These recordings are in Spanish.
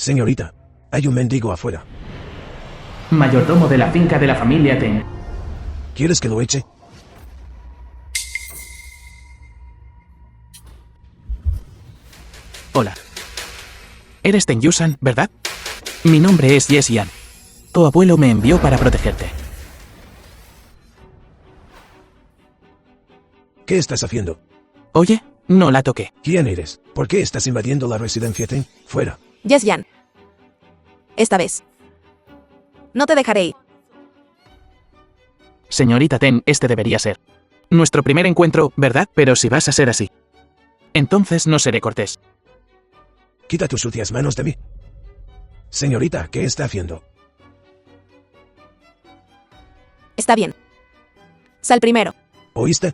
Señorita, hay un mendigo afuera. Mayordomo de la finca de la familia Ten. ¿Quieres que lo eche? Hola. Eres Ten Yusan, ¿verdad? Mi nombre es Jessie Ann. Tu abuelo me envió para protegerte. ¿Qué estás haciendo? Oye, no la toqué. ¿Quién eres? ¿Por qué estás invadiendo la residencia Ten? Fuera. Jessie Ann. Esta vez. No te dejaré ir. Señorita Ten, este debería ser nuestro primer encuentro, ¿verdad? Pero si vas a ser así, entonces no seré cortés. Quita tus sucias manos de mí. Señorita, ¿qué está haciendo? Está bien. Sal primero. ¿Oíste?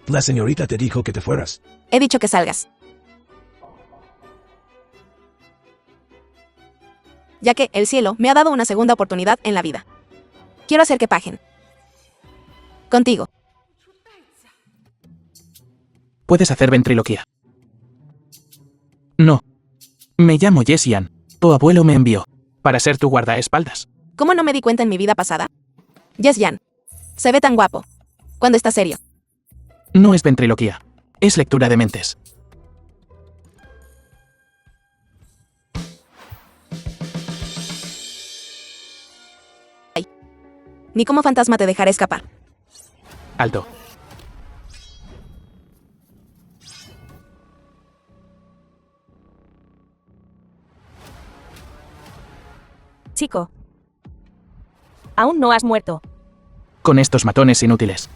La señorita te dijo que te fueras. He dicho que salgas. Ya que el cielo me ha dado una segunda oportunidad en la vida. Quiero hacer que paguen. Contigo. Puedes hacer ventriloquía. No. Me llamo Jessie Ann. Tu abuelo me envió para ser tu guardaespaldas. ¿Cómo no me di cuenta en mi vida pasada? Jessie Ann. Se ve tan guapo. Cuando está serio. No es ventriloquía. Es lectura de mentes. Ni como fantasma te dejaré escapar. Alto. Chico. Aún no has muerto. Con estos matones inútiles.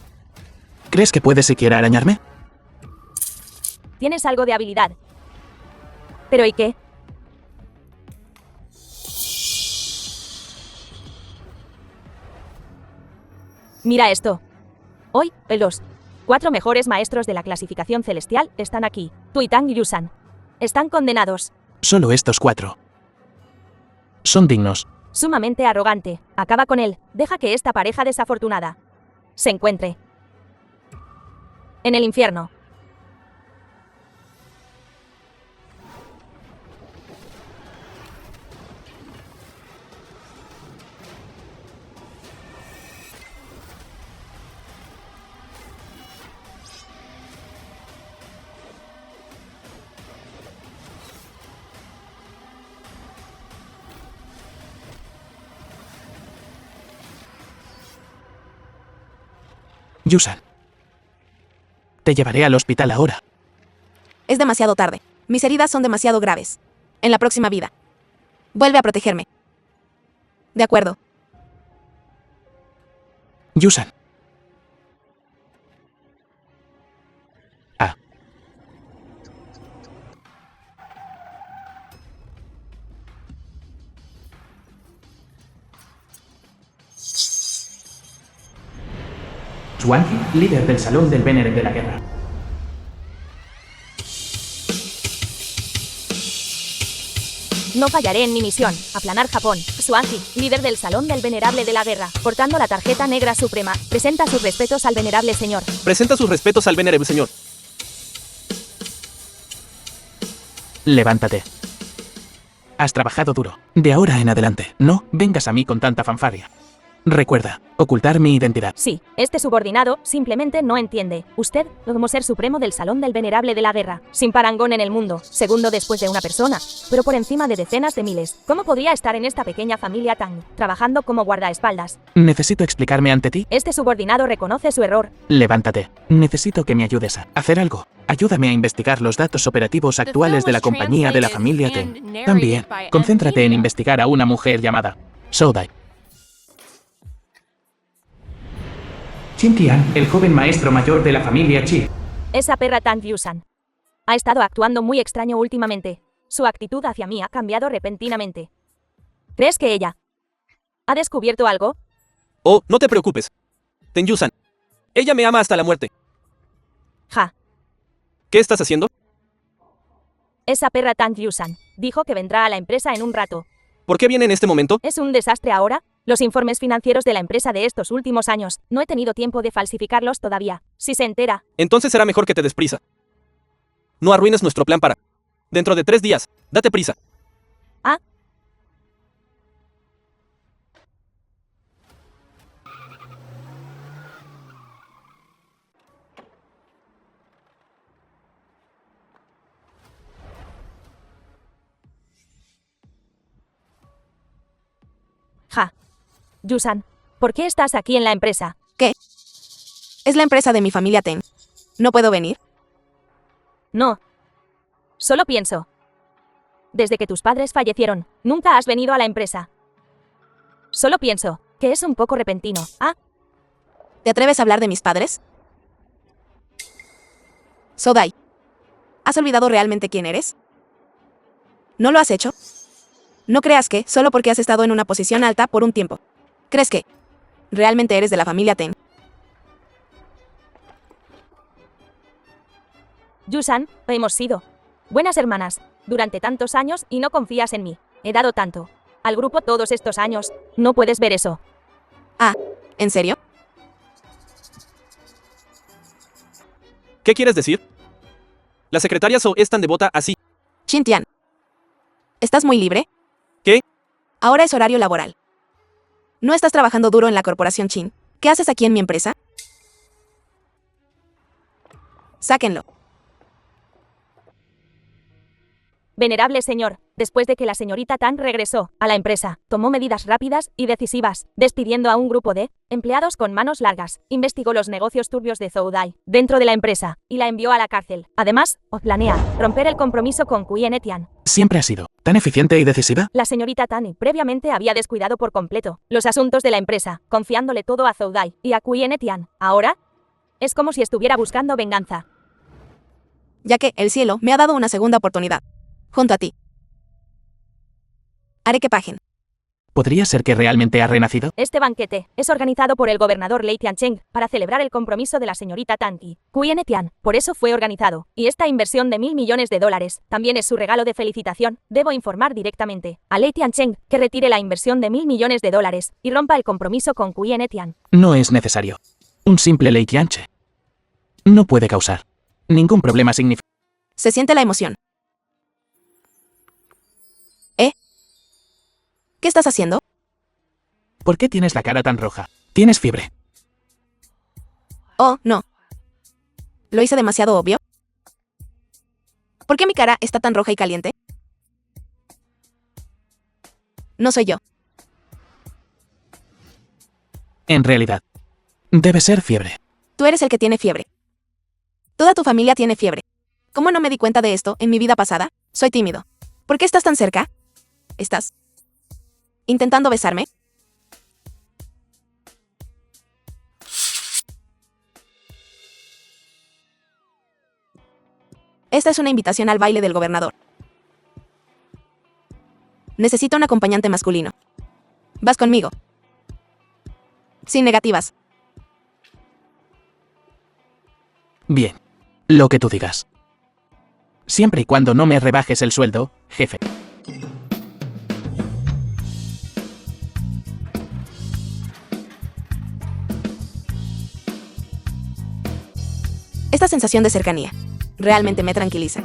¿Crees que puedes siquiera arañarme? Tienes algo de habilidad. ¿Pero y qué? Mira esto. Hoy, los 4 mejores maestros de la clasificación celestial están aquí. Tu y Tang Yusan. Están condenados. Solo estos 4. Son dignos. Sumamente arrogante. Acaba con él. Deja que esta pareja desafortunada se encuentre en el infierno. Yusan. Te llevaré al hospital ahora. Es demasiado tarde. Mis heridas son demasiado graves. En la próxima vida. Vuelve a protegerme. De acuerdo. Yusan. Ah. Swanky, líder del Salón del Venerable de la Guerra. No fallaré en mi misión. Aplanar Japón. Swanky, líder del Salón del Venerable de la Guerra, portando la tarjeta negra suprema, presenta sus respetos al venerable señor. Presenta sus respetos al venerable señor. Levántate. Has trabajado duro. De ahora en adelante, no vengas a mí con tanta fanfarria. Recuerda, ocultar mi identidad. Sí, este subordinado simplemente no entiende. Usted, como ser supremo del Salón del Venerable de la Guerra, sin parangón en el mundo, segundo después de una persona, pero por encima de decenas de miles. ¿Cómo podría estar en esta pequeña familia Tang, trabajando como guardaespaldas? ¿Necesito explicarme ante ti? Este subordinado reconoce su error. Levántate. Necesito que me ayudes a hacer algo. Ayúdame a investigar los datos operativos actuales de la compañía de la familia Ten. También, concéntrate en investigar a una mujer llamada Sodai. Qin Tian, el joven maestro mayor de la familia Qi. Esa perra Tang Yusan ha estado actuando muy extraño últimamente. Su actitud hacia mí ha cambiado repentinamente. ¿Crees que ella ha descubierto algo? Oh, no te preocupes. Ten Yusan. Ella me ama hasta la muerte. Ja. ¿Qué estás haciendo? Esa perra Tang Yusan dijo que vendrá a la empresa en un rato. ¿Por qué viene en este momento? ¿Es un desastre ahora? Los informes financieros de la empresa de estos últimos años, no he tenido tiempo de falsificarlos todavía. Si se entera. Entonces será mejor que te des prisa. No arruines nuestro plan para dentro de 3 días. Date prisa. Ah, ja. Yusan, ¿por qué estás aquí en la empresa? ¿Qué? Es la empresa de mi familia Ten. ¿No puedo venir? No. Solo pienso. Desde que tus padres fallecieron, nunca has venido a la empresa. Solo pienso que es un poco repentino. Ah, ¿Te atreves a hablar de mis padres? Sodai, ¿has olvidado realmente quién eres? ¿No lo has hecho? No creas que, solo porque has estado en una posición alta por un tiempo, ¿crees que realmente eres de la familia Ten? Yusan, hemos sido buenas hermanas durante tantos años y no confías en mí. He dado tanto al grupo todos estos años. No puedes ver eso. Ah, ¿en serio? ¿Qué quieres decir? La secretaria So es tan devota así. Xintian, ¿estás muy libre? ¿Qué? Ahora es horario laboral. ¿No estás trabajando duro en la corporación Chin? ¿Qué haces aquí en mi empresa? Sáquenlo. Venerable señor, después de que la señorita Tan regresó a la empresa, tomó medidas rápidas y decisivas, despidiendo a un grupo de empleados con manos largas, investigó los negocios turbios de Zoudai dentro de la empresa y la envió a la cárcel. Además, planea romper el compromiso con Quyen Etian. Siempre ha sido tan eficiente y decisiva. La señorita Tan previamente había descuidado por completo los asuntos de la empresa, confiándole todo a Zoudai y a Quyen Etian. Ahora, es como si estuviera buscando venganza. Ya que el cielo me ha dado una segunda oportunidad. Junto a ti. Haré que paguen. ¿Podría ser que realmente ha renacido? Este banquete es organizado por el gobernador Lei Tiancheng para celebrar el compromiso de la señorita Tan y Quyen Etian. Por eso fue organizado. Y esta inversión de $1.000 millones también es su regalo de felicitación. Debo informar directamente a Lei Tiancheng que retire la inversión de $1.000 millones y rompa el compromiso con Quyen Etian. No es necesario. Un simple Lei Tianche no puede causar ningún problema significativo. Se siente la emoción. ¿Qué estás haciendo? ¿Por qué tienes la cara tan roja? ¿Tienes fiebre? Oh, no. ¿Lo hice demasiado obvio? ¿Por qué mi cara está tan roja y caliente? No soy yo. En realidad, debe ser fiebre. Tú eres el que tiene fiebre. Toda tu familia tiene fiebre. ¿Cómo no me di cuenta de esto en mi vida pasada? Soy tímido. ¿Por qué estás tan cerca? ¿Estás intentando besarme? Esta es una invitación al baile del gobernador. Necesito un acompañante masculino. ¿Vas conmigo? Sin negativas. Bien. Lo que tú digas. Siempre y cuando no me rebajes el sueldo, jefe. Esta sensación de cercanía realmente me tranquiliza.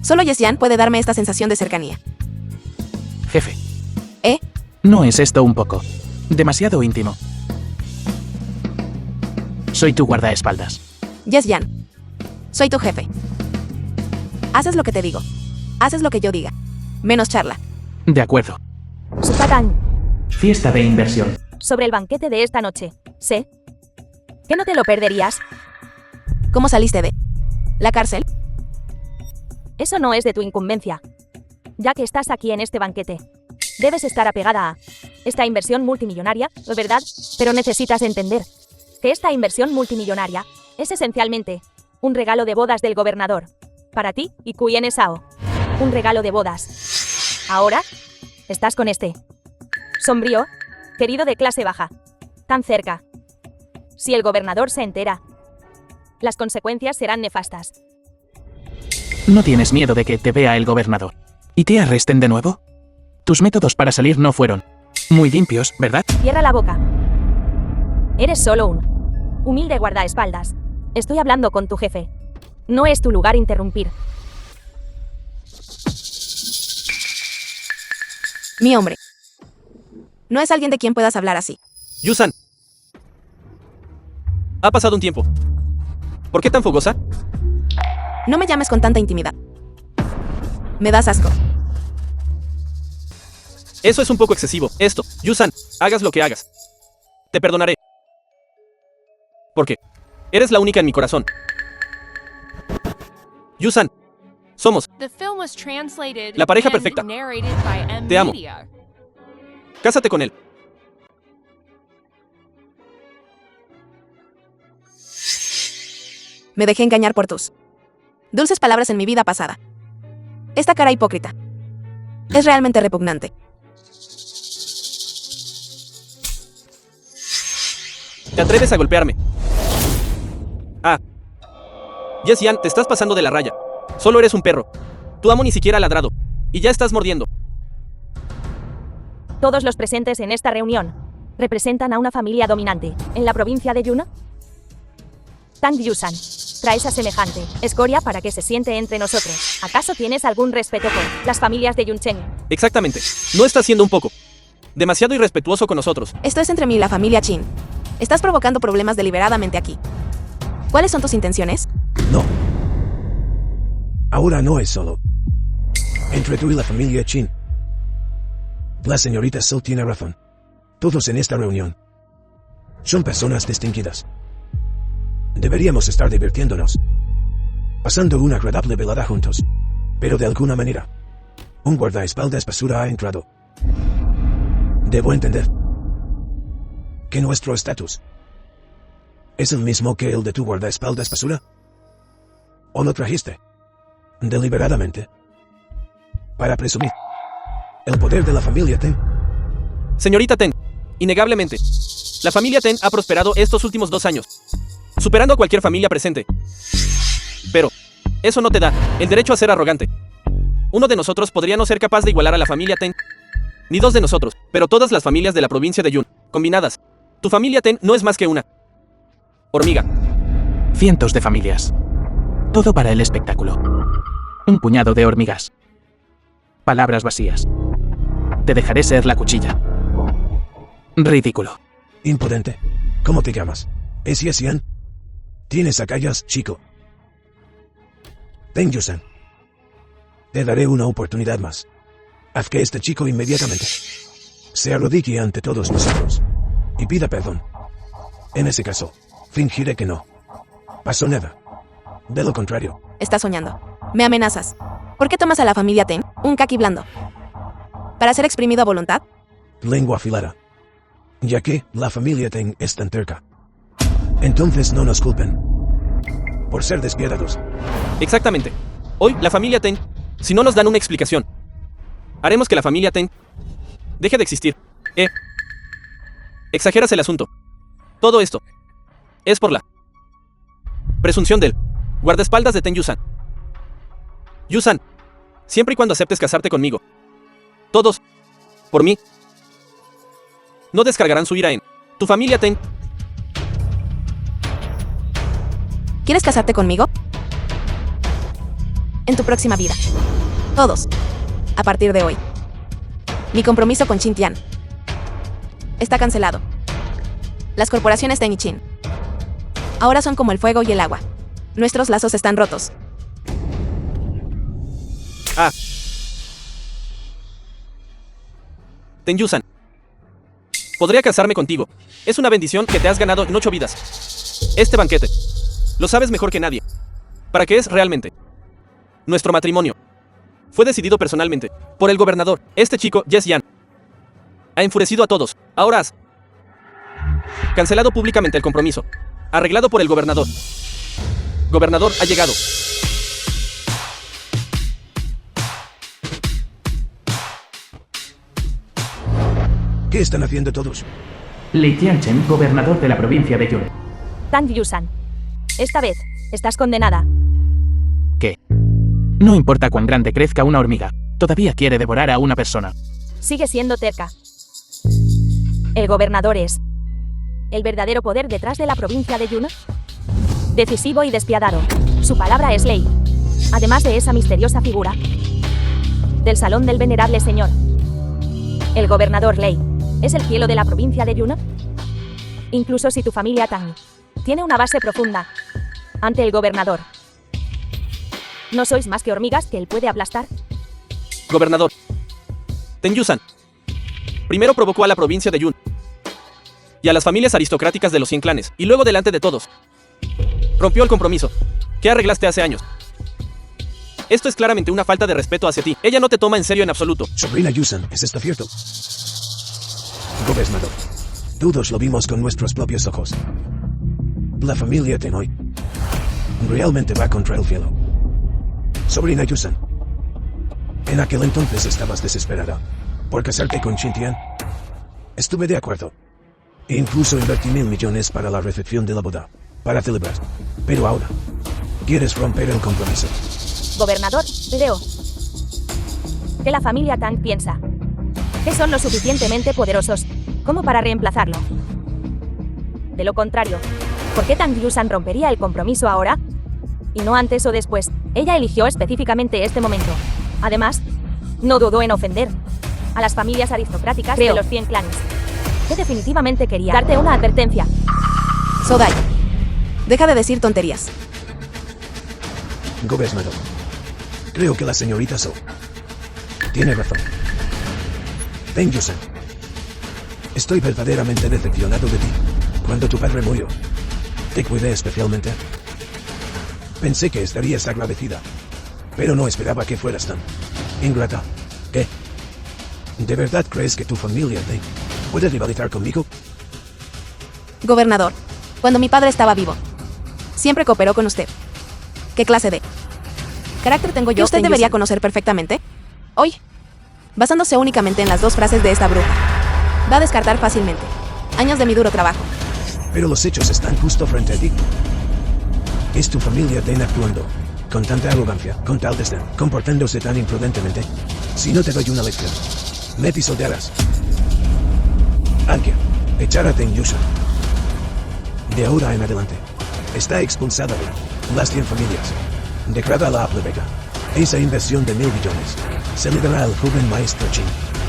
Solo Yesyan puede darme esta sensación de cercanía. Jefe. ¿Eh? ¿No es esto un poco demasiado íntimo? Soy tu guardaespaldas. Yesyan, soy tu jefe. Haces lo que te digo. Haces lo que yo diga. Menos charla. De acuerdo. Supatán, Fiesta de inversión. sobre el banquete de esta noche. Sé que no te lo perderías. ¿Cómo saliste de la cárcel? Eso no es de tu incumbencia. Ya que estás aquí en este banquete, debes estar apegada a esta inversión multimillonaria, ¿verdad? Pero necesitas entender que esta inversión multimillonaria es esencialmente un regalo de bodas del gobernador. Para ti y Quyen Sao. Un regalo de bodas. Ahora, estás con este sombrío, querido de clase baja. Tan cerca. Si el gobernador se entera, las consecuencias serán nefastas. ¿No tienes miedo de que te vea el gobernador y te arresten de nuevo? Tus métodos para salir no fueron muy limpios, ¿verdad? Cierra la boca. Eres solo un humilde guardaespaldas. Estoy hablando con tu jefe. No es tu lugar interrumpir. Mi hombre. No es alguien de quien puedas hablar así. Yusan. Ha pasado un tiempo. ¿Por qué tan fogosa? No me llames con tanta intimidad. Me das asco. Eso es un poco excesivo. Esto, Yusan, hagas lo que hagas. Te perdonaré. Porque eres la única en mi corazón. Yusan, somos La pareja perfecta. Te amo. Cásate con él. Me dejé engañar por tus dulces palabras en mi vida pasada. Esta cara hipócrita es realmente repugnante. ¿Te atreves a golpearme? Ah. Jessie-Ann, te estás pasando de la raya. Solo eres un perro. Tu amo ni siquiera ha ladrado. Y ya estás mordiendo. Todos los presentes en esta reunión representan a una familia dominante en la provincia de Yuna. Tang Yusan, traes a semejante escoria para que se siente entre nosotros. ¿Acaso tienes algún respeto por las familias de Yunchen? Exactamente. No estás siendo un poco demasiado irrespetuoso con nosotros. Esto es entre mí y la familia Chin. Estás provocando problemas deliberadamente aquí. ¿Cuáles son tus intenciones? No. Ahora no es solo entre tú y la familia Chin. La señorita Sou tiene razón. Todos en esta reunión son personas distinguidas. Deberíamos estar divirtiéndonos, pasando una agradable velada juntos. Pero de alguna manera, un guardaespaldas basura ha entrado. Debo entender que nuestro estatus es el mismo que el de tu guardaespaldas basura. ¿O lo trajiste deliberadamente para presumir el poder de la familia Ten? Señorita Ten, innegablemente, la familia Ten ha prosperado estos últimos 2 años, superando a cualquier familia presente. Pero eso no te da el derecho a ser arrogante. Uno de nosotros podría no ser capaz de igualar a la familia Ten, ni 2 de nosotros, pero todas las familias de la provincia de Yun, combinadas. Tu familia Ten no es más que una hormiga. Cientos de familias. Todo para el espectáculo. Un puñado de hormigas. Palabras vacías. Te dejaré ser la cuchilla. Ridículo. Impudente. ¿Cómo te llamas? ¿Es Jessie-Ann? Tienes agallas, chico. Ten Yusan. Te daré una oportunidad más. Haz que este chico inmediatamente se arrodille ante todos nosotros y pida perdón. En ese caso, fingiré que no pasó nada. De lo contrario, Estás soñando. Me amenazas. ¿Por qué tomas a la familia Ten, un kaki blando? ¿Para ser exprimido a voluntad? lengua afilada. Ya que la familia Ten es tan terca. Entonces no nos culpen por ser despiadados. Exactamente. Hoy, la familia Ten, si no nos dan una explicación, haremos que la familia Ten deje de existir. Exageras el asunto. Todo esto es por la presunción del guardaespaldas de Ten Yusan. Yusan, siempre y cuando aceptes casarte conmigo, todos, por mí, no descargarán su ira en tu familia Ten. ¿Quieres casarte conmigo? En tu próxima vida. Todos. A partir de hoy. Mi compromiso con Chin Tian está cancelado. Las corporaciones Ten y Chin ahora son como el fuego y el agua. Nuestros lazos están rotos. Ah. Ten Yusan. Podría casarme contigo. Es una bendición que te has ganado en 8 vidas. Este banquete. Lo sabes mejor que nadie. ¿Para qué es realmente? Nuestro matrimonio fue decidido personalmente por el gobernador. Este chico, Jessie-Ann, ha enfurecido a todos. Ahora has cancelado públicamente el compromiso, arreglado por el gobernador. Gobernador ha llegado. ¿Qué están haciendo todos? Li Tianchen, gobernador de la provincia de Yun. Tang Yusan, esta vez estás condenada. ¿Qué? No importa cuán grande crezca una hormiga, todavía quiere devorar a una persona. Sigue siendo terca. El gobernador es el verdadero poder detrás de la provincia de Yuna. Decisivo y despiadado. Su palabra es ley. Además de esa misteriosa figura del salón del venerable señor. El gobernador Lei es el cielo de la provincia de Yunnan. Incluso si tu familia Tang tiene una base profunda ante el gobernador, ¿no sois más que hormigas que él puede aplastar? Gobernador. Ten Yusan. Primero provocó a la provincia de Yun y a las familias aristocráticas de los 100 clanes, y luego delante de todos rompió el compromiso que arreglaste hace años. Esto es claramente una falta de respeto hacia ti. Ella no te toma en serio en absoluto. Sobrina Yusan, ¿es esto cierto? Gobernador, todos lo vimos con nuestros propios ojos. La familia Tenoy realmente va contra el cielo. Sobrina Yusan, en aquel entonces estabas desesperada por casarte con Xintian. Estuve de acuerdo. E incluso invertí 1.000 millones para la recepción de la boda, para celebrar. Pero ahora, quieres romper el compromiso. Gobernador, creo que la familia Tang piensa que son lo suficientemente poderosos como para reemplazarlo. De lo contrario, ¿por qué Tang Yusan rompería el compromiso ahora? Y no antes o después. Ella eligió específicamente este momento. Además, no dudó en ofender a las familias aristocráticas de los 100 clanes, que definitivamente quería darte una advertencia. Sodai, deja de decir tonterías. Gobernador, creo que la señorita So tiene razón. Ten Yusan, estoy verdaderamente decepcionado de ti. Cuando tu padre murió, te cuidé especialmente. Pensé que estarías agradecida, pero no esperaba que fueras tan ingrata. ¿Qué? ¿De verdad crees que tu familia puede rivalizar conmigo? Gobernador, cuando mi padre estaba vivo, siempre cooperó con usted. ¿Qué clase de carácter tengo yo que usted debería conocer perfectamente? Hoy, basándose únicamente en las dos frases de esta bruja, va a descartar fácilmente años de mi duro trabajo. Pero los hechos están justo frente a ti. ¿Es tu familia Ten actuando con tanta arrogancia, con tal desdén, comportándose tan imprudentemente? Si no te doy una lección, me pisotearás. Ankia, echar a Ten Yusan. De ahora en adelante, está expulsada de las 100 familias. Declara la plebeya. Esa inversión de 1.000 millones se le dará al joven maestro Qin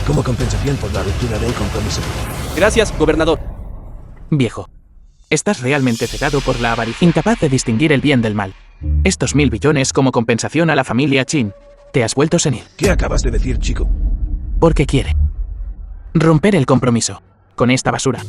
como compensación por la ruptura del compromiso. Gracias, gobernador. Viejo. Estás realmente cegado por la avaricia, incapaz de distinguir el bien del mal. Estos 1.000 billones como compensación a la familia Qin. Te has vuelto senil. ¿Qué acabas de decir, chico? Porque quiere romper el compromiso con esta basura.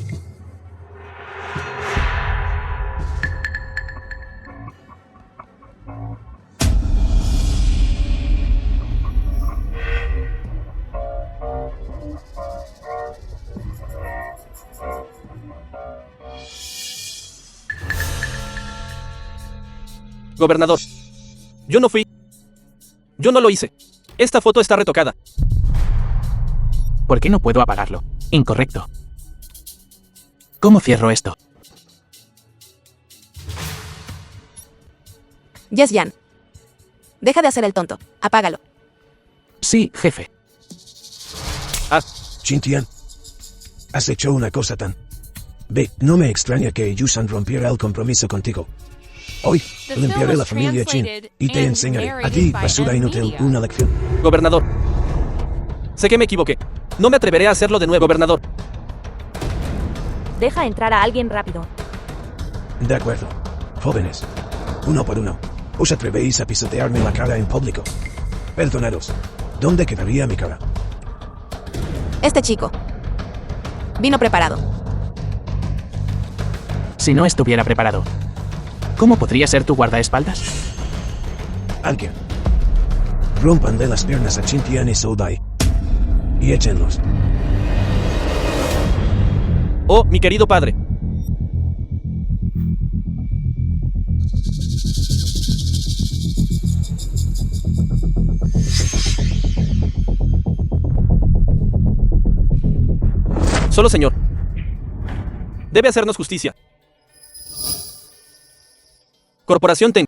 Gobernador, yo no fui. Yo no lo hice. Esta foto está retocada. ¿Por qué no puedo apagarlo? Incorrecto. ¿Cómo cierro esto? Yes, Yan. Deja de hacer el tonto. Apágalo. Sí, jefe. Xintian, has hecho una cosa tan... Ve, no me extraña que Yusan rompiera el compromiso contigo. Hoy, limpiaré la familia Qin y te enseñaré a ti, basura inútil, una lección. Gobernador. Sé que me equivoqué. No me atreveré a hacerlo de nuevo, gobernador. Deja entrar a alguien rápido. De acuerdo. Jóvenes, uno por uno, ¿os atrevéis a pisotearme la cara en público? Perdonaros. ¿Dónde quedaría mi cara? Este chico vino preparado. Si no estuviera preparado, ¿cómo podría ser tu guardaespaldas? Alguien. Rompanle las piernas a Xintian y Soudai. Y échenlos. Oh, mi querido padre. Solo señor. Debe hacernos justicia. Corporación Ten.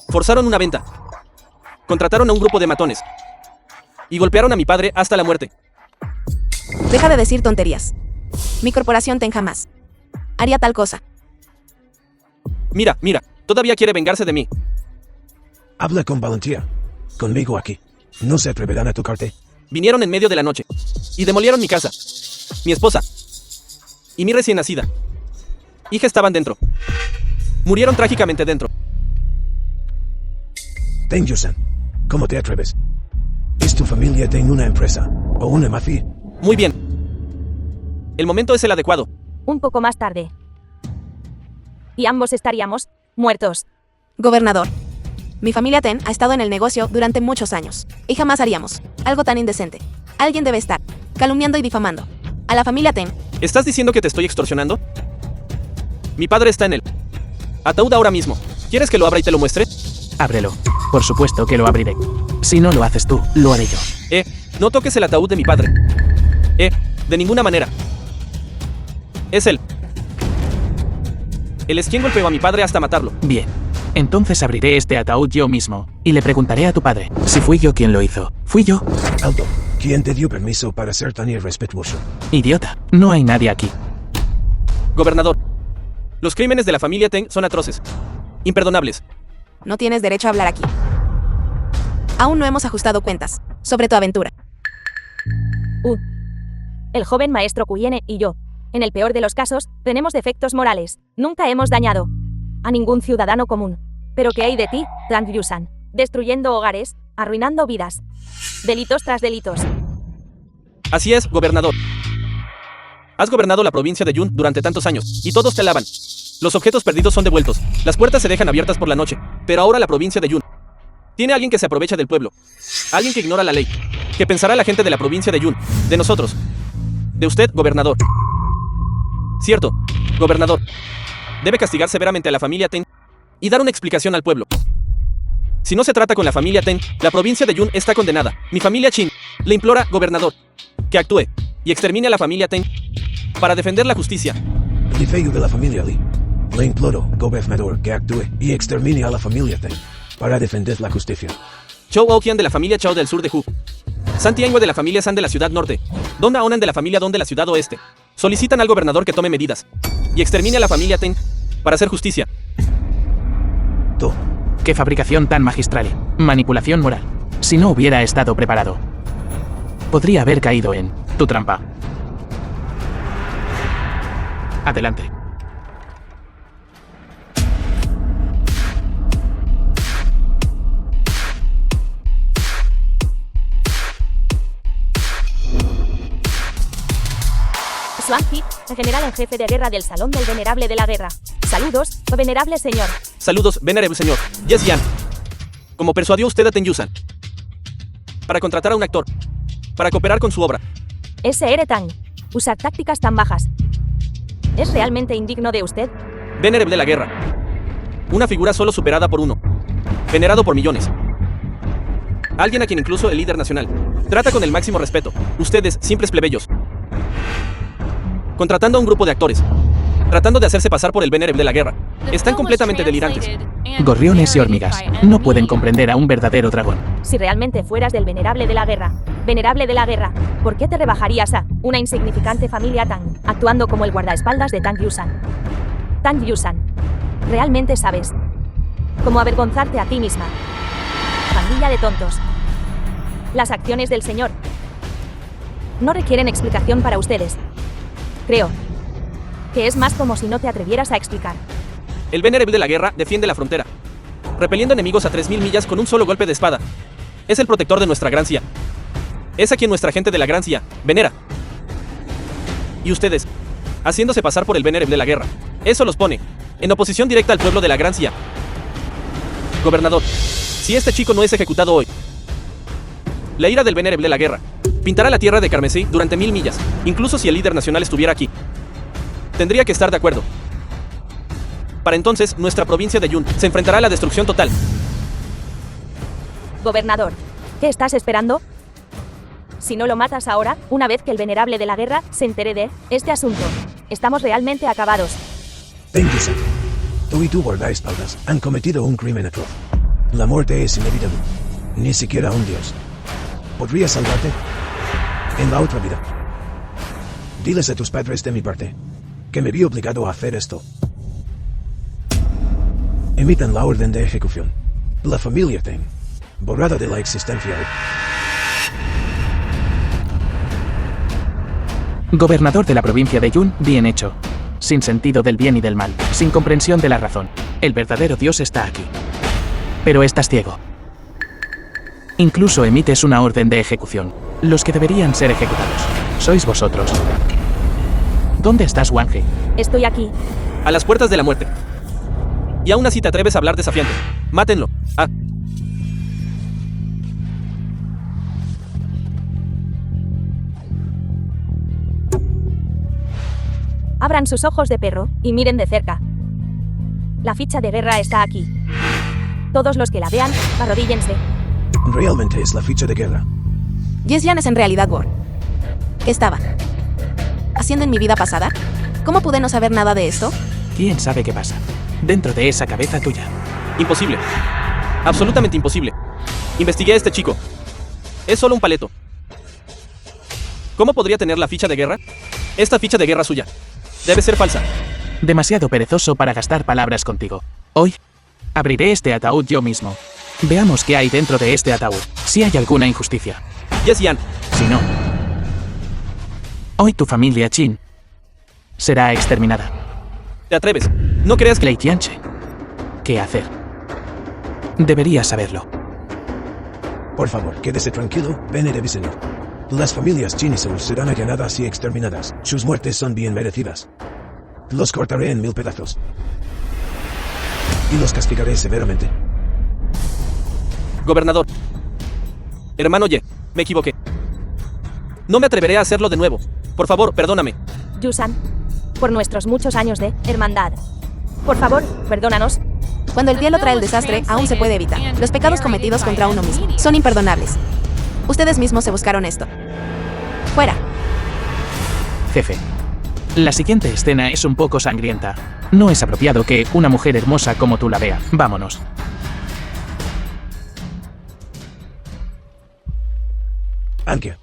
Forzaron una venta. Contrataron a un grupo de matones. Y golpearon a mi padre hasta la muerte. Deja de decir tonterías. Mi corporación Ten jamás haría tal cosa. Mira, todavía quiere vengarse de mí. Habla con valentía. Conmigo aquí. No se atreverán a tocarte. Vinieron en medio de la noche y demolieron mi casa, mi esposa y mi recién nacida hija estaban dentro. Murieron trágicamente dentro. Ten Yusan, ¿cómo te atreves? ¿Es tu familia ten una empresa o una mafia? Muy bien. El momento es el adecuado. Un poco más tarde. Y ambos estaríamos muertos. Gobernador, mi familia Ten ha estado en el negocio durante muchos años, y jamás haríamos algo tan indecente. Alguien debe estar calumniando y difamando a la familia Ten. ¿Estás diciendo que te estoy extorsionando? Mi padre está en el ataúd ahora mismo. ¿Quieres que lo abra y te lo muestre? Ábrelo. Por supuesto que lo abriré. Si no lo haces tú, lo haré yo. No toques el ataúd de mi padre. De ninguna manera. Es él. Él es quien golpeó a mi padre hasta matarlo. Bien. Entonces abriré este ataúd yo mismo, y le preguntaré a tu padre si fui yo quien lo hizo. ¿Fui yo? Alto, ¿quién te dio permiso para ser tan irrespetuoso? Idiota, no hay nadie aquí. Gobernador, los crímenes de la familia Ten son atroces. Imperdonables. No tienes derecho a hablar aquí. Aún no hemos ajustado cuentas sobre tu aventura. El joven maestro Cuyene y yo, en el peor de los casos, tenemos defectos morales. Nunca hemos dañado a ningún ciudadano común. Pero ¿qué hay de ti, Tang Yusan? Destruyendo hogares, arruinando vidas. Delitos tras delitos. Así es, gobernador. Has gobernado la provincia de Yun durante tantos años, y todos te alaban. Los objetos perdidos son devueltos, las puertas se dejan abiertas por la noche, pero ahora la provincia de Yun tiene alguien que se aprovecha del pueblo, alguien que ignora la ley. ¿Qué pensará la gente de la provincia de Yun, de nosotros, de usted, gobernador? Cierto, gobernador. Debe castigar severamente a la familia Ten y dar una explicación al pueblo. Si no se trata con la familia Ten, la provincia de Yun está condenada. Mi familia Chin le implora, gobernador, que actúe y extermine a la familia Ten para defender la justicia. El feo de la familia Li. Le imploro, gobernador, que actúe y extermine a la familia Ten para defender la justicia. Chou Aoqian de la familia Chao del sur de Hu. San Tiangue de la familia San de la ciudad norte. Don Aonan de la familia Don de la ciudad oeste. Solicitan al gobernador que tome medidas y extermine a la familia Ten para hacer justicia. To. ¡Qué fabricación tan magistral! Manipulación moral. Si no hubiera estado preparado, podría haber caído en tu trampa. Adelante. Xuanqi, el general en jefe de guerra del Salón del Venerable de la Guerra. Saludos, venerable señor. Saludos, venerable señor. Yes, Yan. ¿Cómo persuadió usted a Ten Yusan para contratar a un actor para cooperar con su obra? S.R. Tang. Usar tácticas tan bajas. ¿Es realmente indigno de usted? Venerable de la guerra. Una figura solo superada por uno. Venerado por millones. Alguien a quien incluso el líder nacional trata con el máximo respeto. Ustedes, simples plebeyos, contratando a un grupo de actores, tratando de hacerse pasar por el venerable de la guerra. Están completamente delirantes. Gorriones y hormigas no pueden comprender a un verdadero dragón. Si realmente fueras del venerable de la guerra, ¿por qué te rebajarías a una insignificante familia Tang, actuando como el guardaespaldas de Tang Yusan? Tang Yusan, ¿realmente sabes cómo avergonzarte a ti misma? Pandilla de tontos. Las acciones del señor no requieren explicación para ustedes. Creo que es más como si no te atrevieras a explicar. El venerable de la guerra defiende la frontera, repeliendo enemigos a 3000 millas con un solo golpe de espada. Es el protector de nuestra gran Cia. Es a quien nuestra gente de la gran Cia venera. Y ustedes, haciéndose pasar por el venerable de la guerra, eso los pone en oposición directa al pueblo de la gran Cia. Gobernador, si este chico no es ejecutado hoy, la ira del venerable de la guerra pintará la tierra de carmesí durante 1000 millas, incluso si el líder nacional estuviera aquí. Tendría que estar de acuerdo. Para entonces, nuestra provincia de Yun se enfrentará a la destrucción total. Gobernador, ¿qué estás esperando? Si no lo matas ahora, una vez que el venerable de la guerra se entere de este asunto, estamos realmente acabados. Ten Yusan, tú y tu guardaespaldas han cometido un crimen atroz. La muerte es inevitable. Ni siquiera un dios podría salvarte en la otra vida. Diles a tus padres de mi parte que me vi obligado a hacer esto. Emitan la orden de ejecución. La familia Ten, borrada de la existencia. Gobernador de la provincia de Yun, bien hecho. Sin sentido del bien y del mal, sin comprensión de la razón. El verdadero Dios está aquí. Pero estás ciego. Incluso emites una orden de ejecución. Los que deberían ser ejecutados sois vosotros. ¿Dónde estás, Wang He? Estoy aquí. A las puertas de la muerte. Y aún así te atreves a hablar desafiante. Mátenlo. Ah. Abran sus ojos de perro y miren de cerca. La ficha de guerra está aquí. Todos los que la vean, arrodíllense. Realmente es la ficha de guerra. Yes Yan es en realidad War. ¿Qué estaba haciendo en mi vida pasada? ¿Cómo pude no saber nada de esto? ¿Quién sabe qué pasa dentro de esa cabeza tuya? Imposible. Absolutamente imposible. Investigué a este chico. Es solo un paleto. ¿Cómo podría tener la ficha de guerra? Esta ficha de guerra suya debe ser falsa. Demasiado perezoso para gastar palabras contigo. Hoy, abriré este ataúd yo mismo. Veamos qué hay dentro de este ataúd, si hay alguna injusticia. Yes Yan. Si no, hoy tu familia Qin será exterminada. ¿Te atreves? ¿No creas que... Lei Tianche, ¿qué hacer? Deberías saberlo. Por favor, quédese tranquilo, venere Viseñor. Las familias Qin y Zhou serán allanadas y exterminadas. Sus muertes son bien merecidas. Los cortaré en 1000 pedazos. Y los castigaré severamente. Gobernador. Hermano Ye, me equivoqué. No me atreveré a hacerlo de nuevo. Por favor, perdóname. Yusan, por nuestros muchos años de hermandad. Por favor, perdónanos. Cuando el cielo trae el desastre, aún se puede evitar. Los pecados cometidos contra uno mismo son imperdonables. Ustedes mismos se buscaron esto. Fuera. Jefe, la siguiente escena es un poco sangrienta. No es apropiado que una mujer hermosa como tú la vea. Vámonos. Ankia.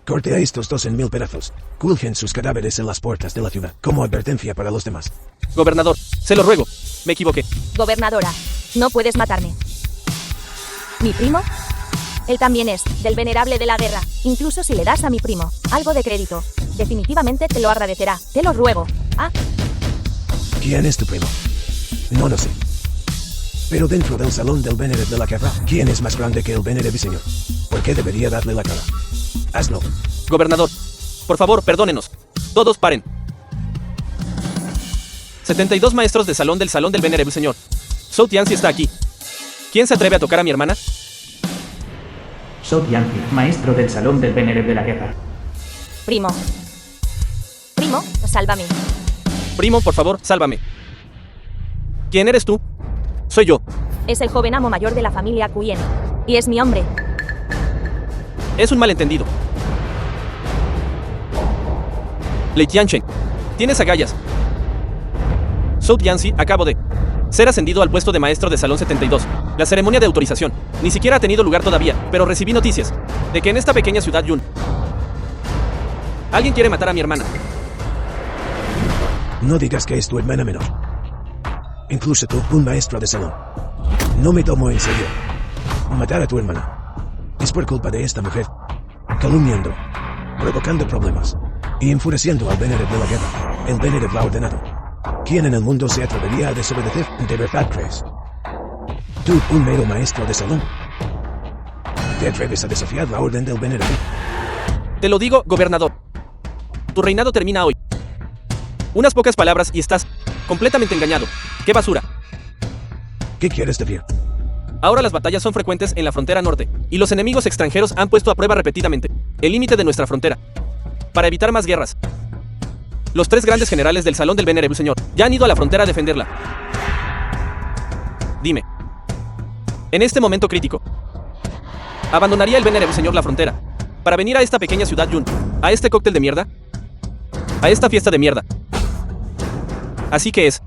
Corte a estos dos en 1000 pedazos. Cuelguen sus cadáveres en las puertas de la ciudad, como advertencia para los demás. Gobernador, se lo ruego. Me equivoqué. Gobernadora, no puedes matarme. ¿Mi primo? Él también es, del venerable de la guerra. Incluso si le das a mi primo algo de crédito, definitivamente te lo agradecerá. Te lo ruego. Ah, ¿Quién es tu primo? No lo sé. Pero dentro del salón del Venerable de la guerra, ¿quién es más grande que el Venerable Viseñor? ¿Por qué debería darle la cara? Hazlo. Gobernador, por favor, perdónenos. Todos paren. 72 maestros de salón del Venerable Señor. Zhou Tianxi está aquí. ¿Quién se atreve a tocar a mi hermana? Zhou Tianxi, maestro del Salón del Venerable de la Guerra. primo. Primo, sálvame. Primo, por favor, sálvame. ¿Quién eres tú? Soy yo. Es el joven amo mayor de la familia Kuyen. Y es mi hombre. Es un malentendido. Lei Tianchen, tienes agallas. Zhou Tianxi, acabo de ser ascendido al puesto de maestro de Salón 72. La ceremonia de autorización ni siquiera ha tenido lugar todavía, pero recibí noticias de que en esta pequeña ciudad Yun alguien quiere matar a mi hermana. No digas que es tu hermana menor. Incluso tú, un maestro de salón. No me tomo en serio. Matar a tu hermana es por culpa de esta mujer, calumniando, provocando problemas y enfureciendo al Venerable de la guerra. El Venerable ha ordenado. ¿Quién en el mundo se atrevería a desobedecer? ¿De verdad crees? Tú, un mero maestro de salón, ¿te atreves a desafiar la orden del Venerable? Te lo digo, gobernador. Tu reinado termina hoy. Unas pocas palabras y estás completamente engañado. ¡Qué basura! ¿Qué quieres decir? Ahora las batallas son frecuentes en la frontera norte, y los enemigos extranjeros han puesto a prueba repetidamente el límite de nuestra frontera. Para evitar más guerras, los 3 grandes generales del Salón del Venerable Señor ya han ido a la frontera a defenderla. Dime, en este momento crítico, ¿abandonaría el Venerable Señor la frontera para venir a esta pequeña ciudad Yun, a este cóctel de mierda? A esta fiesta de mierda. Así que es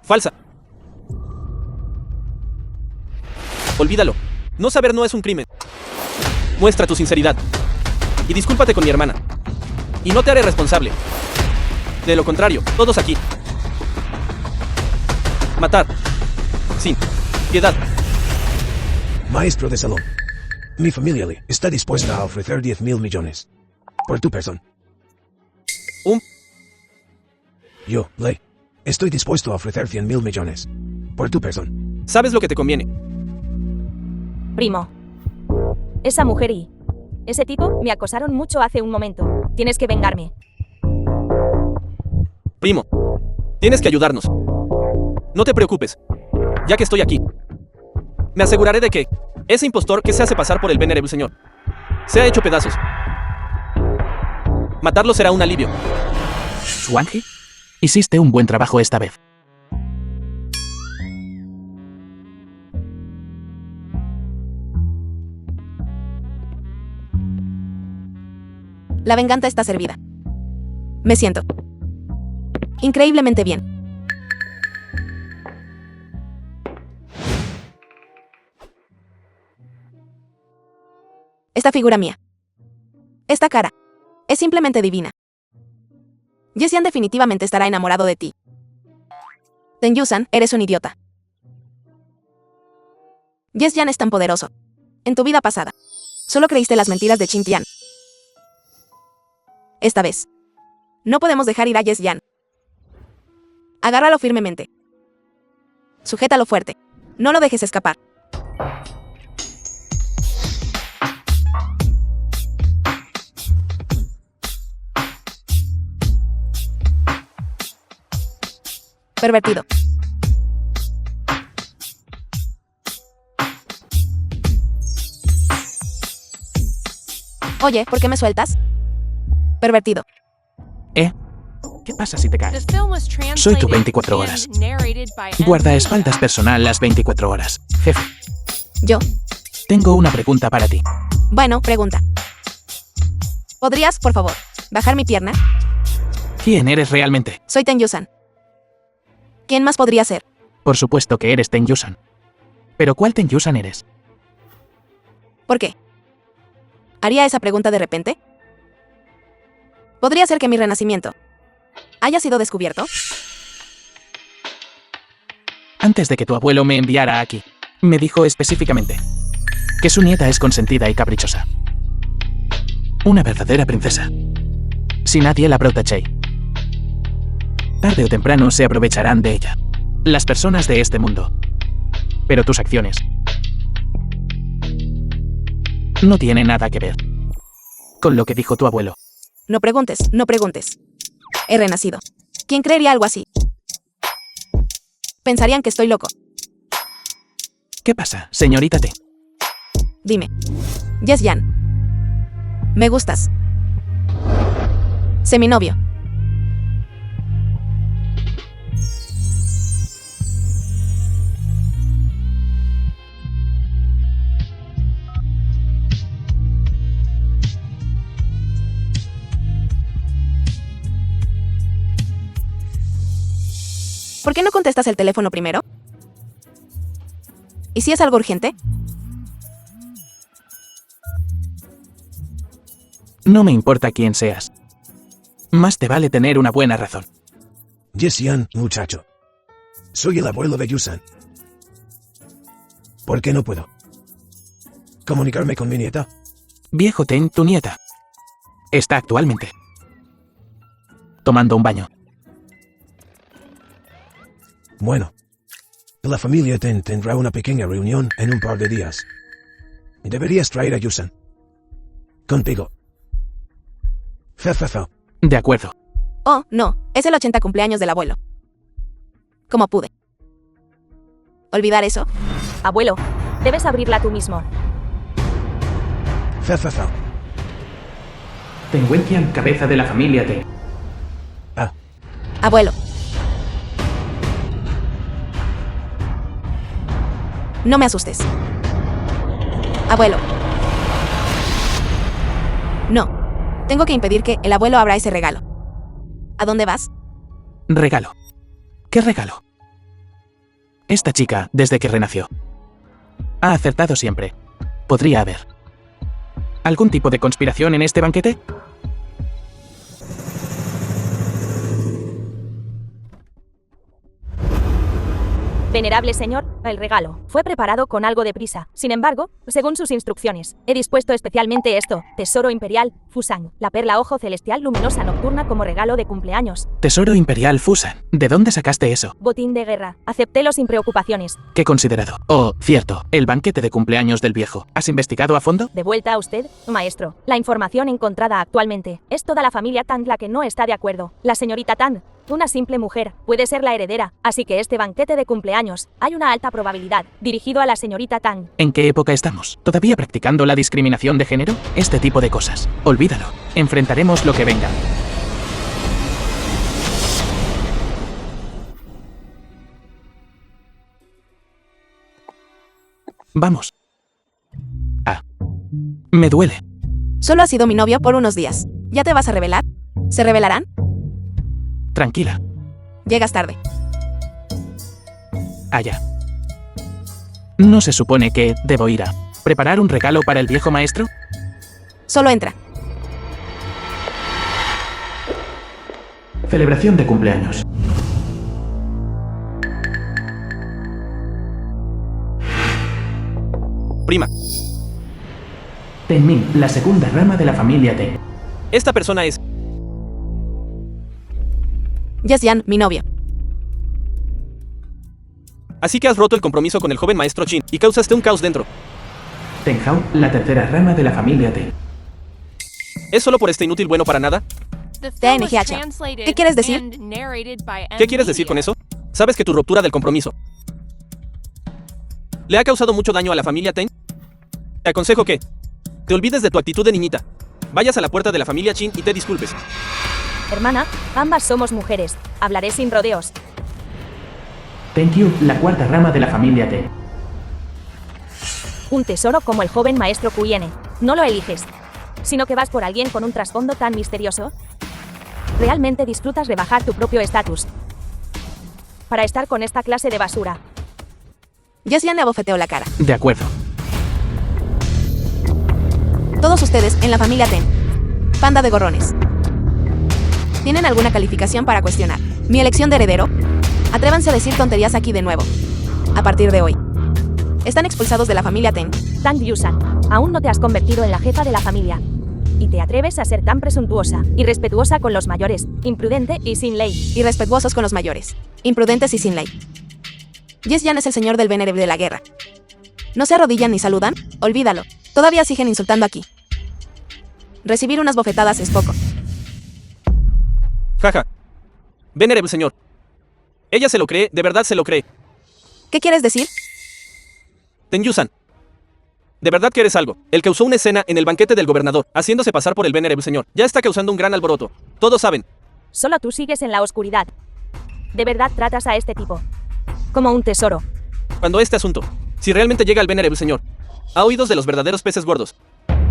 falsa. Olvídalo. No saber no es un crimen. Muestra tu sinceridad. Y discúlpate con mi hermana. Y no te haré responsable. De lo contrario, todos aquí. Matar. Sin piedad. Maestro de salón. Mi familia Li está dispuesta a ofrecer 10.000 millones por tu persona. Yo, Ley, estoy dispuesto a ofrecer 100.000 millones. Por tu perdón. Sabes lo que te conviene. Primo. Esa mujer y ese tipo me acosaron mucho hace un momento. Tienes que vengarme. Primo, tienes que ayudarnos. No te preocupes, ya que estoy aquí. Me aseguraré de que ese impostor que se hace pasar por el venerable señor sea hecho pedazos. Matarlo será un alivio. Swanji, hiciste un buen trabajo esta vez. La venganza está servida. Me siento increíblemente bien. Esta figura mía. Esta cara. Es simplemente divina. Jessian definitivamente estará enamorado de ti. Ten-Yusan, eres un idiota. Jessian es tan poderoso. En tu vida pasada, solo creíste las mentiras de Qin-Tian. Esta vez, no podemos dejar ir a Jessian. Agárralo firmemente. Sujétalo fuerte. No lo dejes escapar. Pervertido. Oye, ¿por qué me sueltas? Pervertido. ¿Qué pasa si te The caes? film was translated Soy tu 24 horas. and narrated by Guardaespaldas personal las 24 horas. Jefe, Yo. tengo una pregunta para ti. Bueno, pregunta. ¿Podrías, por favor, bajar mi pierna? ¿Quién eres realmente? Soy Ten-Yusan. ¿Quién más podría ser? Por supuesto que eres Ten-Yusan. Pero ¿cuál Ten-Yusan eres? ¿Por qué? ¿Haría esa pregunta de repente? ¿Podría ser que mi renacimiento haya sido descubierto? Antes de que tu abuelo me enviara aquí, me dijo específicamente que su nieta es consentida y caprichosa. Una verdadera princesa. Si nadie la protege, tarde o temprano se aprovecharán de ella. Las personas de este mundo. Pero tus acciones no tienen nada que ver con lo que dijo tu abuelo. No preguntes, no preguntes. He renacido. ¿Quién creería algo así? Pensarían que estoy loco. ¿Qué pasa, señorita T? Dime. Jessian. Me gustas. Sé mi novio. ¿Por qué no contestas el teléfono primero? ¿Y si es algo urgente? No me importa quién seas. Más te vale tener una buena razón. Jessian, muchacho. Soy el abuelo de Yusan. ¿Por qué no puedo comunicarme con mi nieta? Viejo Ten, tu nieta, está actualmente tomando un baño. Bueno. La familia Ten tendrá una pequeña reunión en un par de días. Deberías traer a Yusan contigo. Fa. De acuerdo. Oh, no, es el 80 cumpleaños del abuelo. ¿Cómo pude olvidar eso? Abuelo, debes abrirla tú mismo. Fa. Ten Wenqian, cabeza de la familia T. Ah, Abuelo. No me asustes. Abuelo. No. Tengo que impedir que el abuelo abra ese regalo. ¿A dónde vas? Regalo. ¿Qué regalo? Esta chica, desde que renació, ha acertado siempre. ¿Podría haber algún tipo de conspiración en este banquete? Venerable señor, el regalo fue preparado con algo de prisa. Sin embargo, según sus instrucciones, he dispuesto especialmente esto, Tesoro Imperial, Fusan, la perla ojo celestial luminosa nocturna como regalo de cumpleaños. Tesoro Imperial Fusan. ¿De dónde sacaste eso? Botín de guerra. Acéptelo sin preocupaciones. ¿Qué considerado? Oh, cierto, el banquete de cumpleaños del viejo. ¿Has investigado a fondo? De vuelta a usted, maestro. La información encontrada actualmente es toda la familia Tang la que no está de acuerdo. La señorita Tang, una simple mujer, puede ser la heredera, así que este banquete de cumpleaños, hay una alta probabilidad, dirigido a la señorita Tang. ¿En qué época estamos? ¿Todavía practicando la discriminación de género? Este tipo de cosas. Olvídalo. Enfrentaremos lo que venga. Vamos. Ah. Me duele. Solo has sido mi novio por unos días. ¿Ya te vas a revelar? ¿Se revelarán? Tranquila. Llegas tarde. Allá. ¿No se supone que debo ir a preparar un regalo para el viejo maestro? Solo entra. Celebración de cumpleaños. Prima, Tenmin, la segunda rama de la familia T. esta persona es... Yesyan, mi novio. Así que has roto el compromiso con el joven maestro Chin y causaste un caos dentro. Tenhao, la tercera rama de la familia T. ¿Es solo por este inútil bueno para nada? TNGH. ¿Qué quieres decir? ¿Qué quieres decir con eso? Sabes que tu ruptura del compromiso le ha causado mucho daño a la familia Ten. Te aconsejo que te olvides de tu actitud de niñita. Vayas a la puerta de la familia Chin y te disculpes. Hermana, ambas somos mujeres. Hablaré sin rodeos. Tenkyu, la cuarta rama de la familia T. Un tesoro como el joven maestro Kuyene. No lo eliges, sino que vas por alguien con un trasfondo tan misterioso. Realmente disfrutas rebajar tu propio estatus para estar con esta clase de basura. Yesyan le abofeteó la cara. De acuerdo. Todos ustedes, en la familia Ten. Panda de gorrones. ¿Tienen alguna calificación para cuestionar mi elección de heredero? Atrévanse a decir tonterías aquí de nuevo. A partir de hoy. Están expulsados de la familia Ten. Tang Yusan, aún no te has convertido en la jefa de la familia. Y te atreves a ser tan presuntuosa, irrespetuosa con los mayores, imprudente y sin ley. Irrespetuosos con los mayores. Imprudentes y sin ley. Yesyan es el señor del venerable de la guerra. ¿No se arrodillan ni saludan? Olvídalo. Todavía siguen insultando aquí. Recibir unas bofetadas es poco. Jaja. Venerable señor. Ella se lo cree, de verdad se lo cree. ¿Qué quieres decir? Tenyu-san. De verdad que eres algo. El que usó una escena en el banquete del gobernador, haciéndose pasar por el venerable señor, ya está causando un gran alboroto. Todos saben. Solo tú sigues en la oscuridad. De verdad tratas a este tipo como un tesoro. Cuando este asunto, si realmente llega al venerable señor, a oídos de los verdaderos peces gordos,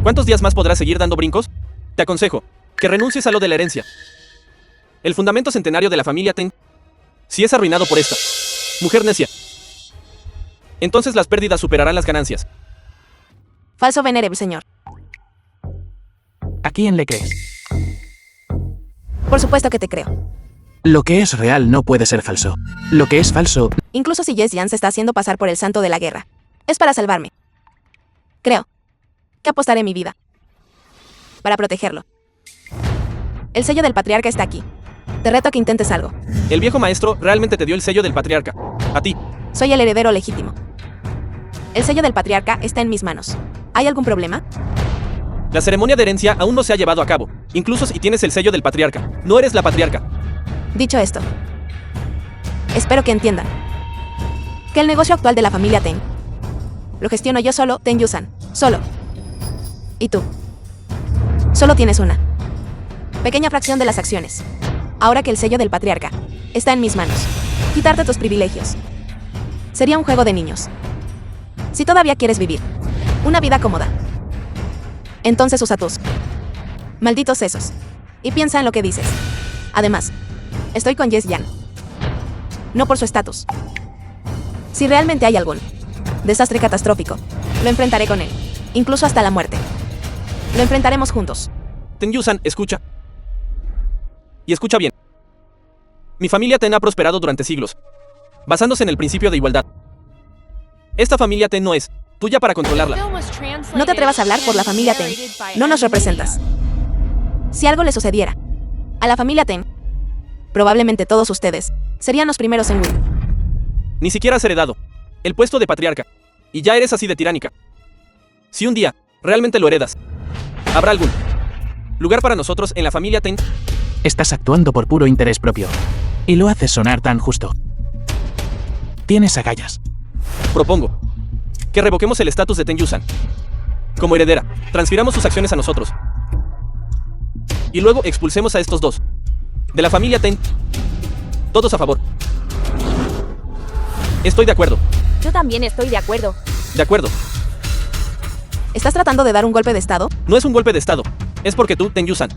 ¿cuántos días más podrás seguir dando brincos? Te aconsejo que renuncies a lo de la herencia. El fundamento centenario de la familia Ten, si es arruinado por esta mujer necia, entonces las pérdidas superarán las ganancias. Falso venerable señor. ¿A quién le crees? Por supuesto que te creo. Lo que es real no puede ser falso. Lo que es falso... Incluso si Yesyan se está haciendo pasar por el santo de la guerra. Es para salvarme. Creo que apostaré mi vida para protegerlo. El sello del patriarca está aquí. Te reto a que intentes algo. El viejo maestro realmente te dio el sello del patriarca. A ti. Soy el heredero legítimo. El sello del patriarca está en mis manos. ¿Hay algún problema? La ceremonia de herencia aún no se ha llevado a cabo. Incluso si tienes el sello del patriarca. No eres la patriarca. Dicho esto, espero que entiendan que el negocio actual de la familia Ten lo gestiono yo solo, Tenyu-san. Solo. Y tú. Solo tienes una pequeña fracción de las acciones. Ahora que el sello del patriarca está en mis manos, quitarte tus privilegios sería un juego de niños. Si todavía quieres vivir una vida cómoda, entonces usa tus malditos sesos y piensa en lo que dices. Además, estoy con Yesyan. No por su estatus. Si realmente hay algún desastre catastrófico, lo enfrentaré con él. Incluso hasta la muerte. Lo enfrentaremos juntos. Tenyu-san, escucha. Y escucha bien. Mi familia Ten ha prosperado durante siglos. basándose en el principio de igualdad. Esta familia Ten no es tuya para controlarla. No te atrevas a hablar por la familia Ten. No nos representas. Si algo le sucediera a la familia Ten, probablemente todos ustedes serían los primeros en huir. Ni siquiera has heredado el puesto de patriarca, y ya eres así de tiránica. Si un día realmente lo heredas, ¿habrá algún lugar para nosotros en la familia Ten? Estás actuando por puro interés propio. Y lo haces sonar tan justo. Tienes agallas. Propongo que revoquemos el estatus de Ten Yusan. Como heredera, transfiramos sus acciones a nosotros. Y luego expulsemos a estos dos de la familia Ten. Todos a favor. Estoy de acuerdo. Yo también estoy de acuerdo. De acuerdo. ¿Estás tratando de dar un golpe de estado? No es un golpe de estado. Es porque tú, Ten Yusan,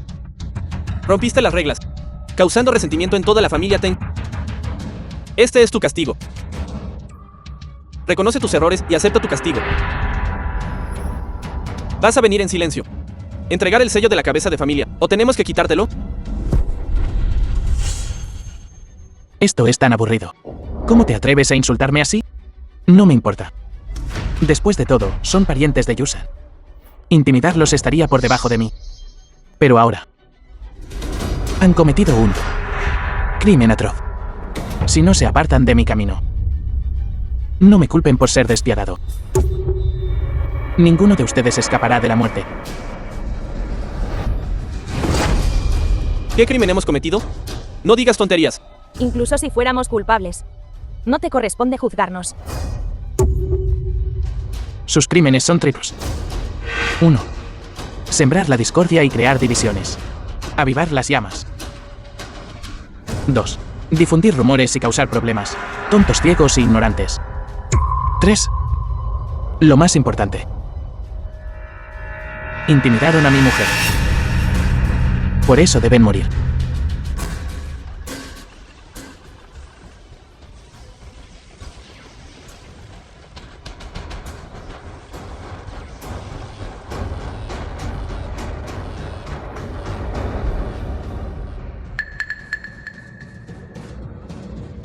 rompiste las reglas, causando resentimiento en toda la familia Ten. Este es tu castigo. Reconoce tus errores y acepta tu castigo. ¿Vas a venir en silencio? ¿Entregar el sello de la cabeza de familia? ¿O tenemos que quitártelo? Esto es tan aburrido. ¿Cómo te atreves a insultarme así? No me importa. Después de todo, son parientes de Yusan. Intimidarlos estaría por debajo de mí. Pero ahora han cometido un crimen atroz. Si no se apartan de mi camino, no me culpen por ser despiadado. Ninguno de ustedes escapará de la muerte. ¿Qué crimen hemos cometido? No digas tonterías. Incluso si fuéramos culpables, no te corresponde juzgarnos. Sus crímenes son triples. 1. Sembrar la discordia y crear divisiones. Avivar las llamas. 2. Difundir rumores y causar problemas. Tontos, ciegos e ignorantes. 3. Lo más importante. Intimidaron a mi mujer. Por eso deben morir.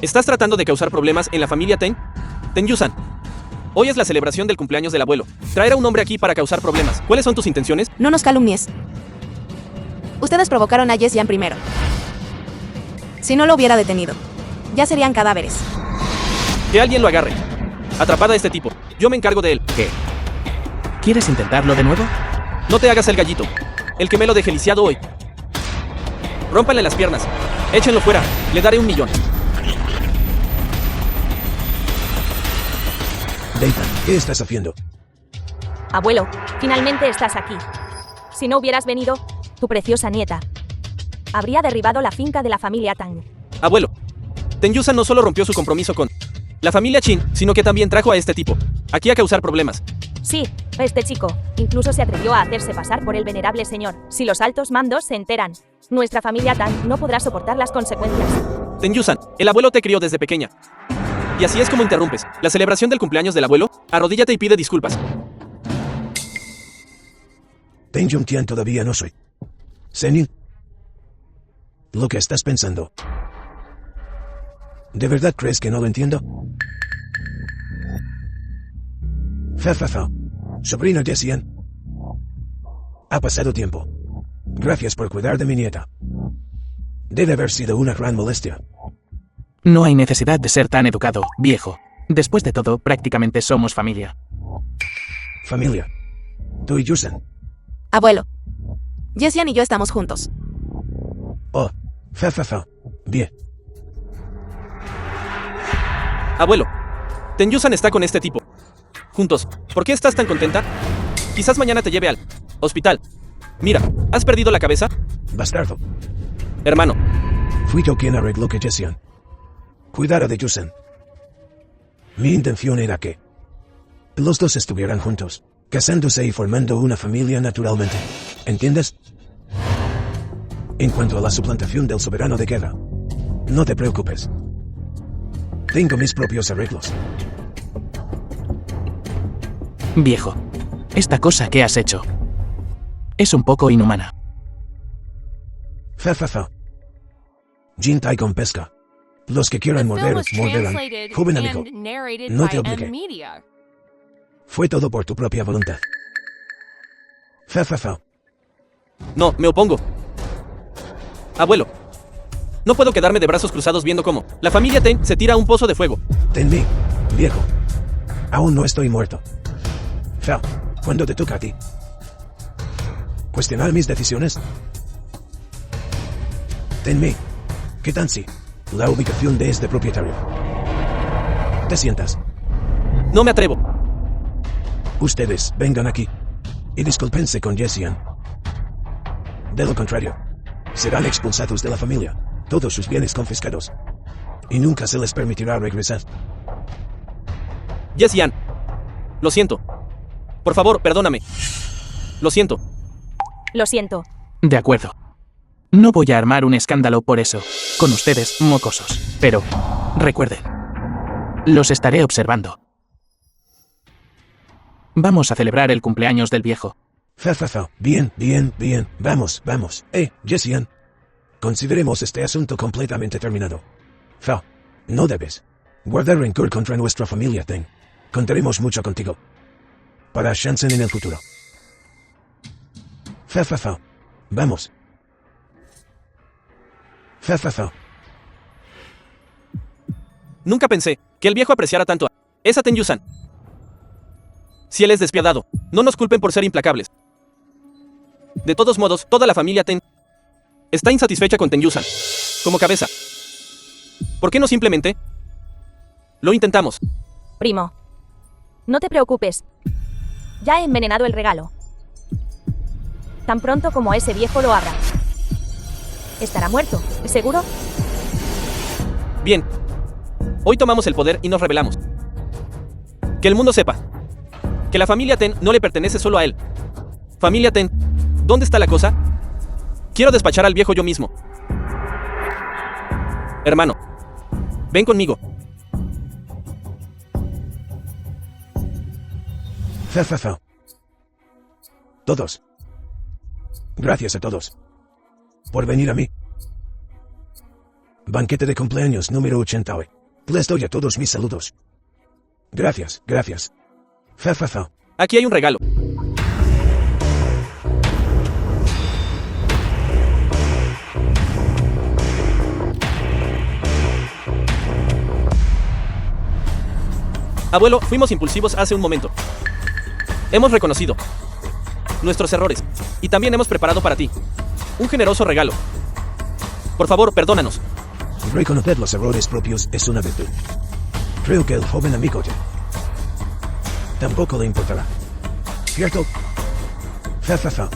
¿Estás tratando de causar problemas en la familia Ten? Ten Yusan, hoy es la celebración del cumpleaños del abuelo. Traer a un hombre aquí para causar problemas. ¿Cuáles son tus intenciones? No nos calumnies. Ustedes provocaron a Jesyan primero. Si no lo hubiera detenido, ya serían cadáveres. Que alguien lo agarre. Atrapada a este tipo. Yo me encargo de él. ¿Qué? ¿Quieres intentarlo de nuevo? No te hagas el gallito. El que me lo deje lisiado hoy. Rómpanle las piernas. Échenlo fuera. Le daré 1 millón. Nathan, ¿qué estás haciendo? Abuelo, finalmente estás aquí. Si no hubieras venido, tu preciosa nieta habría derribado la finca de la familia Tang. Abuelo, Ten Yusan no solo rompió su compromiso con la familia Chin, sino que también trajo a este tipo aquí a causar problemas. Sí, este chico incluso se atrevió a hacerse pasar por el venerable señor. Si los altos mandos se enteran, nuestra familia Tang no podrá soportar las consecuencias. Ten Yusan, el abuelo te crió desde pequeña. Y así es como interrumpes la celebración del cumpleaños del abuelo. Arrodíllate y pide disculpas. Ten Juntian todavía no soy senil. Lo que estás pensando. ¿De verdad crees que no lo entiendo? Fa. Sobrino Jesyan. Ha pasado tiempo. Gracias por cuidar de mi nieta. Debe haber sido una gran molestia. No hay necesidad de ser tan educado, viejo. Después de todo, prácticamente somos familia. Familia. Tú y Yusan. Abuelo, Jesyan y yo estamos juntos. Oh, fa. Bien. Abuelo, Ten Yusan está con este tipo. Juntos. ¿Por qué estás tan contenta? Quizás mañana te lleve al hospital. Mira, ¿has perdido la cabeza? Bastardo. Hermano, Fui yo quien arregló que Jesyan cuidara de Yusan. Mi intención era que los dos estuvieran juntos, casándose y formando una familia naturalmente. ¿Entiendes? En cuanto a la suplantación del soberano de guerra, no te preocupes. Tengo mis propios arreglos. Viejo, esta cosa que has hecho es un poco inhumana. Fa. Jintai con pesca. Los que The quieran film morder, was morderán. translated Joven amigo, and narrated no by te obligué. M Media. Fue todo por tu propia voluntad. Fa. No, me opongo. Abuelo. No puedo quedarme de brazos cruzados viendo cómo la familia Ten se tira a un pozo de fuego. Tenme, viejo. Aún no estoy muerto. Fa, ¿cuándo te toca a ti? ¿Cuestionar mis decisiones? Tenme. ¿Qué tan si? La ubicación de este propietario. Te sientas. No me atrevo. Ustedes, vengan aquí. Y discúlpense con Jessian. De lo contrario, serán expulsados de la familia, todos sus bienes confiscados. Y nunca se les permitirá regresar. Jessian. Lo siento. Por favor, perdóname. Lo siento. Lo siento. De acuerdo. No voy a armar un escándalo por eso, con ustedes, mocosos. Pero, recuerden, los estaré observando. Vamos a celebrar el cumpleaños del viejo. Fa. Bien. Vamos. Jessian. Consideremos este asunto completamente terminado. Fa, no debes guardar rencor contra nuestra familia Ten. Contaremos mucho contigo. Para Shansen en el futuro. Fa. Vamos. Fa. Nunca pensé que el viejo apreciara tanto a esa Ten Yusan. Si él es despiadado, no nos culpen por ser implacables. De todos modos, toda la familia Ten está insatisfecha con Ten Yusan como cabeza. ¿Por qué no simplemente lo intentamos? Primo. No te preocupes. Ya he envenenado el regalo. Tan pronto como ese viejo lo abra. Estará muerto, ¿seguro? Bien. Hoy tomamos el poder y nos rebelamos. Que el mundo sepa que la familia Ten no le pertenece solo a él. Familia Ten, ¿dónde está la cosa? Quiero despachar al viejo yo mismo. Hermano, ven conmigo. Fa. Todos. Gracias a todos por venir a mí. Banquete de cumpleaños número 80 hoy. Les doy a todos mis saludos. Gracias. Fa. Aquí hay un regalo. Abuelo, fuimos impulsivos hace un momento. Hemos reconocido nuestros errores y también hemos preparado para ti un generoso regalo. Por favor, perdónanos. Reconocer los errores propios es una virtud. Creo que el joven amigo tampoco le importará. ¿Cierto? Fa.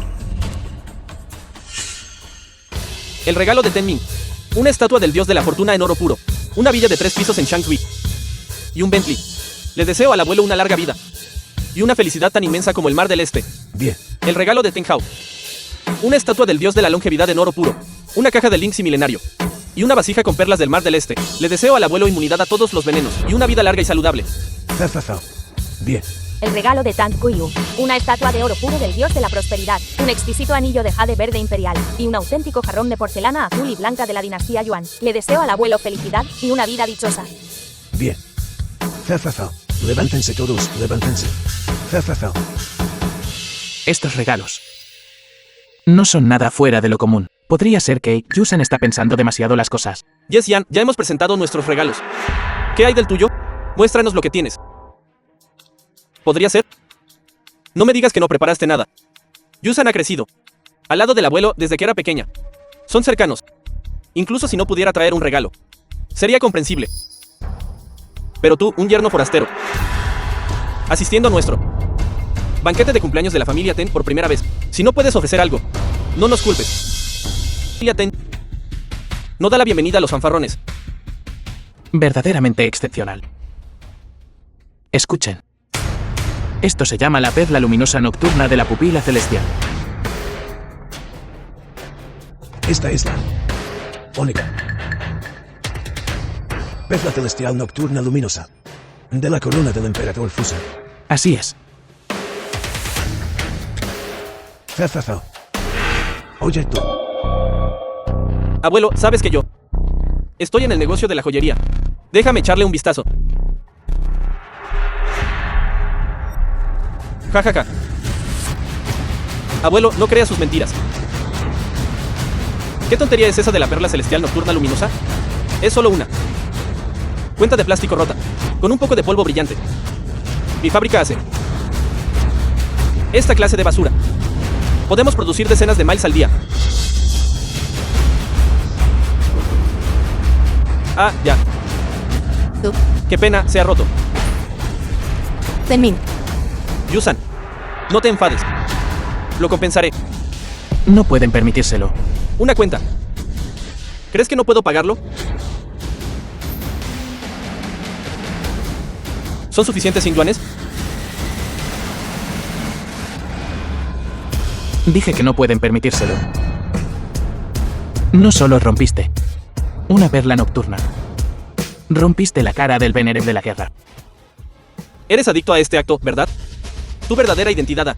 El regalo de Tenmin. Una estatua del dios de la fortuna en oro puro. Una villa de 3 pisos en Shangri. Y un Bentley. Le deseo al abuelo una larga vida. Y una felicidad tan inmensa como el mar del este. Bien. El regalo de Ten Hao. Una estatua del dios de la longevidad en oro puro. Una caja de Lynx y milenario. Y una vasija con perlas del mar del este. Le deseo al abuelo inmunidad a todos los venenos. Y una vida larga y saludable. Fa. Bien. El regalo de Tan Kuyu. Una estatua de oro puro del dios de la prosperidad. Un exquisito anillo de jade verde imperial. Y un auténtico jarrón de porcelana azul y blanca de la dinastía Yuan. Le deseo al abuelo felicidad y una vida dichosa. Bien. Fa. Levántense todos, levántense. Fa. Estos regalos no son nada fuera de lo común. Podría ser que Yusan está pensando demasiado las cosas. Jessian, ya hemos presentado nuestros regalos. ¿Qué hay del tuyo? Muéstranos lo que tienes. ¿Podría ser? No me digas que no preparaste nada. Yusan ha crecido al lado del abuelo desde que era pequeña. Son cercanos. Incluso si no pudiera traer un regalo, sería comprensible. Pero tú, un yerno forastero, asistiendo a nuestro banquete de cumpleaños de la familia Ten por primera vez. Si no puedes ofrecer algo, no nos culpes. Familia Ten no da la bienvenida a los fanfarrones. Verdaderamente excepcional. Escuchen. Esto se llama la perla luminosa nocturna de la pupila celestial. Esta es la única perla celestial nocturna luminosa de la corona del emperador Fusa. Así es. Fa. Oye tú. Abuelo, sabes que yo Estoy en el negocio de la joyería. Déjame echarle un vistazo. Ja, ja, ja. Abuelo, no crea sus mentiras. ¿Qué tontería es esa de la perla celestial nocturna luminosa? Es solo una. Cuenta de plástico rota, con un poco de polvo brillante. Mi fábrica hace esta clase de basura. Podemos producir decenas de miles al día. Ah, ya. Tú, Qué pena, se ha roto. Tenmin. Yusan, no te enfades. Lo compensaré. No pueden permitírselo. Una cuenta. ¿Crees que no puedo pagarlo? ¿Son suficientes 100 yuanes? Dije que no pueden permitírselo. No solo rompiste una perla nocturna, rompiste la cara del Venerable de la guerra. Eres adicto a este acto, ¿verdad? Tu verdadera identidad ha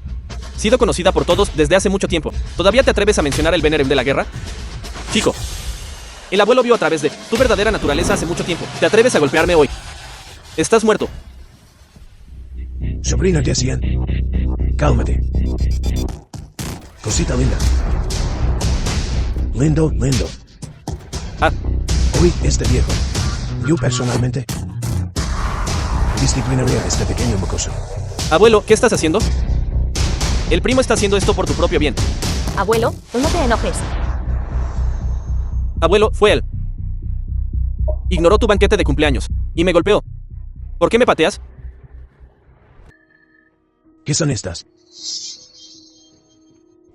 sido conocida por todos desde hace mucho tiempo. ¿Todavía te atreves a mencionar el Venerable de la guerra? Chico, el abuelo vio a través de tu verdadera naturaleza hace mucho tiempo. ¿Te atreves a golpearme hoy? Estás muerto. Sobrina Desian, cálmate. Cosita linda. Lindo, lindo. Ah, Hoy, este viejo. Yo personalmente disciplinaría a este pequeño mocoso. abuelo, ¿qué estás haciendo? El primo está haciendo esto por tu propio bien. Abuelo, no te enojes. Abuelo, fue él. Ignoró tu banquete de cumpleaños y me golpeó. ¿Por qué me pateas? ¿Qué son estas?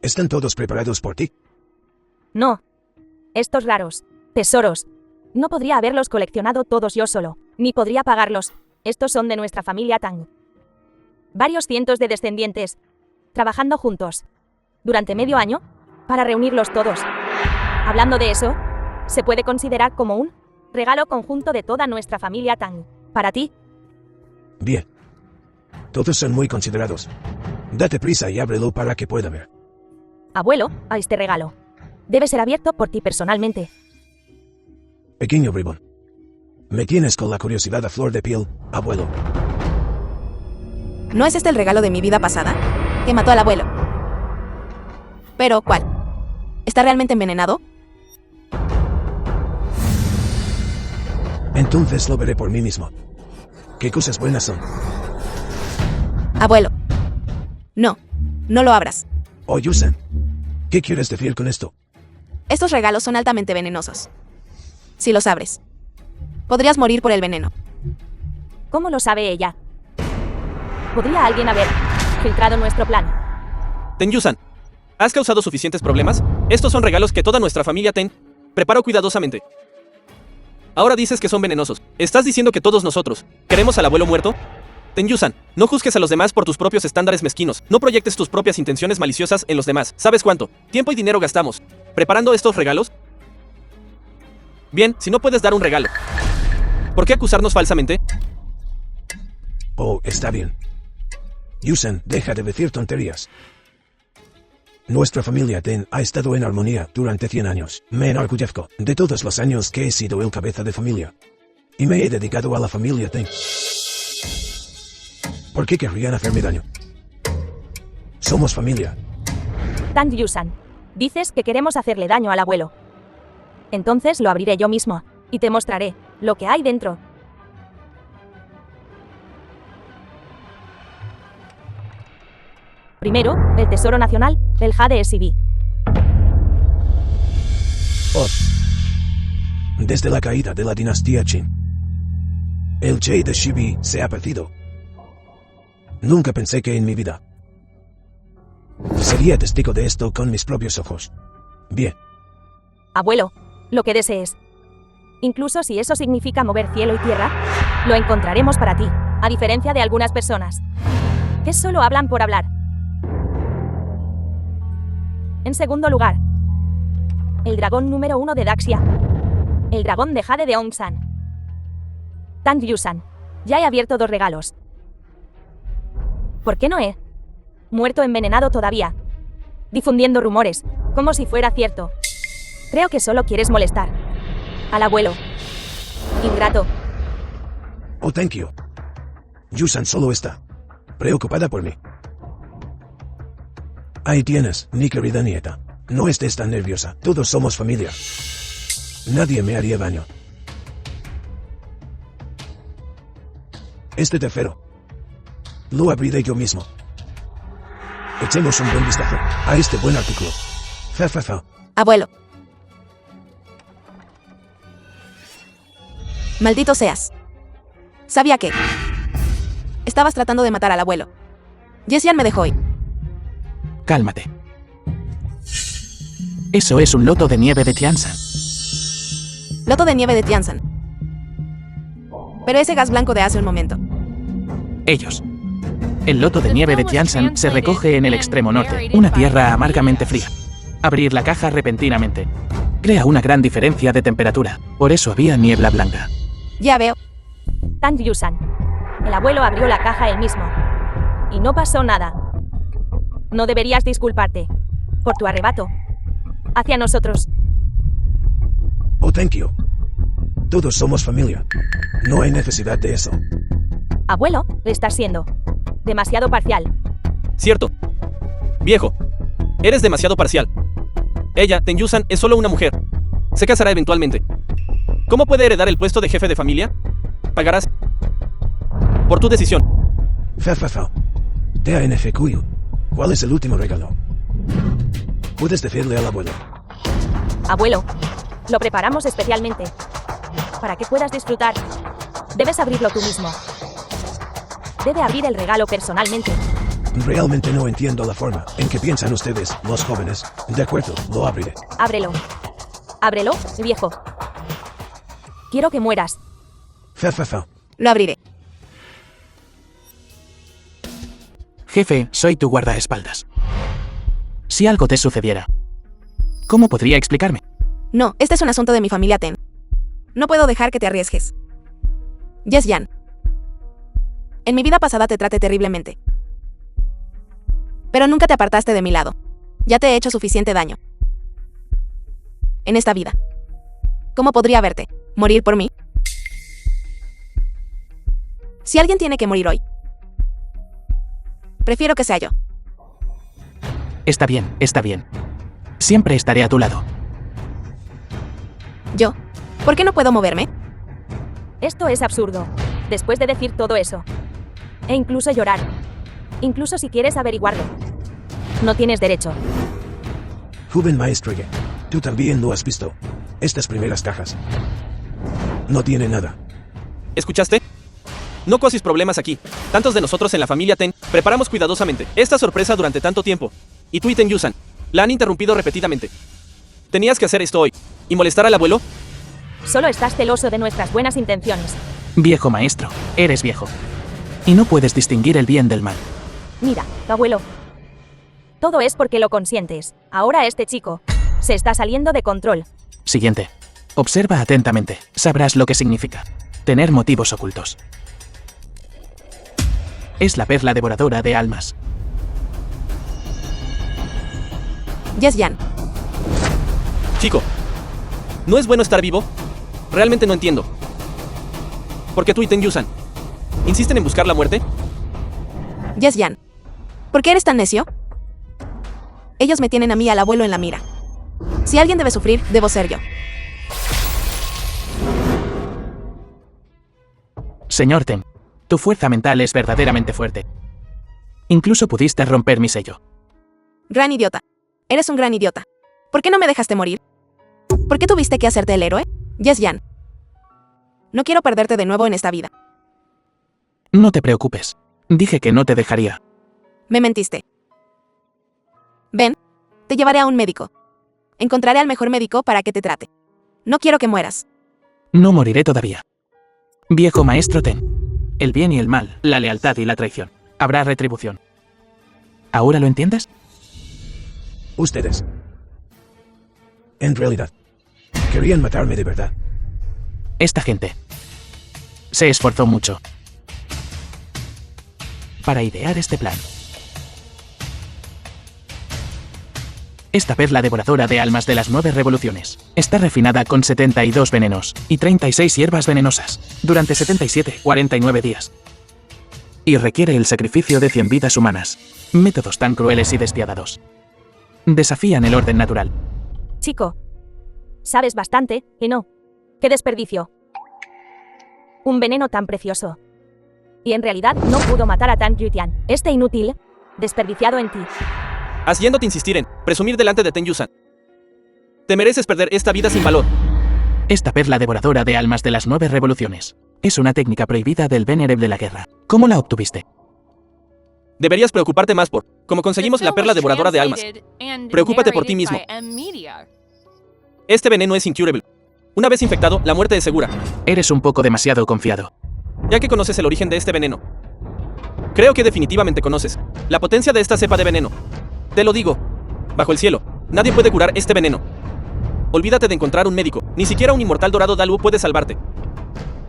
¿Están todos preparados por ti? No. Estos raros tesoros. No podría haberlos coleccionado todos yo solo, ni podría pagarlos. Estos son de nuestra familia Tang. Varios cientos de descendientes, trabajando juntos, durante medio año, para reunirlos todos. Hablando de eso, se puede considerar como un regalo conjunto de toda nuestra familia Tang. Para ti. Bien. Todos son muy considerados. Date prisa y ábrelo para que pueda ver. Abuelo, a este regalo. Debe ser abierto por ti personalmente. Pequeño bribón. Me tienes con la curiosidad a flor de piel, abuelo. ¿No es este el regalo de mi vida pasada? Que mató al abuelo. Pero, ¿cuál? ¿Está realmente envenenado? Entonces lo veré por mí mismo. ¿Qué cosas buenas son? Abuelo. No. No lo abras. Oh, Yusan. ¿Qué quieres decir con esto? Estos regalos son altamente venenosos. Si los abres, podrías morir por el veneno. ¿Cómo lo sabe ella? ¿Podría alguien haber filtrado nuestro plan? Ten-Yusan, ¿has causado suficientes problemas? Estos son regalos que toda nuestra familia Ten preparó cuidadosamente. Ahora dices que son venenosos. ¿Estás diciendo que todos nosotros queremos al abuelo muerto? Ten-Yusan, no juzgues a los demás por tus propios estándares mezquinos. No proyectes tus propias intenciones maliciosas en los demás. ¿Sabes cuánto tiempo y dinero gastamos preparando estos regalos? Bien, si no puedes dar un regalo, ¿por qué acusarnos falsamente? Oh, está bien. Yusan, deja de decir tonterías. Nuestra familia Ten ha estado en armonía durante 100 años. Me enorgullezco de todos los años que he sido el cabeza de familia. Y me he dedicado a la familia Ten. ¿Por qué querrían hacerme daño? Somos familia. Tang Yusan, dices que queremos hacerle daño al abuelo. Entonces lo abriré yo mismo, y te mostraré lo que hay dentro. Primero, el Tesoro Nacional, el Jade SCV. Oh. Desde la caída de la dinastía Qin, el Jade de Shibi se ha perdido. Nunca pensé que en mi vida sería testigo de esto con mis propios ojos. Bien. Abuelo, lo que desees. Incluso si eso significa mover cielo y tierra, lo encontraremos para ti, a diferencia de algunas personas, que solo hablan por hablar. En segundo lugar, el dragón número 1 de Daxia, el dragón de Jade de Ongsan. Tang Yusan, ya he abierto 2 regalos. ¿Por qué no he muerto envenenado todavía? Difundiendo rumores, como si fuera cierto. Creo que solo quieres molestar al abuelo. Ingrato. Oh, thank you. Yusan solo está preocupada por mí. Ahí tienes, mi querida nieta. No estés tan nerviosa. Todos somos familia. Nadie me haría daño. Este tercero lo abriré yo mismo. Echemos un buen vistazo a este buen artículo. Fa, fa, fa. Abuelo. Maldito seas. Sabía que estabas tratando de matar al abuelo. Jessian me dejó ir. Cálmate. Eso es un loto de nieve de Tiansan. Loto de nieve de Tiansan. Pero ese gas blanco de hace un momento. Ellos. El loto de nieve de Tiansan se recoge en el extremo norte, una tierra amargamente fría. Abrir la caja repentinamente crea una gran diferencia de temperatura. Por eso había niebla blanca. Ya veo. Tan Yusan. El abuelo abrió la caja él mismo. Y no pasó nada. No deberías disculparte por tu arrebato hacia nosotros. Oh, thank you. Todos somos familia. No hay necesidad de eso. Abuelo, estás siendo demasiado parcial. Cierto. Viejo, eres demasiado parcial. Ella, Ten-Yusan, es solo una mujer. Se casará eventualmente. ¿Cómo puede heredar el puesto de jefe de familia? Pagarás por tu decisión. Fa, fa, fa. TANFQU. ¿Cuál es el último regalo? Puedes decirle al abuelo. Abuelo, lo preparamos especialmente para que puedas disfrutar. Debes abrirlo tú mismo. Debe abrir el regalo personalmente. Realmente no entiendo la forma en que piensan ustedes, los jóvenes. De acuerdo, lo abriré. Ábrelo. Ábrelo, viejo. Quiero que mueras. Fa, fa, fa. Lo abriré. Jefe, soy tu guardaespaldas. Si algo te sucediera, ¿cómo podría explicarme? No, este es un asunto de mi familia Ten. No puedo dejar que te arriesgues. Jessian. En mi vida pasada te traté terriblemente. Pero nunca te apartaste de mi lado. Ya te he hecho suficiente daño. En esta vida. ¿Cómo podría verte? ¿Morir por mí? Si alguien tiene que morir hoy, prefiero que sea yo. Está bien, está bien. Siempre estaré a tu lado. ¿Yo? ¿Por qué no puedo moverme? Esto es absurdo. Después de decir todo eso. E incluso llorar. Incluso si quieres averiguarlo. No tienes derecho. Joven maestro, tú también lo has visto. Estas primeras cajas. No tiene nada. ¿Escuchaste? No causes problemas aquí. Tantos de nosotros en la familia Ten preparamos cuidadosamente esta sorpresa durante tanto tiempo. Y tú y Ten-Yusan la han interrumpido repetidamente. ¿Tenías que hacer esto hoy y molestar al abuelo? Solo estás celoso de nuestras buenas intenciones. Viejo maestro, eres viejo. Y no puedes distinguir el bien del mal. Mira, abuelo. Todo es porque lo consientes. Ahora este chico se está saliendo de control. Siguiente. Observa atentamente. Sabrás lo que significa tener motivos ocultos. Es la perla devoradora de almas. Jessian. Chico, ¿no es bueno estar vivo? Realmente no entiendo. ¿Por qué tú y Ten-Yusan insisten en buscar la muerte? Jessian. ¿Por qué eres tan necio? Ellos me tienen a mí y al abuelo en la mira. Si alguien debe sufrir, debo ser yo. Señor Ten, tu fuerza mental es verdaderamente fuerte. Incluso pudiste romper mi sello. Gran idiota. Eres un gran idiota. ¿Por qué no me dejaste morir? ¿Por qué tuviste que hacerte el héroe? Jessian. No quiero perderte de nuevo en esta vida. No te preocupes. Dije que no te dejaría. Me mentiste. Ven, te llevaré a un médico. Encontraré al mejor médico para que te trate. No quiero que mueras. No moriré todavía. Viejo maestro Ten. El bien y el mal, la lealtad y la traición. Habrá retribución. ¿Ahora lo entiendes? Ustedes. En realidad, querían matarme de verdad. Esta gente se esforzó mucho para idear este plan. Esta perla devoradora de almas de las 9 revoluciones está refinada con 72 venenos y 36 hierbas venenosas durante 77-49 días. Y requiere el sacrificio de 100 vidas humanas. Métodos tan crueles y despiadados desafían el orden natural. Chico, sabes bastante, ¿y no? ¡Qué desperdicio! Un veneno tan precioso. Y en realidad no pudo matar a Tan Yutian. Este inútil, desperdiciado en ti. Haciéndote insistir en presumir delante de Ten Yusan. Te mereces perder esta vida sin valor. Esta perla devoradora de almas de las 9 revoluciones es una técnica prohibida del Venerable de la guerra. ¿Cómo la obtuviste? Deberías preocuparte más por cómo conseguimos la perla devoradora de almas. Preocúpate por ti mismo. Este veneno es incurable. Una vez infectado, la muerte es segura. Eres un poco demasiado confiado. Ya que conoces el origen de este veneno. Creo que definitivamente conoces la potencia de esta cepa de veneno. Te lo digo. Bajo el cielo, nadie puede curar este veneno. Olvídate de encontrar un médico. Ni siquiera un inmortal dorado Dalu puede salvarte.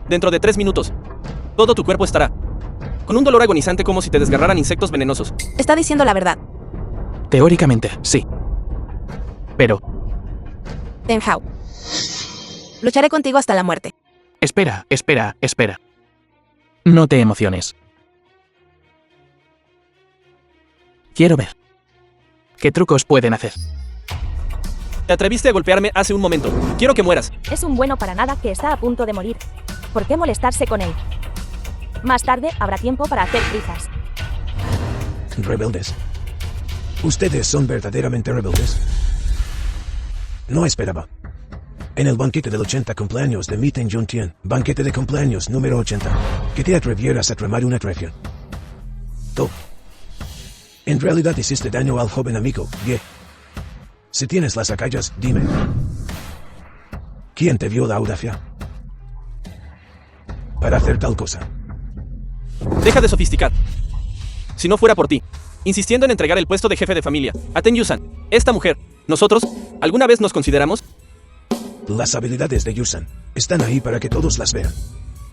Dentro de 3 minutos, todo tu cuerpo estará con un dolor agonizante como si te desgarraran insectos venenosos. Está diciendo la verdad. Teóricamente, sí. Pero, Ten Hao. Lucharé contigo hasta la muerte. espera. No te emociones. Quiero ver qué trucos pueden hacer. Te atreviste a golpearme hace un momento. Quiero que mueras. Es un bueno para nada que está a punto de morir. ¿Por qué molestarse con él? Más tarde habrá tiempo para hacer trizas. Rebeldes. Ustedes son verdaderamente rebeldes. No esperaba. En el banquete del 80 cumpleaños de mi Ten Yuntian, banquete de cumpleaños número 80, que te atrevieras a tramar una traición. Tú. En realidad hiciste daño al joven amigo, Ye. Si tienes las agallas, dime. ¿Quién te dio la audacia para hacer tal cosa? Deja de sofisticar. Si no fuera por ti, insistiendo en entregar el puesto de jefe de familia a Ten Yusan, esta mujer, nosotros, ¿alguna vez nos consideramos? Las habilidades de Yusan están ahí para que todos las vean.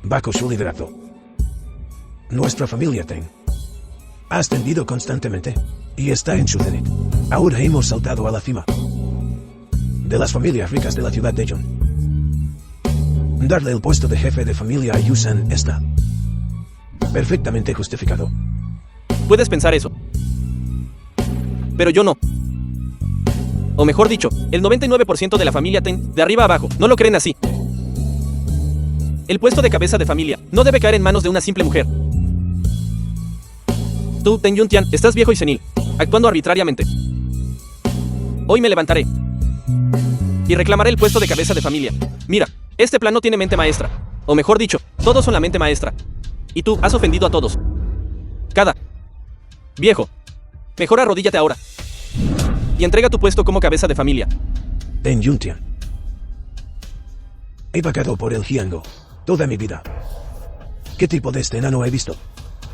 Bajo su liderazgo, nuestra familia Ten ha ascendido constantemente y está en su cenit. Ahora hemos saltado a la cima de las familias ricas de la ciudad de Jun. Darle el puesto de jefe de familia a Yusan está perfectamente justificado. Puedes pensar eso. Pero yo no. O mejor dicho, el 99% de la familia Ten, de arriba a abajo, no lo creen así. El puesto de cabeza de familia no debe caer en manos de una simple mujer. Tú, Ten Yuntian, estás viejo y senil, actuando arbitrariamente. Hoy me levantaré y reclamaré el puesto de cabeza de familia. Mira, este plan no tiene mente maestra. O mejor dicho, todos son la mente maestra. Y tú has ofendido a todos. Cada viejo, mejor arrodíllate ahora y entrega tu puesto como cabeza de familia. Ten Yuntian. He vagado por el Jiango toda mi vida. ¿Qué tipo de enano he visto?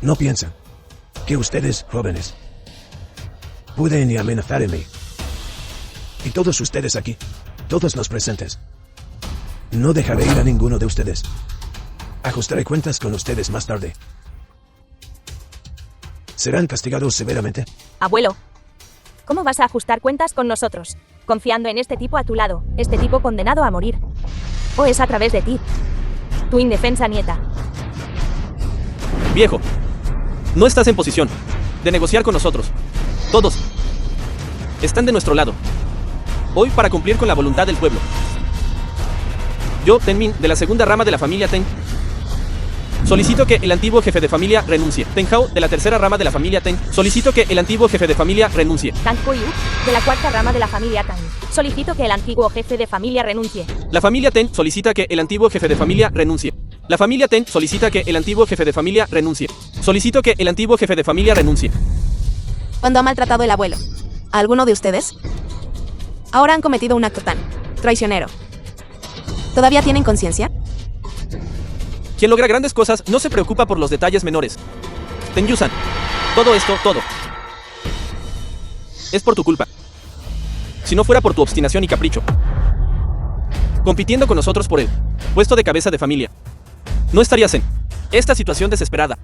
No piensan que ustedes, jóvenes, pueden amenazar en mí. Y todos ustedes aquí, todos los presentes, no dejaré ir a ninguno de ustedes. Ajustaré cuentas con ustedes más tarde. Serán castigados severamente. Abuelo, ¿cómo vas a ajustar cuentas con nosotros? Confiando en este tipo a tu lado, este tipo condenado a morir. ¿O es a través de ti? Tu indefensa nieta. Viejo, no estás en posición de negociar con nosotros. Todos están de nuestro lado. Hoy para cumplir con la voluntad del pueblo. Yo, Ten Min, de la segunda rama de la familia Ten, solicito que el antiguo jefe de familia renuncie. Ten Hao, de la tercera rama de la familia Ten, solicito que el antiguo jefe de familia renuncie. Tan Koyu, de la cuarta rama de la familia Tan, solicito que el antiguo jefe de familia renuncie. La familia Ten solicita que el antiguo jefe de familia renuncie. La familia Ten solicita que el antiguo jefe de familia renuncie. Solicito que el antiguo jefe de familia renuncie. Cuando ha maltratado el abuelo a alguno de ustedes, ahora han cometido un acto tan traicionero. ¿Todavía tienen conciencia? Quien logra grandes cosas no se preocupa por los detalles menores. Ten Yusan, todo esto, todo, es por tu culpa. Si no fuera por tu obstinación y capricho, compitiendo con nosotros por el puesto de cabeza de familia, no estarías en esta situación desesperada.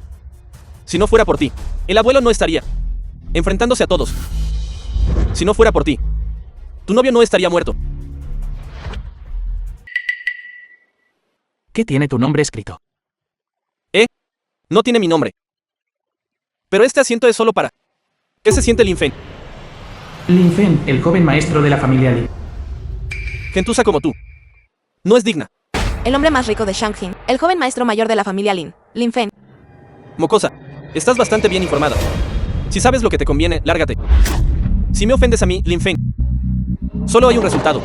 Si no fuera por ti, el abuelo no estaría enfrentándose a todos. Si no fuera por ti, tu novio no estaría muerto. ¿Qué tiene tu nombre escrito? No tiene mi nombre. Pero este asiento es solo para... ¿Qué se siente Lin Feng? Lin Feng, el joven maestro de la familia Lin. Gentuza como tú. No es digna. El hombre más rico de Shanghin, el joven maestro mayor de la familia Lin, Lin Feng. Mocosa, estás bastante bien informada. Si sabes lo que te conviene, lárgate. Si me ofendes a mí, Lin Feng, solo hay un resultado.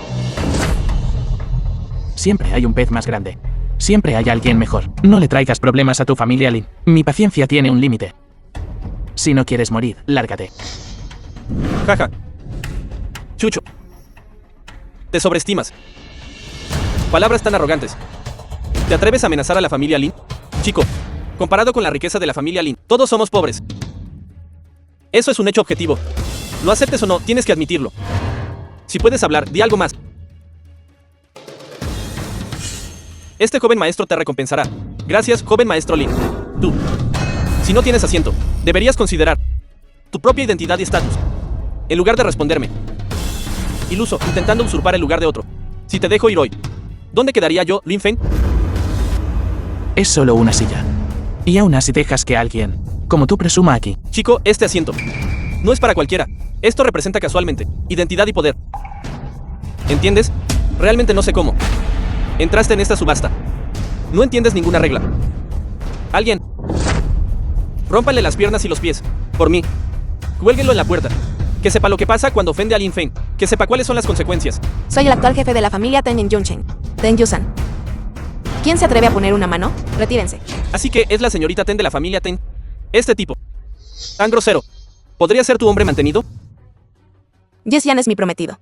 Siempre hay un pez más grande. Siempre hay alguien mejor. No le traigas problemas a tu familia Lin. Mi paciencia tiene un límite. Si no quieres morir, lárgate. Jaja. Chucho. Te sobreestimas. Palabras tan arrogantes. ¿Te atreves a amenazar a la familia Lin? Chico, comparado con la riqueza de la familia Lin, todos somos pobres. Eso es un hecho objetivo. Lo aceptes o no, tienes que admitirlo. Si puedes hablar, di algo más. Este joven maestro te recompensará. Gracias, joven maestro Lin. Tú, si no tienes asiento, deberías considerar tu propia identidad y estatus, en lugar de responderme. Iluso, intentando usurpar el lugar de otro. Si te dejo ir hoy, ¿dónde quedaría yo, Lin Feng? Es solo una silla. Y aún así dejas que alguien, como tú, presuma aquí. Chico, este asiento no es para cualquiera. Esto representa casualmente identidad y poder. ¿Entiendes? Realmente no sé cómo entraste en esta subasta. No entiendes ninguna regla. Alguien, rómpale las piernas y los pies. Por mí. Cuélguenlo en la puerta. Que sepa lo que pasa cuando ofende a Lin Feng. Que sepa cuáles son las consecuencias. Soy el actual jefe de la familia Ten en Yunchen, Ten Yusan. ¿Quién se atreve a poner una mano? Retírense. Así que es la señorita Ten de la familia Ten. Este tipo, tan grosero, ¿podría ser tu hombre mantenido? Yan es mi prometido.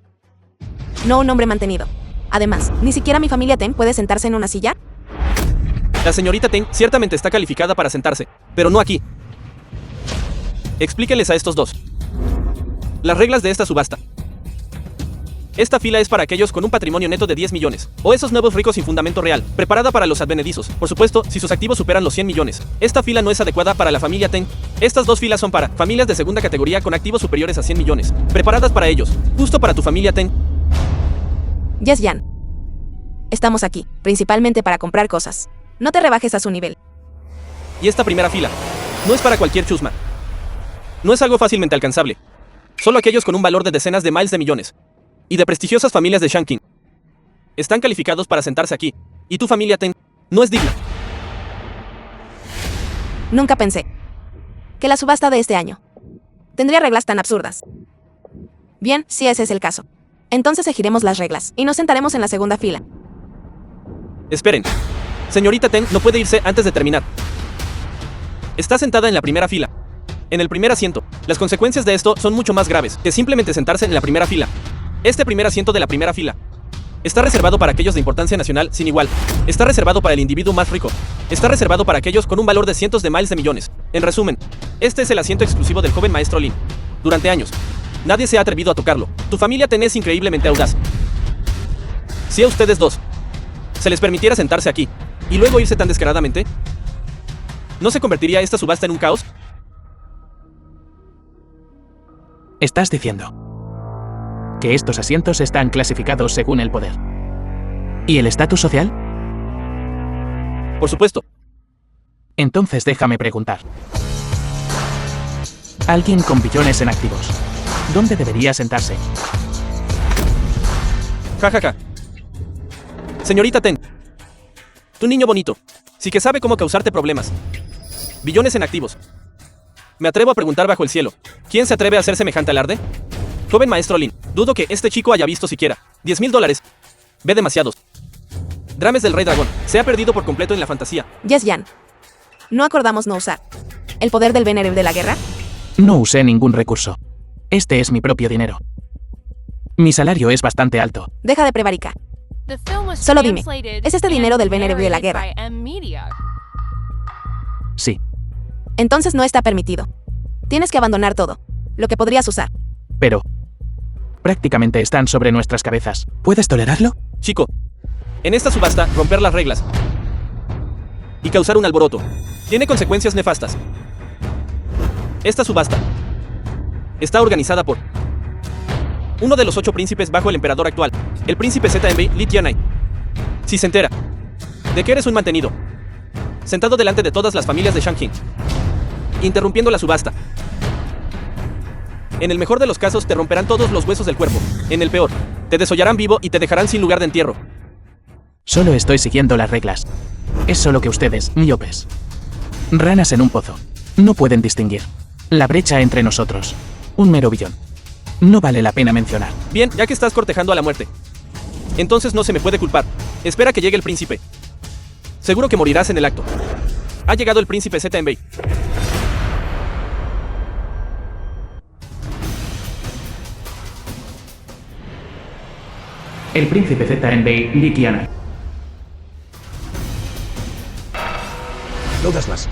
No un hombre mantenido. Además, ni siquiera mi familia Ten puede sentarse en una silla. La señorita Ten ciertamente está calificada para sentarse, pero no aquí. Explíquenles a estos dos las reglas de esta subasta. Esta fila es para aquellos con un patrimonio neto de 10 millones, o esos nuevos ricos sin fundamento real, preparada para los advenedizos, por supuesto, si sus activos superan los 100 millones. Esta fila no es adecuada para la familia Ten. Estas dos filas son para familias de segunda categoría con activos superiores a 100 millones, preparadas para ellos, justo para tu familia Ten. Yan. Estamos aquí, principalmente para comprar cosas. No te rebajes a su nivel. Y esta primera fila no es para cualquier chusma. No es algo fácilmente alcanzable. Solo aquellos con un valor de decenas de miles de millones y de prestigiosas familias de Shanghin están calificados para sentarse aquí. Y tu familia Ten no es digna. Nunca pensé que la subasta de este año tendría reglas tan absurdas. Bien, si ese es el caso, entonces seguiremos las reglas y nos sentaremos en la segunda fila. Esperen. Señorita Ten no puede irse antes de terminar. Está sentada en la primera fila, en el primer asiento. Las consecuencias de esto son mucho más graves que simplemente sentarse en la primera fila. Este primer asiento de la primera fila está reservado para aquellos de importancia nacional sin igual. Está reservado para el individuo más rico. Está reservado para aquellos con un valor de cientos de miles de millones. En resumen, este es el asiento exclusivo del joven maestro Lin. Durante años, nadie se ha atrevido a tocarlo. Tu familia Ten es increíblemente audaz. Si a ustedes dos se les permitiera sentarse aquí y luego irse tan descaradamente, ¿no se convertiría esta subasta en un caos? Estás diciendo que estos asientos están clasificados según el poder. ¿Y el estatus social? Por supuesto. Entonces déjame preguntar. Alguien con billones en activos, ¿dónde debería sentarse? Ja, ja, ja. Señorita Ten, tu niño bonito, sí que sabe cómo causarte problemas. Billones en activos. Me atrevo a preguntar bajo el cielo, ¿quién se atreve a hacer semejante alarde? Joven maestro Lin, dudo que este chico haya visto siquiera $10,000. Ve demasiados. Drames del Rey Dragón, se ha perdido por completo en la fantasía. Yan. ¿No acordamos no usar el poder del venero de la guerra? No usé ningún recurso. Este es mi propio dinero. Mi salario es bastante alto. Deja de prevaricar. Solo dime, ¿es este dinero del venero de la guerra? Sí, Entonces no está permitido. Tienes que abandonar todo lo que podrías usar. pero prácticamente están sobre nuestras cabezas. ¿Puedes tolerarlo? Chico, en esta subasta, romper las reglas y causar un alboroto tiene consecuencias nefastas. Esta subasta está organizada por Uno de los 8 príncipes bajo el emperador actual, el príncipe ZMB Li Tianai. Si se entera de que eres un mantenido, sentado delante de todas las familias de Shangqing, interrumpiendo la subasta. En el mejor de los casos te romperán todos los huesos del cuerpo. En el peor, te desollarán vivo y te dejarán sin lugar de entierro. Solo estoy siguiendo las reglas. Es solo que ustedes, miopes. Ranas en un pozo. No pueden distinguir. La brecha entre nosotros. Un mero billón. No vale la pena mencionar. Bien, ya que estás cortejando a la muerte, entonces no se me puede culpar. Espera que llegue el príncipe. Seguro que morirás en el acto. Ha llegado el príncipe ZMB. El príncipe ZMB Li Tianai. Todas las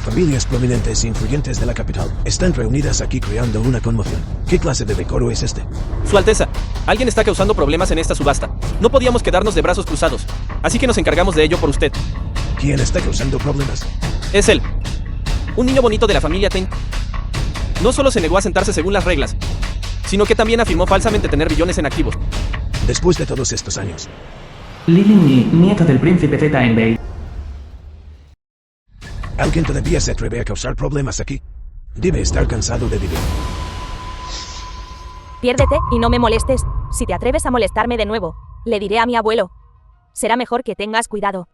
familias prominentes e influyentes de la capital están reunidas aquí creando una conmoción. ¿Qué clase de decoro es este? Su Alteza, alguien está causando problemas en esta subasta. No podíamos quedarnos de brazos cruzados, así que nos encargamos de ello por usted. ¿Quién está causando problemas? Es él. Un niño bonito de la familia Ten. No solo se negó a sentarse según las reglas, sino que también afirmó falsamente tener billones en activos. Después de todos estos años, Li Lingyi, nieto del príncipe ZMB. ¿alguien todavía se atreve a causar problemas aquí? Debe estar cansado de vivir. Piérdete y no me molestes. Si te atreves a molestarme de nuevo, le diré a mi abuelo. Será mejor que tengas cuidado.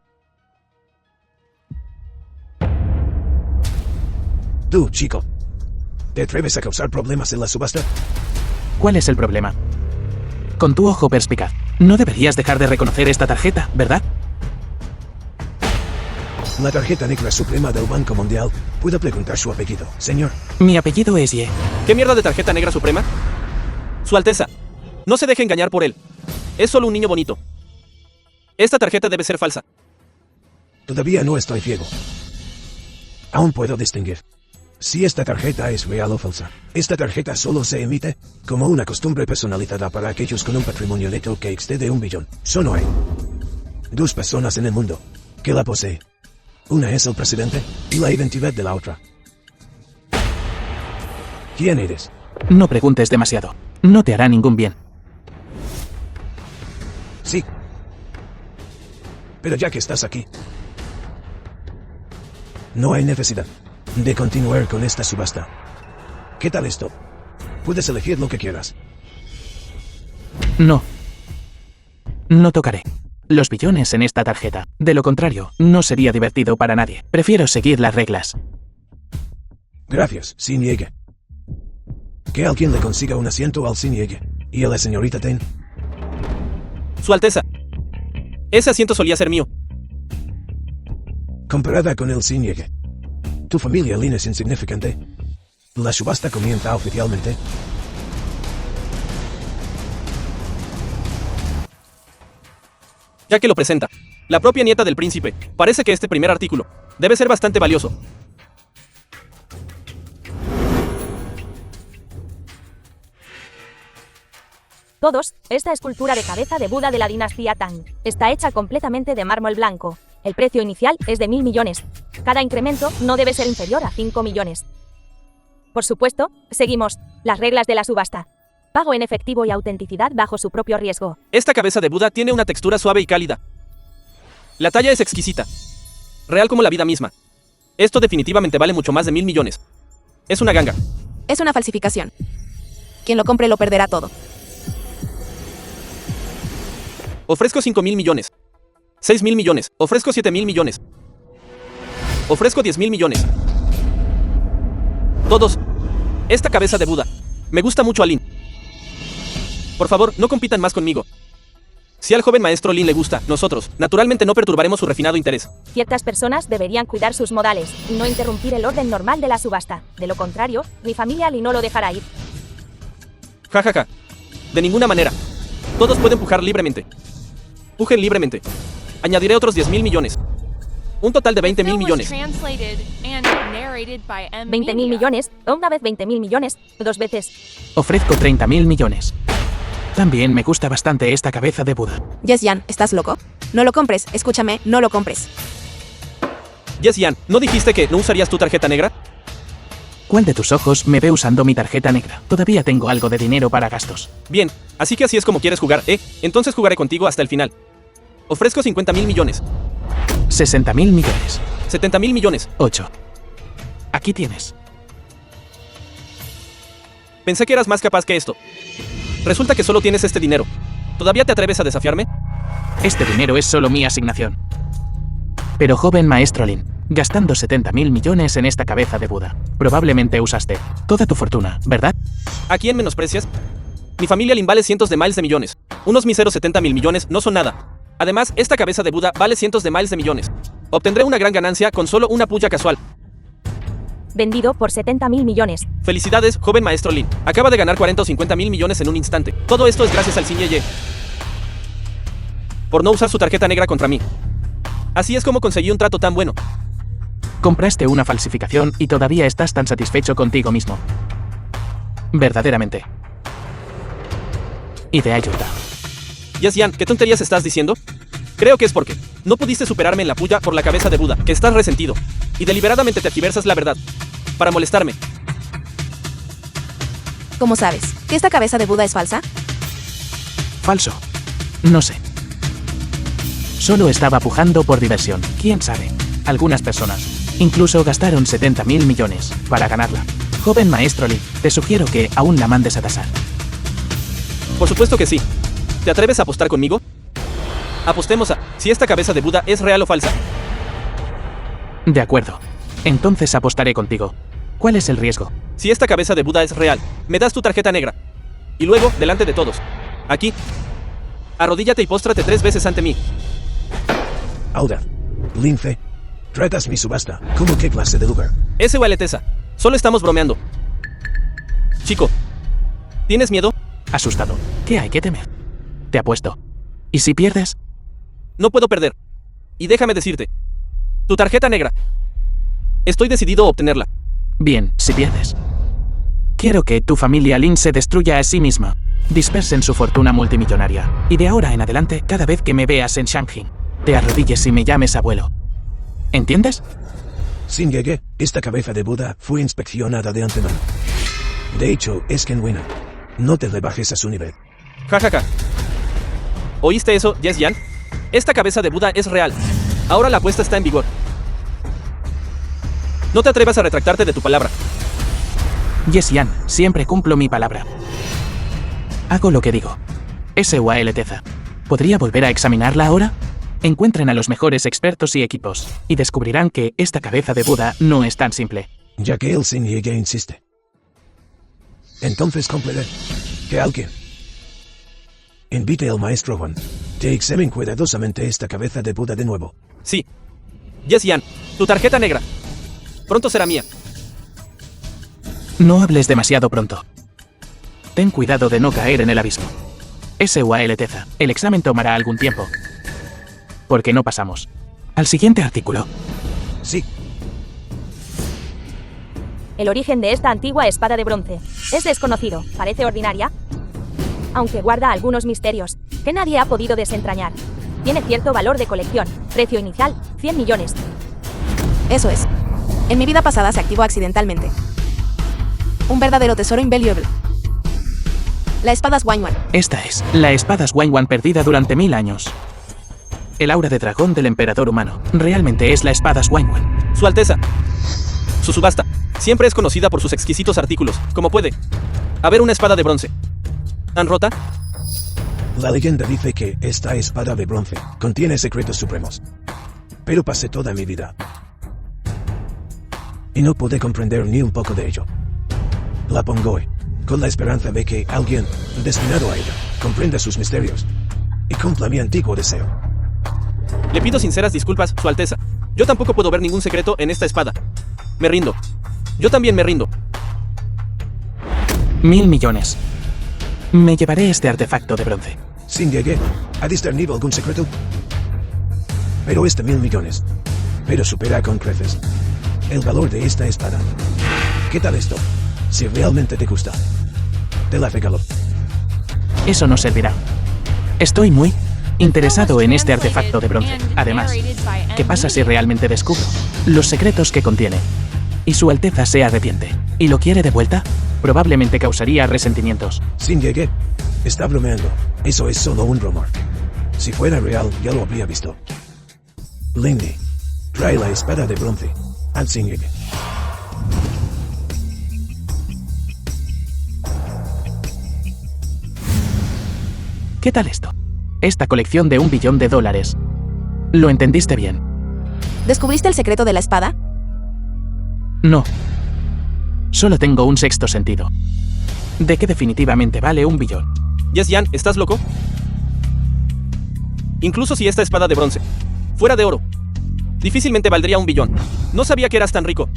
Tú, chico, ¿te atreves a causar problemas en la subasta? ¿Cuál es el problema? Con tu ojo perspicaz, no deberías dejar de reconocer esta tarjeta, ¿verdad? La tarjeta negra suprema del Banco Mundial. ¿Puedo preguntar su apellido, señor? Mi apellido es Ye. ¿Qué mierda de tarjeta negra suprema? Su Alteza, no se deje engañar por él. Es solo un niño bonito. Esta tarjeta debe ser falsa. Todavía no estoy ciego. Aún puedo distinguir si esta tarjeta es real o falsa. Esta tarjeta solo se emite como una costumbre personalizada para aquellos con un patrimonio neto que excede 1 billón. Solo hay 2 personas en el mundo que la poseen. Una es el presidente y la identidad de la otra. ¿Quién eres? No preguntes demasiado. No te hará ningún bien. Sí. Pero ya que estás aquí, no hay necesidad de continuar con esta subasta. ¿Qué tal esto? Puedes elegir lo que quieras. No. No tocaré los billones en esta tarjeta. De lo contrario, no sería divertido para nadie. Prefiero seguir las reglas. Gracias, Sin Yegue. Que alguien le consiga un asiento al Sin Yegue. ¿Y a la señorita Ten? Su Alteza, ese asiento solía ser mío. Comparada con el Sin Yegue, tu familia Lin es insignificante. La subasta comienza oficialmente. Ya que lo presenta la propia nieta del príncipe, parece que este primer artículo debe ser bastante valioso. Todos, esta escultura de cabeza de Buda de la dinastía Tang está hecha completamente de mármol blanco. El precio inicial es de 1.000 millones. Cada incremento no debe ser inferior a 5 millones. Por supuesto, seguimos las reglas de la subasta. Pago en efectivo y autenticidad bajo su propio riesgo. Esta cabeza de Buda tiene una textura suave y cálida. La talla es exquisita. Real como la vida misma. Esto definitivamente vale mucho más de 1.000 millones. Es una ganga. Es una falsificación. Quien lo compre lo perderá todo. Ofrezco 5.000 millones. 6.000 millones. Ofrezco 7.000 millones. Ofrezco 10.000 millones. Todos. Esta cabeza de Buda. Me gusta mucho a Lin. Por favor, no compitan más conmigo. Si al joven maestro Lin le gusta, nosotros, naturalmente no perturbaremos su refinado interés. Ciertas personas deberían cuidar sus modales y no interrumpir el orden normal de la subasta. De lo contrario, mi familia Lin no lo dejará ir. Ja, ja, ja. De ninguna manera. Todos pueden pujar libremente. Pujen libremente. Añadiré otros 10.000 millones. Un total de 20.000 millones. 20.000 millones, una vez 20.000 millones, 2 veces. Ofrezco 30.000 millones. También me gusta bastante esta cabeza de Buda. Yes, Yan, ¿estás loco? No lo compres, escúchame, no lo compres. Yes, Yan, ¿no dijiste que no usarías tu tarjeta negra? ¿Cuál de tus ojos me ve usando mi tarjeta negra? Todavía tengo algo de dinero para gastos. Bien, así que así es como quieres jugar, ¿eh? Entonces jugaré contigo hasta el final. Ofrezco 50.000 millones. 60.000 millones. 70.000 millones. 8. Aquí tienes. Pensé que eras más capaz que esto. Resulta que solo tienes este dinero. ¿Todavía te atreves a desafiarme? Este dinero es solo mi asignación. Pero joven maestro Lin, gastando 70.000 millones en esta cabeza de Buda, probablemente usaste toda tu fortuna, ¿verdad? ¿A quién menosprecias? Mi familia Lin vale cientos de miles de millones. Unos míseros 70.000 millones no son nada. Además, esta cabeza de Buda vale cientos de miles de millones. Obtendré una gran ganancia con solo una puya casual. Vendido por 70.000 millones. Felicidades, joven maestro Lin. Acaba de ganar 40 o 50.000 millones en un instante. Todo esto es gracias al Xin Ye. Por no usar su tarjeta negra contra mí. Así es como conseguí un trato tan bueno. Compraste una falsificación y todavía estás tan satisfecho contigo mismo. Verdaderamente. Y de ayuda. Yes Yan, ¿qué tonterías estás diciendo? Creo que es porque no pudiste superarme en la puya por la cabeza de Buda, que estás resentido. Y deliberadamente te tergiversas la verdad. Para molestarme. ¿Cómo sabes que esta cabeza de Buda es falsa? Falso. No sé. Solo estaba pujando por diversión. ¿Quién sabe? Algunas personas incluso gastaron 70.000 millones para ganarla. Joven maestro Lee, te sugiero que aún la mandes a tasar. Por supuesto que sí. ¿Te atreves a apostar conmigo? Apostemos a si esta cabeza de Buda es real o falsa. De acuerdo. Entonces apostaré contigo. ¿Cuál es el riesgo? Si esta cabeza de Buda es real, me das tu tarjeta negra. Y luego, delante de todos. Aquí. Arrodíllate y póstrate 3 veces ante mí. Audaz. Lince. Tratas mi subasta. ¿Cómo qué clase de lugar? Ese Tesa. Solo estamos bromeando. Chico. ¿Tienes miedo? Asustado. ¿Qué hay que temer? Te apuesto. ¿Y si pierdes? No puedo perder. Y déjame decirte. Tu tarjeta negra. Estoy decidido a obtenerla. Bien, si pierdes. Quiero que tu familia Lin se destruya a sí misma. Dispersen su fortuna multimillonaria. Y de ahora en adelante, cada vez que me veas en Shanghai, te arrodilles y me llames abuelo. ¿Entiendes? Sin llegue, esta cabeza de Buda fue inspeccionada de antemano. De hecho, es genuina. No te rebajes a su nivel. Ja, ja, ja. ¿Oíste eso, Yes Yan? Esta cabeza de Buda es real. Ahora la apuesta está en vigor. No te atrevas a retractarte de tu palabra. Yes Yan, siempre cumplo mi palabra. Hago lo que digo. SUAL Teza. ¿Podría volver a examinarla ahora? Encuentren a los mejores expertos y equipos, y descubrirán que esta cabeza de Buda no es tan simple. Ya que el Sin Ye insiste. Entonces comprenderé que alguien invite al maestro Juan. Te examine cuidadosamente esta cabeza de Buda de nuevo. Sí. Yes Yan, tu tarjeta negra. Pronto será mía. No hables demasiado pronto. Ten cuidado de no caer en el abismo. SUAL Teza. El examen tomará algún tiempo. ¿Por qué no pasamos al siguiente artículo? Sí. El origen de esta antigua espada de bronce es desconocido, parece ordinaria, aunque guarda algunos misterios que nadie ha podido desentrañar. Tiene cierto valor de colección, precio inicial, 100 millones. Eso es. En mi vida pasada se activó accidentalmente. Un verdadero tesoro invaluable. La espada Wanwan. Esta es la espada Wanwan perdida durante 1000 años. El aura de dragón del emperador humano. Realmente es la espada Wanwan. Su Alteza. Su subasta. Siempre es conocida por sus exquisitos artículos. Como puede haber una espada de bronce tan rota. La leyenda dice que esta espada de bronce contiene secretos supremos. Pero pasé toda mi vida y no pude comprender ni un poco de ello. La pongo hoy, con la esperanza de que alguien destinado a ella comprenda sus misterios y cumpla mi antiguo deseo. Le pido sinceras disculpas, Su Alteza. Yo tampoco puedo ver ningún secreto en esta espada. Me rindo. Yo también me rindo. 1000 millones. Me llevaré este artefacto de bronce. Sin llegue, ¿ha discernido algún secreto? Pero este 1000 millones. Pero supera con creces el valor de esta espada. ¿Qué tal esto? Si realmente te gusta, te la regalo. Eso no servirá. Estoy muy interesado en este artefacto de bronce. Además, ¿qué pasa si realmente descubro los secretos que contiene? Y Su Alteza se arrepiente. ¿Y lo quiere de vuelta? Probablemente causaría resentimientos. Sin llegue. Está bromeando. Eso es solo un rumor. Si fuera real, ya lo habría visto. Lindy, trae la espada de bronce. Al Sin llegue. ¿Qué tal esto? Esta colección de $1 billón. ¿Lo entendiste bien? ¿Descubriste el secreto de la espada? No. Solo tengo un sexto sentido. De que definitivamente vale $1 billón. Yes, Jan, ¿estás loco? Incluso si esta espada de bronce fuera de oro, difícilmente valdría $1 billón. No sabía que eras tan rico.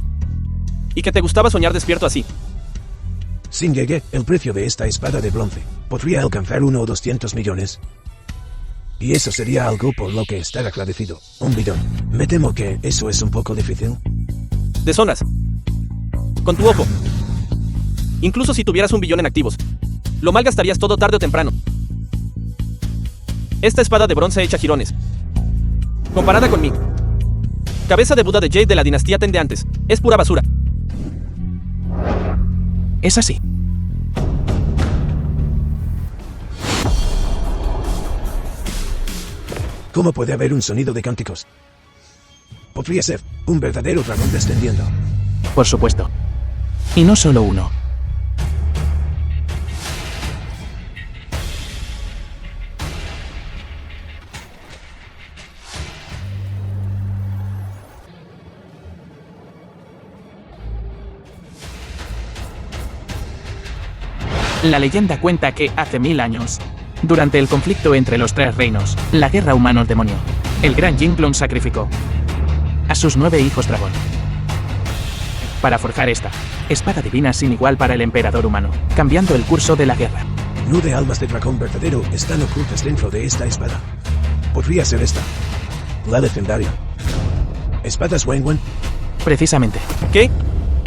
Y que te gustaba soñar despierto así. Sin llegue, el precio de esta espada de bronce podría alcanzar 1 o 200 millones. Y eso sería algo por lo que estar agradecido. $1 billón. Me temo que eso es un poco difícil. Deshonas. Con tu ojo. Incluso si tuvieras $1 billón en activos, lo malgastarías todo tarde o temprano. Esta espada de bronce hecha jirones, comparada con mi cabeza de Buda de Jade de la dinastía Ten de antes, es pura basura. Es así. ¿Cómo puede haber un sonido de cánticos? Podría ser un verdadero dragón descendiendo. Por supuesto. Y no solo uno. La leyenda cuenta que hace 1000 años, durante el conflicto entre los 3 reinos, la guerra humano-demonio, el gran Jinglong sacrificó a sus 9 hijos dragón para forjar esta espada divina sin igual para el emperador humano, cambiando el curso de la guerra. 9 almas de dragón verdadero están ocultas dentro de esta espada. Podría ser esta, la legendaria espada Swainwan. Precisamente. ¿Qué?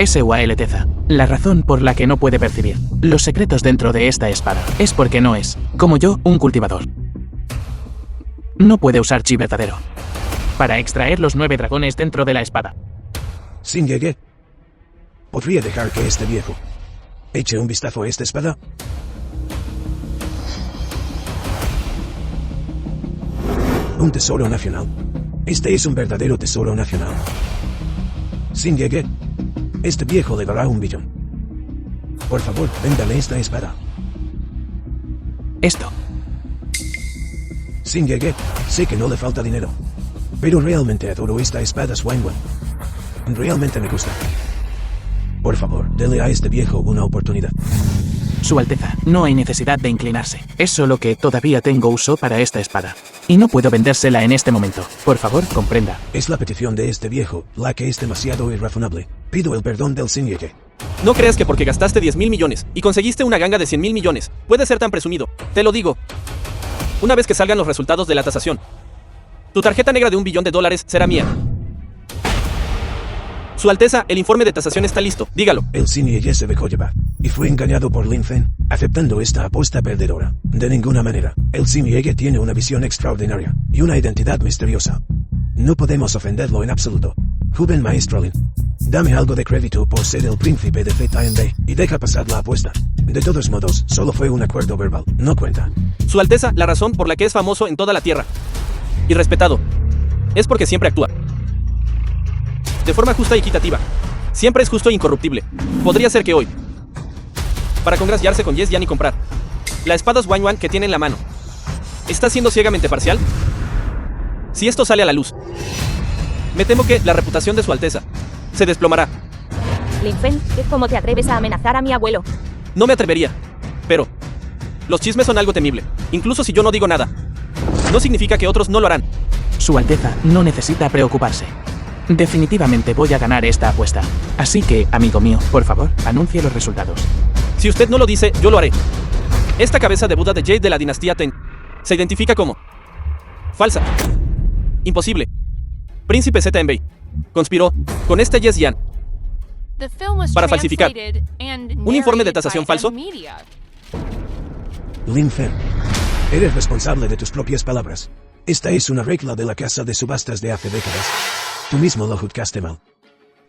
Swalteza. La razón por la que no puede percibir los secretos dentro de esta espada es porque no es, como yo, un cultivador. No puede usar chi verdadero para extraer los 9 dragones dentro de la espada. Sin llegue. ¿Podría dejar que este viejo eche un vistazo a esta espada? Un tesoro nacional. Este es un verdadero tesoro nacional. Sin llegue. Este viejo le dará $1 billón. Por favor, véndame esta espada. Esto. Sin llegue. Sé que no le falta dinero. Pero realmente adoro esta espada Swainwan. Realmente me gusta. Por favor, dele a este viejo una oportunidad. Su Alteza, no hay necesidad de inclinarse. Es solo que todavía tengo uso para esta espada. Y no puedo vendérsela en este momento. Por favor, comprenda. Es la petición de este viejo, la que es demasiado irrazonable. Pido el perdón del Sin llegue. No creas que porque gastaste 10.000 millones y conseguiste una ganga de 100.000 millones, puedes ser tan presumido. Te lo digo. Una vez que salgan los resultados de la tasación, tu tarjeta negra de $1 billón será mía. Su Alteza, el informe de tasación está listo. Dígalo. El Sin llegue se dejó llevar y fue engañado por Lin Fen, aceptando esta apuesta perdedora. De ninguna manera. El Sin llegue tiene una visión extraordinaria y una identidad misteriosa. No podemos ofenderlo en absoluto. Joven maestro Lin, dame algo de crédito por ser el príncipe de ZNB y deja pasar la apuesta. De todos modos, solo fue un acuerdo verbal, no cuenta. Su Alteza, la razón por la que es famoso en toda la tierra y respetado es porque siempre actúa de forma justa y equitativa. Siempre es justo e incorruptible. Podría ser que hoy, para congraciarse con Yes Jan y comprar la espada Swainwan que tiene en la mano, ¿está siendo ciegamente parcial? Si esto sale a la luz, me temo que la reputación de Su Alteza se desplomará. Lin Fen, ¿cómo te atreves a amenazar a mi abuelo? No me atrevería, pero los chismes son algo temible. Incluso si yo no digo nada, no significa que otros no lo harán. Su Alteza no necesita preocuparse. Definitivamente voy a ganar esta apuesta. Así que, amigo mío, por favor, anuncie los resultados. Si usted no lo dice, yo lo haré. Esta cabeza de Buda de Jade de la dinastía Ten se identifica como falsa, imposible. Príncipe ZNB conspiró con este Yes Jan para falsificar un informe de tasación falso. Lin Fen, eres responsable de tus propias palabras. Esta es una regla de la casa de subastas de hace décadas. Tú mismo lo juzgaste mal.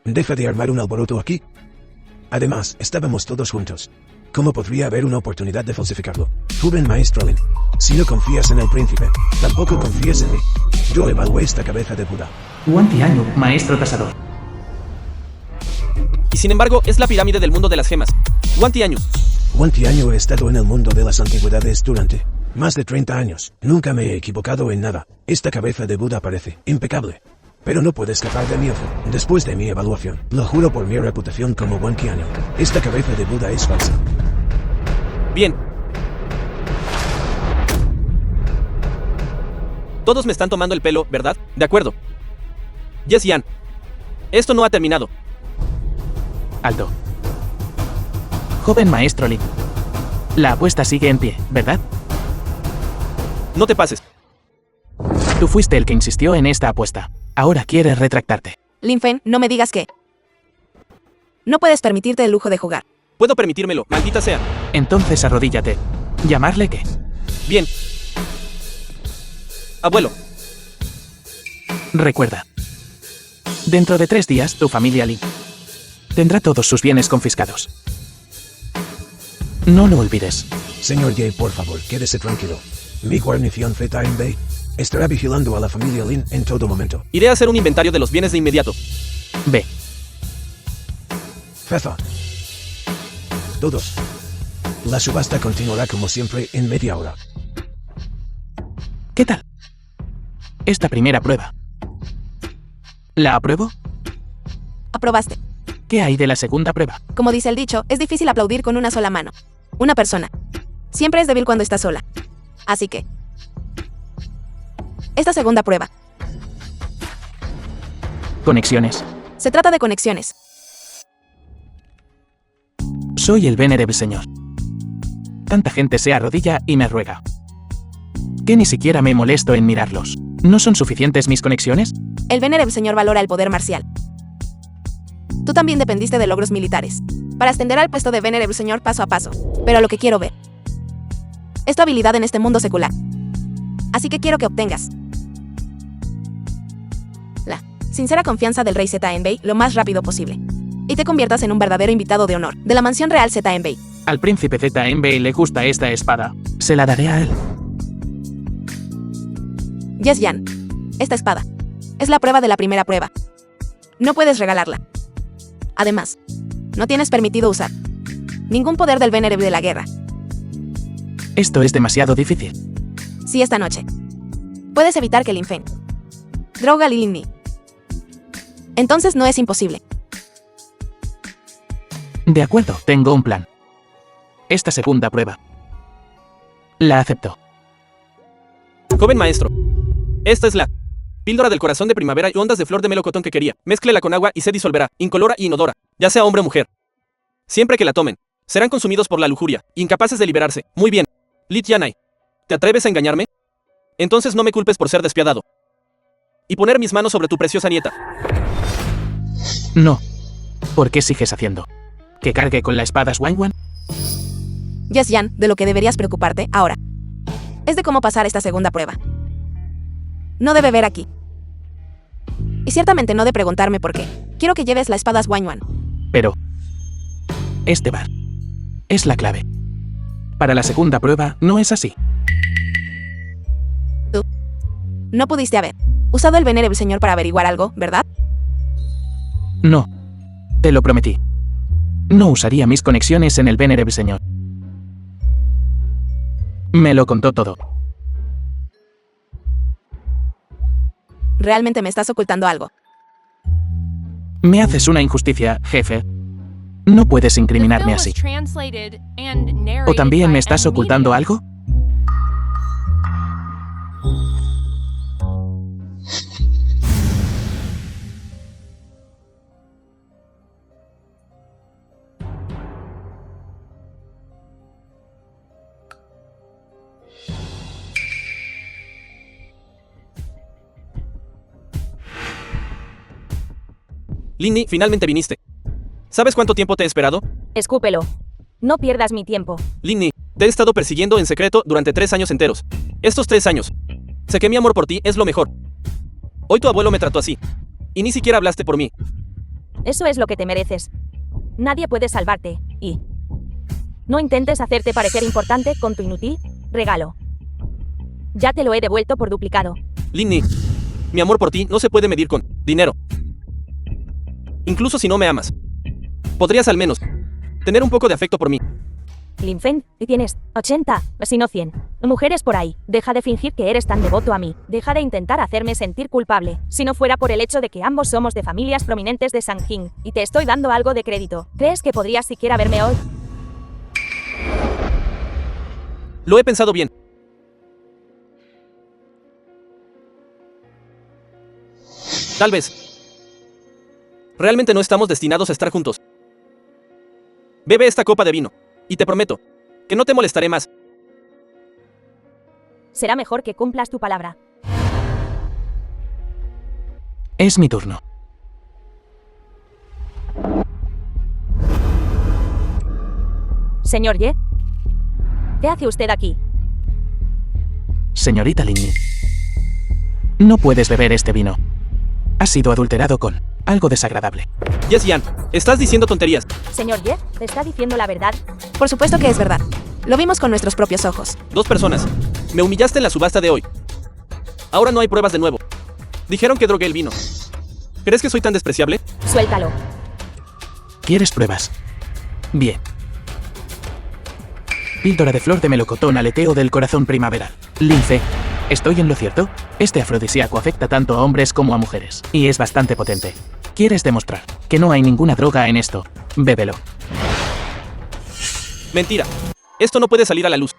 Deja de armar un alboroto aquí Además, estábamos todos juntos. ¿Cómo podría haber una oportunidad de falsificarlo? Joven maestro Lin, si no confías en el príncipe, tampoco confíes en mí. Yo evalué esta cabeza de Buda. Wan Tianyu, maestro tasador. Y sin embargo, es la pirámide del mundo de las gemas. Wan Tianyu. Wan Tianyu he estado en el mundo de las antigüedades durante más de 30 años. Nunca me he equivocado en nada. Esta cabeza de Buda parece impecable. Pero no puede escapar de mi ojo. Después de mi evaluación, lo juro por mi reputación como Wan Tianyu, esta cabeza de Buda es falsa. Bien. Todos me están tomando el pelo, ¿verdad? De acuerdo. Yes, Yan. Esto no ha terminado. Alto. Joven maestro Lin. La apuesta sigue en pie, ¿verdad? No te pases. Tú fuiste el que insistió en esta apuesta. Ahora quieres retractarte. Lin Fen, no me digas que... No puedes permitirte el lujo de jugar. Puedo permitírmelo, maldita sea. Entonces arrodíllate. ¿Llamarle qué? Bien. Abuelo. Recuerda. Dentro de 3 días, tu familia Lin tendrá todos sus bienes confiscados. No lo olvides. Señor Ye, por favor, quédese tranquilo. Mi guarnición ZMB estará vigilando a la familia Lin en todo momento. Iré a hacer un inventario de los bienes de inmediato. Ve. Fefa. Todos. La subasta continuará como siempre en media hora. ¿Qué tal? Esta primera prueba. ¿La apruebo? Aprobaste. ¿Qué hay de la segunda prueba? Como dice el dicho, es difícil aplaudir con una sola mano. Una persona siempre es débil cuando está sola. Así que... Esta segunda prueba. Conexiones. Se trata de conexiones. Soy el venerable señor. Tanta gente se arrodilla y me ruega. Que ni siquiera me molesto en mirarlos. ¿No son suficientes mis conexiones? El venerable señor valora el poder marcial. Tú también dependiste de logros militares para ascender al puesto de venerable señor paso a paso. Pero lo que quiero ver es tu habilidad en este mundo secular. Así que quiero que obtengas la sincera confianza del rey ZMB lo más rápido posible. Y te conviertas en un verdadero invitado de honor de la mansión real ZMB. Al príncipe ZMB le gusta esta espada. Se la daré a él. Yes, Yan. Esta espada es la prueba de la primera prueba. No puedes regalarla. Además, no tienes permitido usar ningún poder del venerable de la guerra. Esto es demasiado difícil. Sí, esta noche puedes evitar que Lin Fen droga a Lin Ni. Entonces no es imposible. De acuerdo, tengo un plan. Esta segunda prueba. La acepto. Joven maestro. Esta es la píldora del corazón de primavera y ondas de flor de melocotón que quería. Mézclela con agua y se disolverá, incolora y inodora, ya sea hombre o mujer. Siempre que la tomen, serán consumidos por la lujuria, incapaces de liberarse. Muy bien. Li Tianai, ¿te atreves a engañarme? Entonces no me culpes por ser despiadado. Y poner mis manos sobre tu preciosa nieta. No. ¿Por qué sigues haciendo? ¿Que cargue con la espada Swanwan? Yes, Yan, de lo que deberías preocuparte ahora es de cómo pasar esta segunda prueba. No debe ver aquí. Y ciertamente no de preguntarme por qué. Quiero que lleves la espada Swanwan. Pero... este bar es la clave. Para la segunda prueba, no es así. Tú no pudiste haber usado el venerable señor para averiguar algo, ¿verdad? No. Te lo prometí. No usaría mis conexiones en el venerable señor. Me lo contó todo. ¿Realmente me estás ocultando algo? Me haces una injusticia, jefe. No puedes incriminarme así. ¿O también me estás ocultando algo? Lin Ni, finalmente viniste. ¿Sabes cuánto tiempo te he esperado? Escúpelo. No pierdas mi tiempo. Lin Ni, te he estado persiguiendo en secreto durante 3 años enteros. Estos 3 años. Sé que mi amor por ti es lo mejor. Hoy tu abuelo me trató así. Y ni siquiera hablaste por mí. Eso es lo que te mereces. Nadie puede salvarte, y... no intentes hacerte parecer importante con tu inútil regalo. Ya te lo he devuelto por duplicado. Linny, mi amor por ti no se puede medir con dinero. Incluso si no me amas. Podrías al menos tener un poco de afecto por mí. Lin Fen, y tienes 80, si no 100 mujeres por ahí. Deja de fingir que eres tan devoto a mí. Deja de intentar hacerme sentir culpable. Si no fuera por el hecho de que ambos somos de familias prominentes de Sanjing, y te estoy dando algo de crédito, ¿crees que podrías siquiera verme hoy? Lo he pensado bien. Tal vez. Realmente no estamos destinados a estar juntos. Bebe esta copa de vino, y te prometo que no te molestaré más. Será mejor que cumplas tu palabra. Es mi turno. Señor Ye, ¿qué hace usted aquí? Señorita Linny, no puedes beber este vino. Ha sido adulterado con algo desagradable. Yes, Yan, estás diciendo tonterías. Señor Ye, ¿te está diciendo la verdad? Por supuesto que es verdad. Lo vimos con nuestros propios ojos. 2 personas. Me humillaste en la subasta de hoy. Ahora no hay pruebas de nuevo. Dijeron que drogué el vino. ¿Crees que soy tan despreciable? Suéltalo. ¿Quieres pruebas? Bien. Píldora de flor de melocotón, aleteo del corazón primaveral. Lince, ¿estoy en lo cierto? Este afrodisíaco afecta tanto a hombres como a mujeres, y es bastante potente. ¿Quieres demostrar que no hay ninguna droga en esto? Bébelo. Mentira. Esto no puede salir a la luz.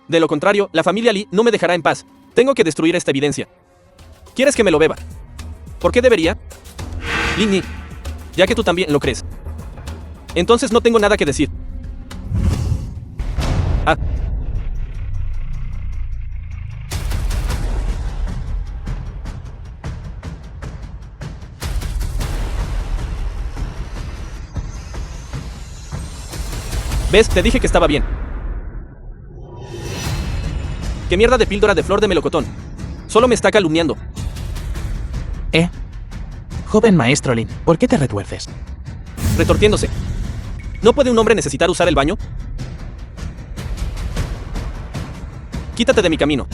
De lo contrario, la familia Lee no me dejará en paz. Tengo que destruir esta evidencia. ¿Quieres que me lo beba? ¿Por qué debería? Linny, ya que tú también lo crees. Entonces no tengo nada que decir. Ah. ¿Ves? Te dije que estaba bien. ¿Qué mierda de píldora de flor de melocotón? Solo me está calumniando. Joven maestro Lin, ¿por qué te retuerces? Retorciéndose. ¿No puede un hombre necesitar usar el baño? Quítate de mi camino.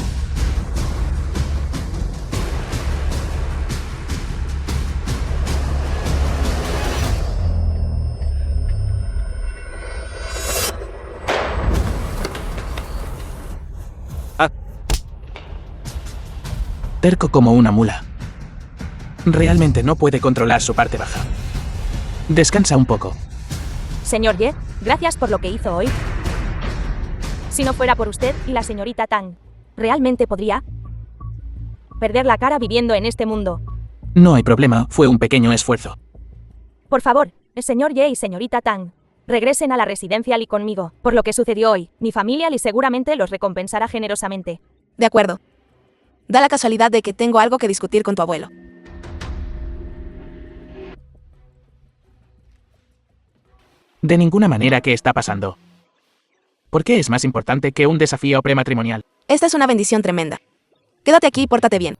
Ah, Terco como una mula. Realmente no puede controlar su parte baja. Descansa un poco. Señor Ye, gracias por lo que hizo hoy. Si no fuera por usted y la señorita Tang, ¿realmente podría perder la cara viviendo en este mundo? No hay problema, fue un pequeño esfuerzo. Por favor, el señor Ye y señorita Tang, regresen a la residencia Lee conmigo. Por lo que sucedió hoy, mi familia Lee seguramente los recompensará generosamente. De acuerdo. Da la casualidad de que tengo algo que discutir con tu abuelo. De ninguna manera, ¿qué está pasando? ¿Por qué es más importante que un desafío prematrimonial? Esta es una bendición tremenda. Quédate aquí y pórtate bien.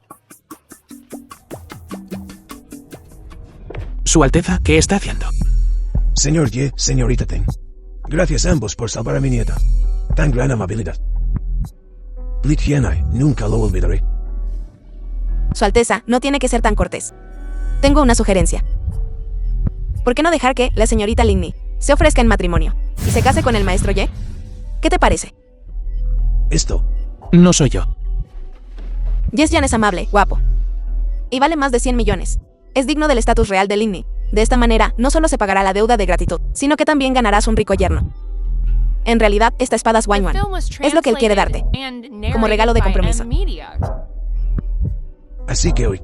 Su Alteza, ¿qué está haciendo? Señor Ye, señorita Teng. Gracias a ambos por salvar a mi nieta. Tan gran amabilidad. Li Tianai, nunca lo olvidaré. Su Alteza, no tiene que ser tan cortés. Tengo una sugerencia. ¿Por qué no dejar que la señorita Linny se ofrezca en matrimonio y se case con el maestro Ye? ¿Qué te parece? Esto. No soy yo. Yes Yan es amable, guapo. Y vale más de 100 millones. Es digno del estatus real de Linny. De esta manera, no solo se pagará la deuda de gratitud, sino que también ganarás un rico yerno. En realidad, esta espada es Wanyuan. Es lo que él quiere darte, como regalo de compromiso. Así que hoy.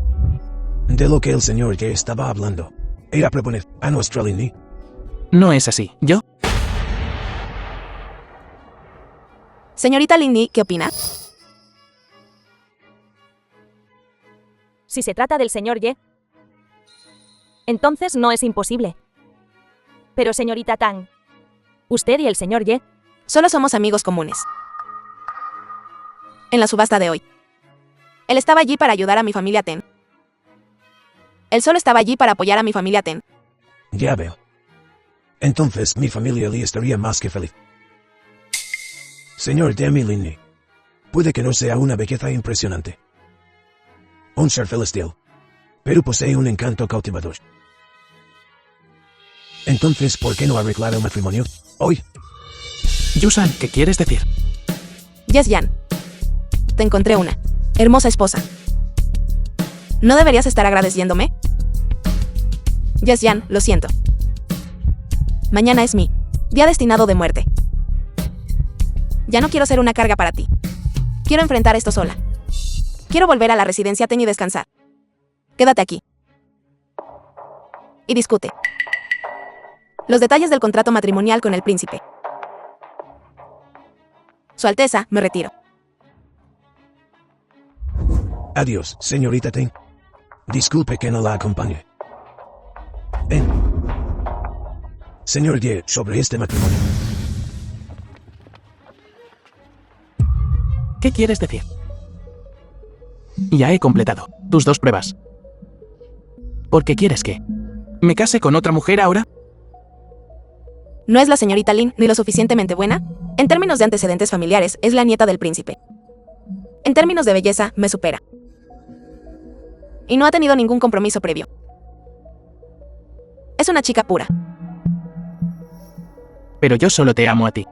De lo que el señor Ye estaba hablando. Era proponer a nuestra Linny. No es así. ¿Yo? Señorita Linny, ¿qué opina? Si se trata del señor Ye, entonces no es imposible. Pero señorita Tang, usted y el señor Ye, Solo somos amigos comunes. En la subasta de hoy. Él estaba allí para ayudar a mi familia Ten. Él solo estaba allí para apoyar a mi familia Ten. Ya veo. Entonces mi familia Lee estaría más que feliz. Señor Demi Linley, puede que no sea una belleza impresionante. Un ser celestial. Pero posee un encanto cautivador. Entonces, ¿por qué no arreglar el matrimonio hoy? Yusan, ¿qué quieres decir? Yes Yan. Te encontré una hermosa esposa. ¿No deberías estar agradeciéndome? Yes Yan, lo siento. Mañana es mi día destinado de muerte. Ya no quiero ser una carga para ti. Quiero enfrentar esto sola. Quiero volver a la residencia Ten y descansar. Quédate aquí. Y discute los detalles del contrato matrimonial con el príncipe. Su Alteza, me retiro. Adiós, señorita Ten. Disculpe que no la acompañe. Ven. Señor Die, sobre este matrimonio. ¿Qué quieres decir? Ya he completado tus 2 pruebas. ¿Por qué quieres que me case con otra mujer ahora? ¿No es la señorita Lin ni lo suficientemente buena? En términos de antecedentes familiares, es la nieta del príncipe. En términos de belleza, me supera. Y no ha tenido ningún compromiso previo. Es una chica pura. Pero yo solo te amo a ti.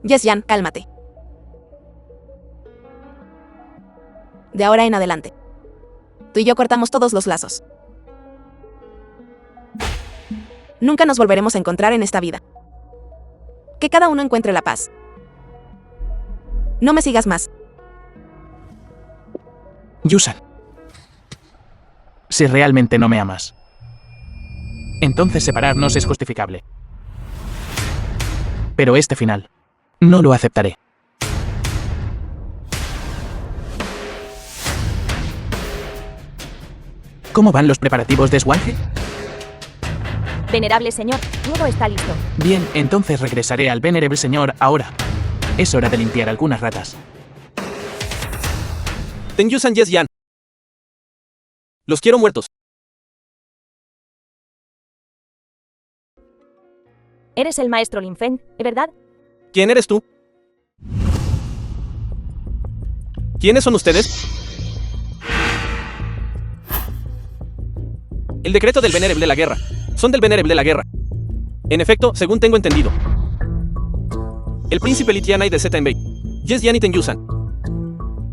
Yes Yan, cálmate. De ahora en adelante, tú y yo cortamos todos los lazos. Nunca nos volveremos a encontrar en esta vida. Que cada uno encuentre la paz. No me sigas más. Yusan. Si realmente no me amas, entonces separarnos es justificable. Pero este final, no lo aceptaré. ¿Cómo van los preparativos de Swange? Venerable señor, todo está listo. Bien, entonces regresaré al venerable señor ahora. Es hora de limpiar algunas ratas. Ten Yusan Yes Yan. Los quiero muertos. Eres el maestro Lin Feng, ¿verdad? ¿Quién eres tú? ¿Quiénes son ustedes? El decreto del venerable de la guerra. Son del venerable de la guerra. En efecto, según tengo entendido. El príncipe Li Tianai de Zetenbei, Yes Yan y Ten Yusan,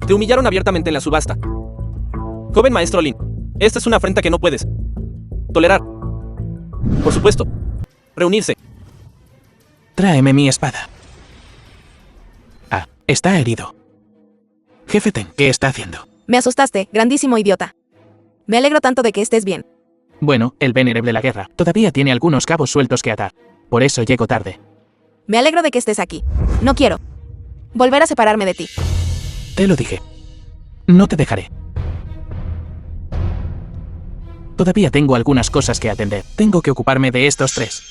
te humillaron abiertamente en la subasta. Joven maestro Lin, esta es una afrenta que no puedes tolerar. Por supuesto. Reunirse. Tráeme mi espada. Ah, está herido. Jefe Ten, ¿qué está haciendo? Me asustaste, grandísimo idiota. Me alegro tanto de que estés bien. Bueno, el venerable de la guerra todavía tiene algunos cabos sueltos que atar. Por eso llego tarde. Me alegro de que estés aquí. No quiero volver a separarme de ti. Te lo dije. No te dejaré. Todavía tengo algunas cosas que atender. Tengo que ocuparme de estos 3.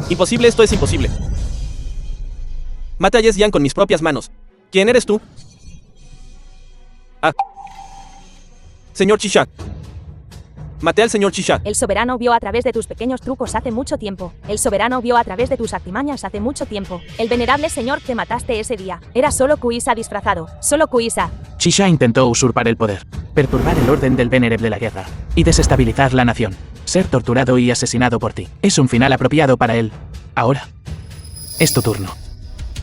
Imposible, esto es imposible. Mate a Yes Yan con mis propias manos. ¿Quién eres tú? Ah. Señor Chisha. Maté al señor Chisha. El soberano vio a través de tus pequeños trucos hace mucho tiempo. El soberano vio a través de tus artimañas hace mucho tiempo. El venerable señor que mataste ese día era solo Kuisa disfrazado. Solo Kuisa. Chisha intentó usurpar el poder, perturbar el orden del venerable de la guerra y desestabilizar la nación. Ser torturado y asesinado por ti es un final apropiado para él. Ahora, es tu turno.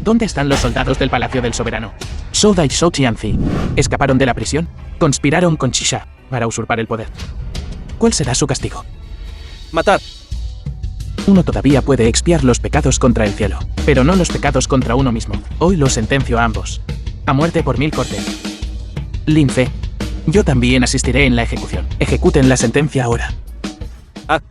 ¿Dónde están los soldados del Palacio del Soberano? Souda y Shou Tianzi escaparon de la prisión, conspiraron con Chisha para usurpar el poder. ¿Cuál será su castigo? Matar. Uno todavía puede expiar los pecados contra el cielo, pero no los pecados contra uno mismo. Hoy los sentencio a ambos. A muerte por 1000 cortes. Lin Fe, yo también asistiré en la ejecución. Ejecuten la sentencia ahora. Ah.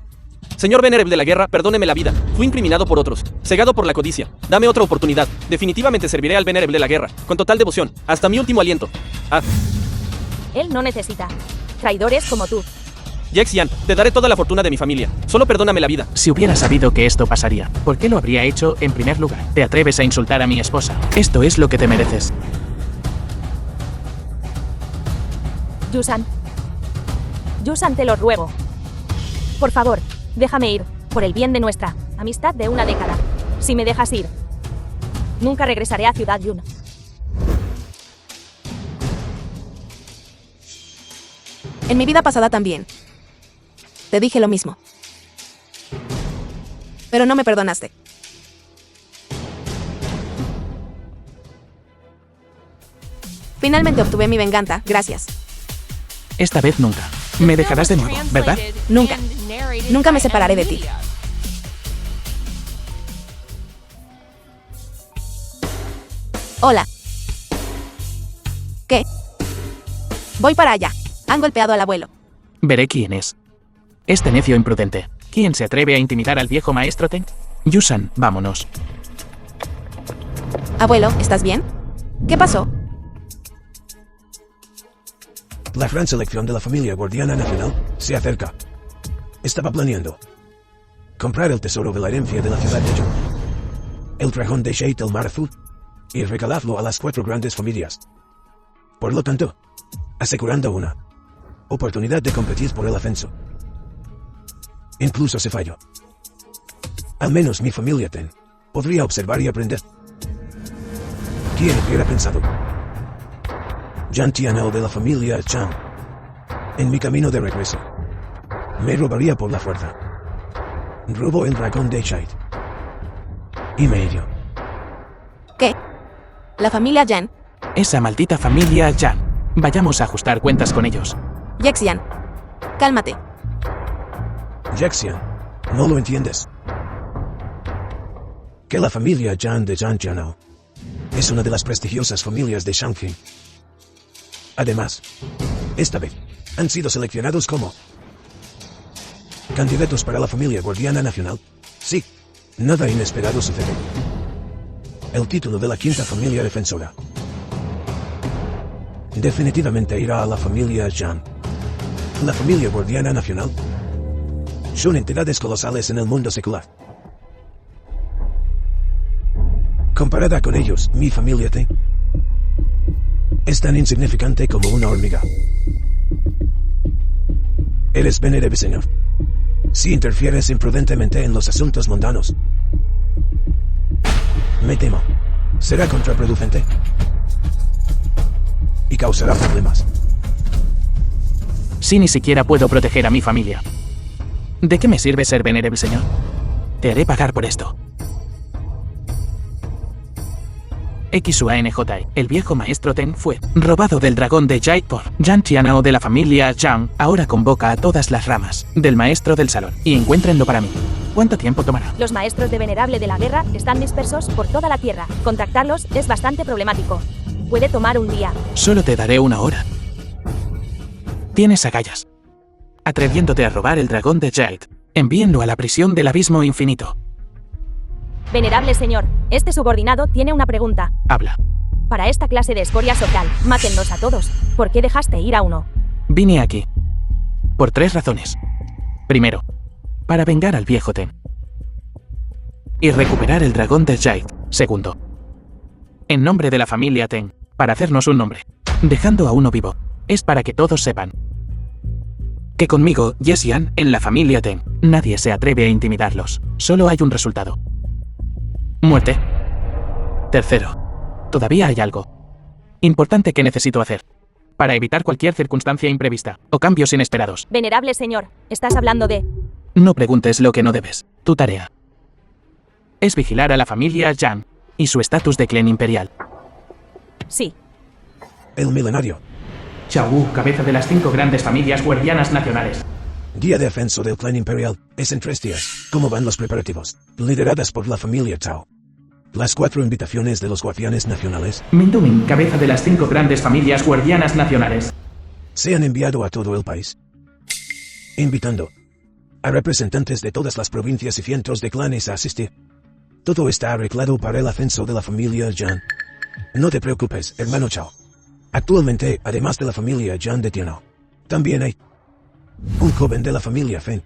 Señor venerable de la guerra, perdóneme la vida. Fui incriminado por otros, cegado por la codicia. Dame otra oportunidad. Definitivamente serviré al venerable de la guerra, con total devoción, hasta mi último aliento. Ah. Él no necesita traidores como tú. Yes Yan, te daré toda la fortuna de mi familia. Solo perdóname la vida. Si hubiera sabido que esto pasaría, ¿por qué lo habría hecho en primer lugar? Te atreves a insultar a mi esposa. Esto es lo que te mereces. Yusan, te lo ruego. Por favor, déjame ir, por el bien de nuestra amistad de una década. Si me dejas ir, nunca regresaré a Ciudad Yun. En mi vida pasada también. Te dije lo mismo. Pero no me perdonaste. Finalmente obtuve mi venganza, gracias. Esta vez nunca. Me dejarás de nuevo, ¿verdad? Nunca. Nunca me separaré de ti. Hola. ¿Qué? Voy para allá. Han golpeado al abuelo. Veré quién es. Este necio imprudente. ¿Quién se atreve a intimidar al viejo maestro Ten? Yusan, vámonos. Abuelo, ¿estás bien? ¿Qué pasó? La gran selección de la familia guardiana nacional se acerca. Estaba planeando comprar el tesoro de la herencia de la ciudad de Yun, el dragón de Jade del Mar Azul, y regalarlo a las 4 grandes familias. Por lo tanto, asegurando una oportunidad de competir por el ascenso. Incluso si fallo, al menos mi familia Ten podría observar y aprender. ¿Quién hubiera pensado? Jan Tianao de la familia Chan. En mi camino de regreso, me robaría por la fuerza. Robo el dragón de Jade. Y me hirió. ¿Qué? ¿La familia Jan? Esa maldita familia Yan. Vayamos a ajustar cuentas con ellos. Yexian. Cálmate. Jexian, no lo entiendes. Que la familia Jan de Jan Tianao es una de las prestigiosas familias de Shangqing. Además, esta vez, han sido seleccionados como candidatos para la familia guardiana nacional. Sí, nada inesperado sucede. El título de la 5ª familia defensora definitivamente irá a la familia Jan. La familia guardiana nacional son entidades colosales en el mundo secular. Comparada con ellos, mi familia Ten es tan insignificante como una hormiga. Eres venerable señor. Si interfieres imprudentemente en los asuntos mundanos, me temo, será contraproducente y causará problemas. Si ni siquiera puedo proteger a mi familia, ¿de qué me sirve ser venerable señor? Te haré pagar por esto. XUANJ, el viejo maestro Ten fue robado del dragón de Jade por Jan Tianao de la familia Zhang. Ahora convoca a todas las ramas del maestro del salón y encuéntrenlo para mí. ¿Cuánto tiempo tomará? Los maestros de Venerable de la Guerra están dispersos por toda la Tierra. Contactarlos es bastante problemático. Puede tomar un día. Solo te daré 1 hora. Tienes agallas. Atreviéndote a robar el dragón de Jade, envíenlo a la prisión del abismo infinito. Venerable señor, este subordinado tiene una pregunta. Habla. Para esta clase de escoria social, mátenlos a todos. ¿Por qué dejaste ir a uno? Vine aquí por 3 razones. Primero, para vengar al viejo Ten y recuperar el dragón de Jade. Segundo, en nombre de la familia Ten, para hacernos un nombre. Dejando a uno vivo, es para que todos sepan que conmigo, Yexian, en la familia Ten, nadie se atreve a intimidarlos. Solo hay un resultado: muerte. Tercero, todavía hay algo importante que necesito hacer para evitar cualquier circunstancia imprevista o cambios inesperados. Venerable señor, estás hablando de... No preguntes lo que no debes. Tu tarea es vigilar a la familia Yan y su estatus de clan imperial. Sí. El milenario. Xiao Wu, cabeza de las 5 grandes familias guardianas nacionales. Día de ascenso del clan imperial. Es en 3 días. ¿Cómo van los preparativos? Lideradas por la familia Tao. Las 4 invitaciones de los guardianes nacionales Mindumin, cabeza de las 5 grandes familias guardianas nacionales. se han enviado a todo el país, invitando a representantes de todas las provincias y cientos de clanes a asistir. Todo está arreglado para el ascenso de la familia Yan. No te preocupes, hermano Chao. Actualmente, además de la familia Yan de Tianao, también hay un joven de la familia Fen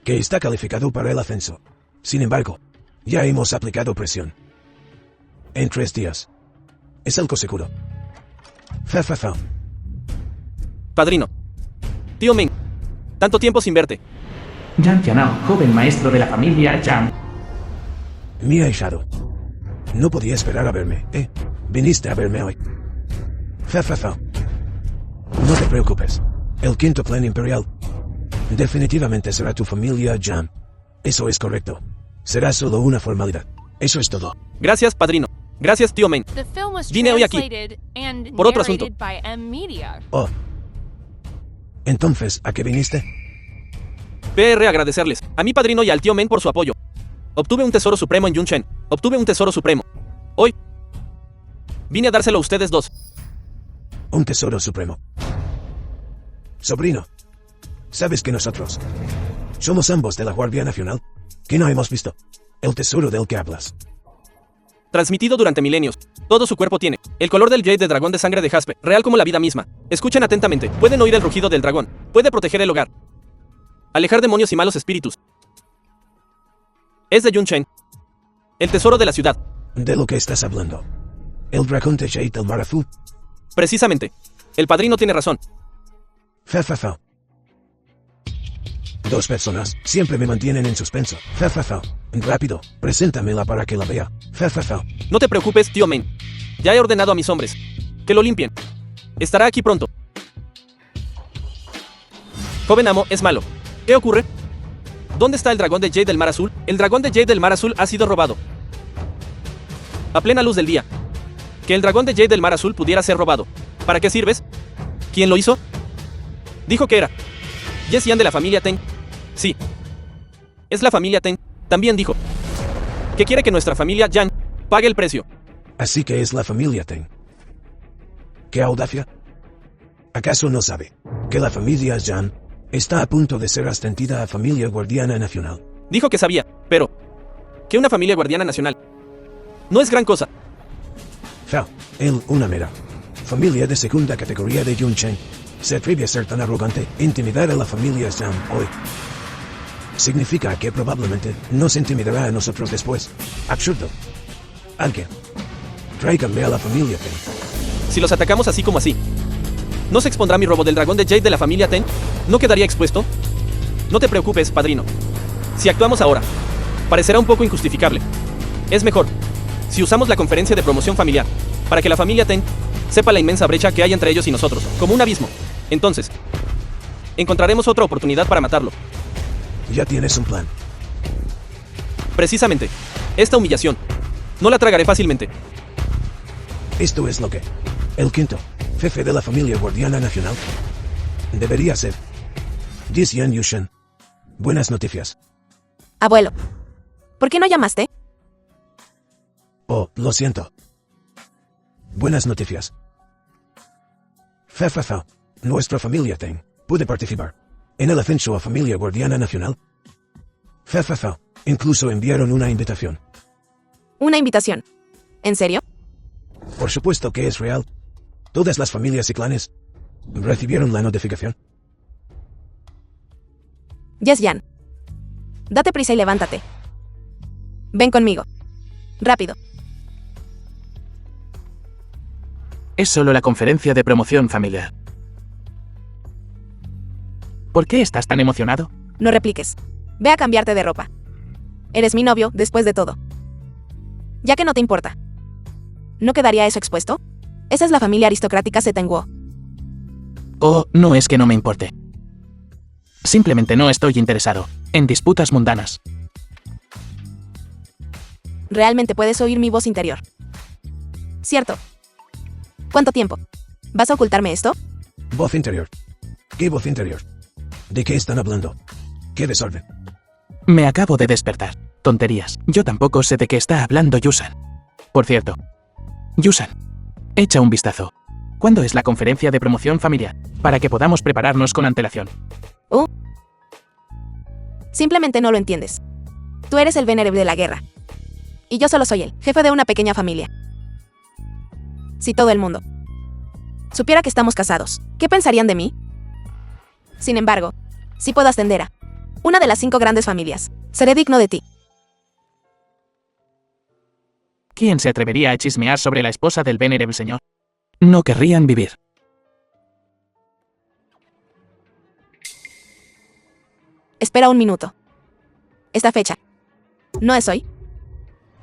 que está calificado para el ascenso. Sin embargo, ya hemos aplicado presión. En 3 días. Es algo seguro. Padrino. Tío Ming. Tanto tiempo sin verte. Jan Tianao, joven maestro de la familia Yang. Mi ahijado. No podía esperar a verme, ¿eh? Viniste a verme hoy. Fa. No te preocupes. El quinto plan imperial definitivamente será tu familia Jan. Eso es correcto. Será solo una formalidad. Eso es todo. Gracias, padrino. Gracias, tío Main. The film was Vine hoy aquí. translated and Por otro asunto. narrated by M Media. Oh. Entonces, ¿a qué viniste? PR agradecerles a mi padrino y al tío Men por su apoyo. Obtuve un tesoro supremo en Yunchen. Obtuve un tesoro supremo. Hoy vine a dárselo a ustedes dos. Un tesoro supremo. Sobrino, ¿sabes que nosotros somos ambos de la Guardia Nacional? ¿Que no hemos visto el tesoro del que hablas? Transmitido durante milenios. Todo su cuerpo tiene el color del jade de dragón de sangre de jaspe, real como la vida misma. Escuchen atentamente. Pueden oír el rugido del dragón. Puede proteger el hogar. Alejar demonios y malos espíritus. Es de Yunchen. El tesoro de la ciudad. ¿De lo que estás hablando? ¿El dragón de Jade del Mar Azul? Precisamente. El padrino tiene razón. Fa. Dos personas siempre me mantienen en suspenso. Fa. Rápido, preséntamela para que la vea. Fa. No te preocupes, tío Main. Ya he ordenado a mis hombres que lo limpien. Estará aquí pronto. Joven amo, es malo. ¿Qué ocurre? ¿Dónde está el dragón de Jade del Mar Azul? El dragón de Jade del Mar Azul ha sido robado. A plena luz del día. Que el dragón de Jade del Mar Azul pudiera ser robado. ¿Para qué sirves? ¿Quién lo hizo? Dijo que era Yes Yan de la familia Ten. Sí. Es la familia Ten. También dijo que quiere que nuestra familia Yan pague el precio. Así que es la familia Ten. ¿Qué audacia? ¿Acaso no sabe que la familia Jan está a punto de ser ascendida a familia guardiana nacional? Dijo que sabía, pero que una familia guardiana nacional no es gran cosa. Fa, él, una mera familia de segunda categoría de Yunchen, se atreve a ser tan arrogante, intimidar a la familia Jan hoy. Significa que probablemente nos intimidará a nosotros después. Absurdo. Alguien, tráiganme a la familia Ten. Si los atacamos así como así, ¿no se expondrá mi robo del dragón de Jade de la familia Ten? ¿No quedaría expuesto? No te preocupes, padrino. Si actuamos ahora, parecerá un poco injustificable. Es mejor si usamos la conferencia de promoción familiar para que la familia Ten sepa la inmensa brecha que hay entre ellos y nosotros, como un abismo. Entonces, encontraremos otra oportunidad para matarlo. Ya tienes un plan. Precisamente, esta humillación no la tragaré fácilmente. Esto es lo que el quinto jefe de la familia guardiana nacional debería ser. Yan Yushen. Buenas noticias. Abuelo, ¿por qué no llamaste? Oh, lo siento. Buenas noticias. Fa. Nuestra familia Ten puede participar en el ascenso a familia guardiana nacional. Fa. Incluso enviaron una invitación. ¿Una invitación? ¿En serio? Por supuesto que es real. Todas las familias y clanes recibieron la notificación. Yes, Yan. Date prisa y levántate. Ven conmigo. Rápido. Es solo la conferencia de promoción familiar. ¿Por qué estás tan emocionado? No repliques. Ve a cambiarte de ropa. Eres mi novio, después de todo. Ya que no te importa. ¿No quedaría eso expuesto? Esa es la familia aristocrática Setenguo. Oh, no es que no me importe. Simplemente no estoy interesado en disputas mundanas. Realmente puedes oír mi voz interior. ¿Cierto? ¿Cuánto tiempo? ¿Vas a ocultarme esto? Voz interior. ¿Qué voz interior? ¿De qué están hablando? ¿Qué desorden? Me acabo de despertar. Tonterías. Yo tampoco sé de qué está hablando Yusan. Por cierto, Yusan, echa un vistazo. ¿Cuándo es la conferencia de promoción familiar? Para que podamos prepararnos con antelación. Simplemente no lo entiendes. Tú eres el venerable de la guerra. Y yo solo soy el jefe de una pequeña familia. Si todo el mundo supiera que estamos casados, ¿qué pensarían de mí? Sin embargo, si puedo ascender a una de las 5 grandes familias, seré digno de ti. ¿Quién se atrevería a chismear sobre la esposa del venerable señor? No querrían vivir. Espera un minuto. Esta fecha. ¿No es hoy?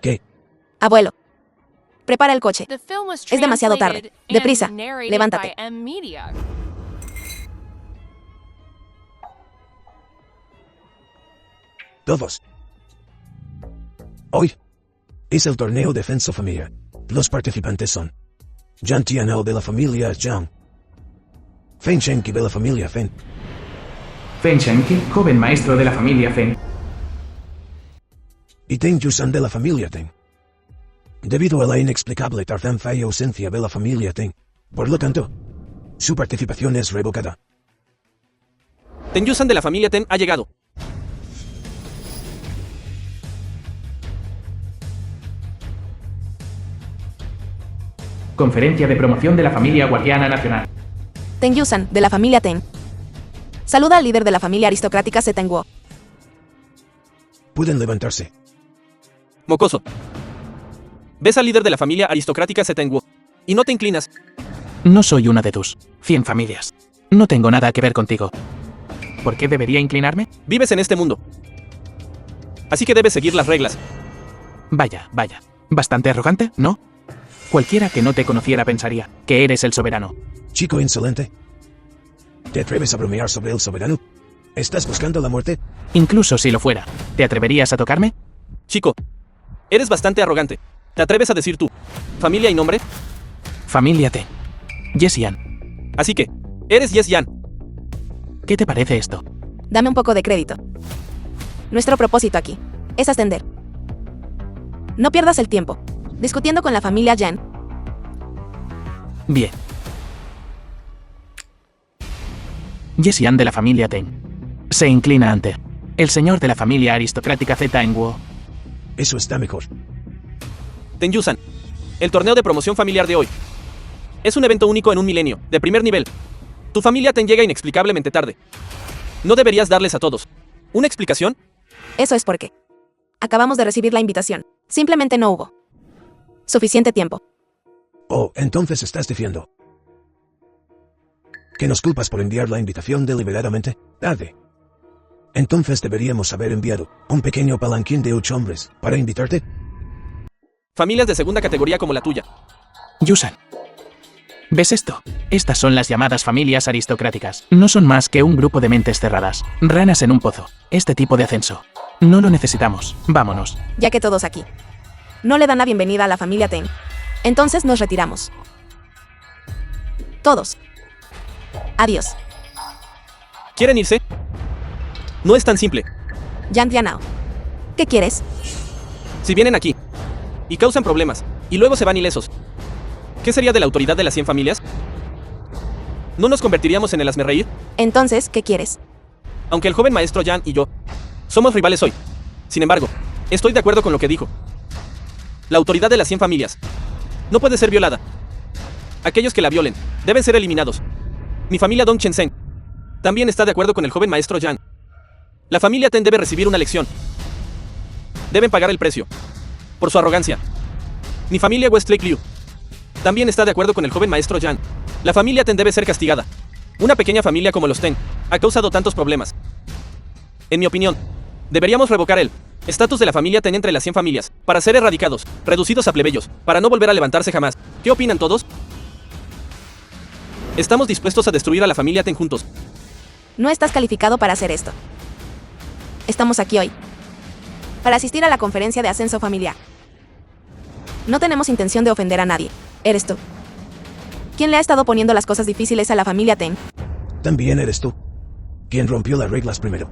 ¿Qué? Abuelo. Prepara el coche. The film was Es demasiado tarde. translated and Deprisa. narrated Levántate. by M-Media. Todos. Hoy es el torneo Defensa Familia. Los participantes son Jan Tianao de la familia Zhang, Feng Shenki de la familia Feng, Feng Shenki, joven maestro de la familia Feng. y Teng Yusan de la familia Teng. Debido a la inexplicable tardanza y ausencia de la familia Teng, por lo tanto, su participación es revocada. Ten Yusan de la familia Ten ha llegado. Conferencia de promoción de la familia guardiana nacional. Ten Yusan, de la familia Ten. Saluda al líder de la familia aristocrática Setenguo. Pueden levantarse. Mocoso. Ves al líder de la familia aristocrática Setenguo. Y no te inclinas. No soy una de tus 100 familias. No tengo nada que ver contigo. ¿Por qué debería inclinarme? Vives en este mundo. Así que debes seguir las reglas. Vaya, vaya. Bastante arrogante, ¿no? Cualquiera que no te conociera pensaría que eres el soberano. Chico insolente. ¿Te atreves a bromear sobre el soberano? ¿Estás buscando la muerte? Incluso si lo fuera, ¿te atreverías a tocarme? Chico, eres bastante arrogante. ¿Te atreves a decir tú familia y nombre? Familia T. Yesian. Así que, eres Yes Yan. ¿Qué te parece esto? Dame un poco de crédito. Nuestro propósito aquí es ascender. No pierdas el tiempo discutiendo con la familia Yan. Bien. Yesian de la familia Teng se inclina ante el señor de la familia aristocrática Zetaenguo. Eso está mejor. Ten Yusan. El torneo de promoción familiar de hoy. Es un evento único en un milenio, de primer nivel. Tu familia Ten llega inexplicablemente tarde. No deberías darles a todos una explicación. Eso es porque acabamos de recibir la invitación. Simplemente no hubo suficiente tiempo. Oh, entonces estás diciendo que nos culpas por enviar la invitación deliberadamente tarde. Entonces deberíamos haber enviado un pequeño palanquín de 8 hombres para invitarte. Familias de segunda categoría como la tuya. Yusan. ¿Ves esto? Estas son las llamadas familias aristocráticas. No son más que un grupo de mentes cerradas. Ranas en un pozo. Este tipo de ascenso. No lo necesitamos. Vámonos. Ya que todos aquí no le dan la bienvenida a la familia Ten, entonces nos retiramos. Todos. Adiós. ¿Quieren irse? No es tan simple. Yan Tianao. ¿Qué quieres? Si vienen aquí y causan problemas y luego se van ilesos, ¿qué sería de la autoridad de las 100 familias? ¿No nos convertiríamos en el hazmerreír? Entonces, ¿qué quieres? Aunque el joven maestro Yan y yo somos rivales hoy. Sin embargo, estoy de acuerdo con lo que dijo. La autoridad de las 100 familias no puede ser violada. Aquellos que la violen deben ser eliminados. Mi familia Dong Chen Zeng también está de acuerdo con el joven maestro Yan. La familia Ten debe recibir una lección. Deben pagar el precio por su arrogancia. Mi familia Westlake Liu también está de acuerdo con el joven maestro Yan. La familia Ten debe ser castigada. Una pequeña familia como los Ten ha causado tantos problemas. En mi opinión, deberíamos revocar el estatus de la familia Ten entre las 100 familias, para ser erradicados, reducidos a plebeyos, para no volver a levantarse jamás. ¿Qué opinan todos? Estamos dispuestos a destruir a la familia Ten juntos. No estás calificado para hacer esto. Estamos aquí hoy para asistir a la conferencia de ascenso familiar. No tenemos intención de ofender a nadie. Eres tú quien le ha estado poniendo las cosas difíciles a la familia Ten. También eres tú quien rompió las reglas primero.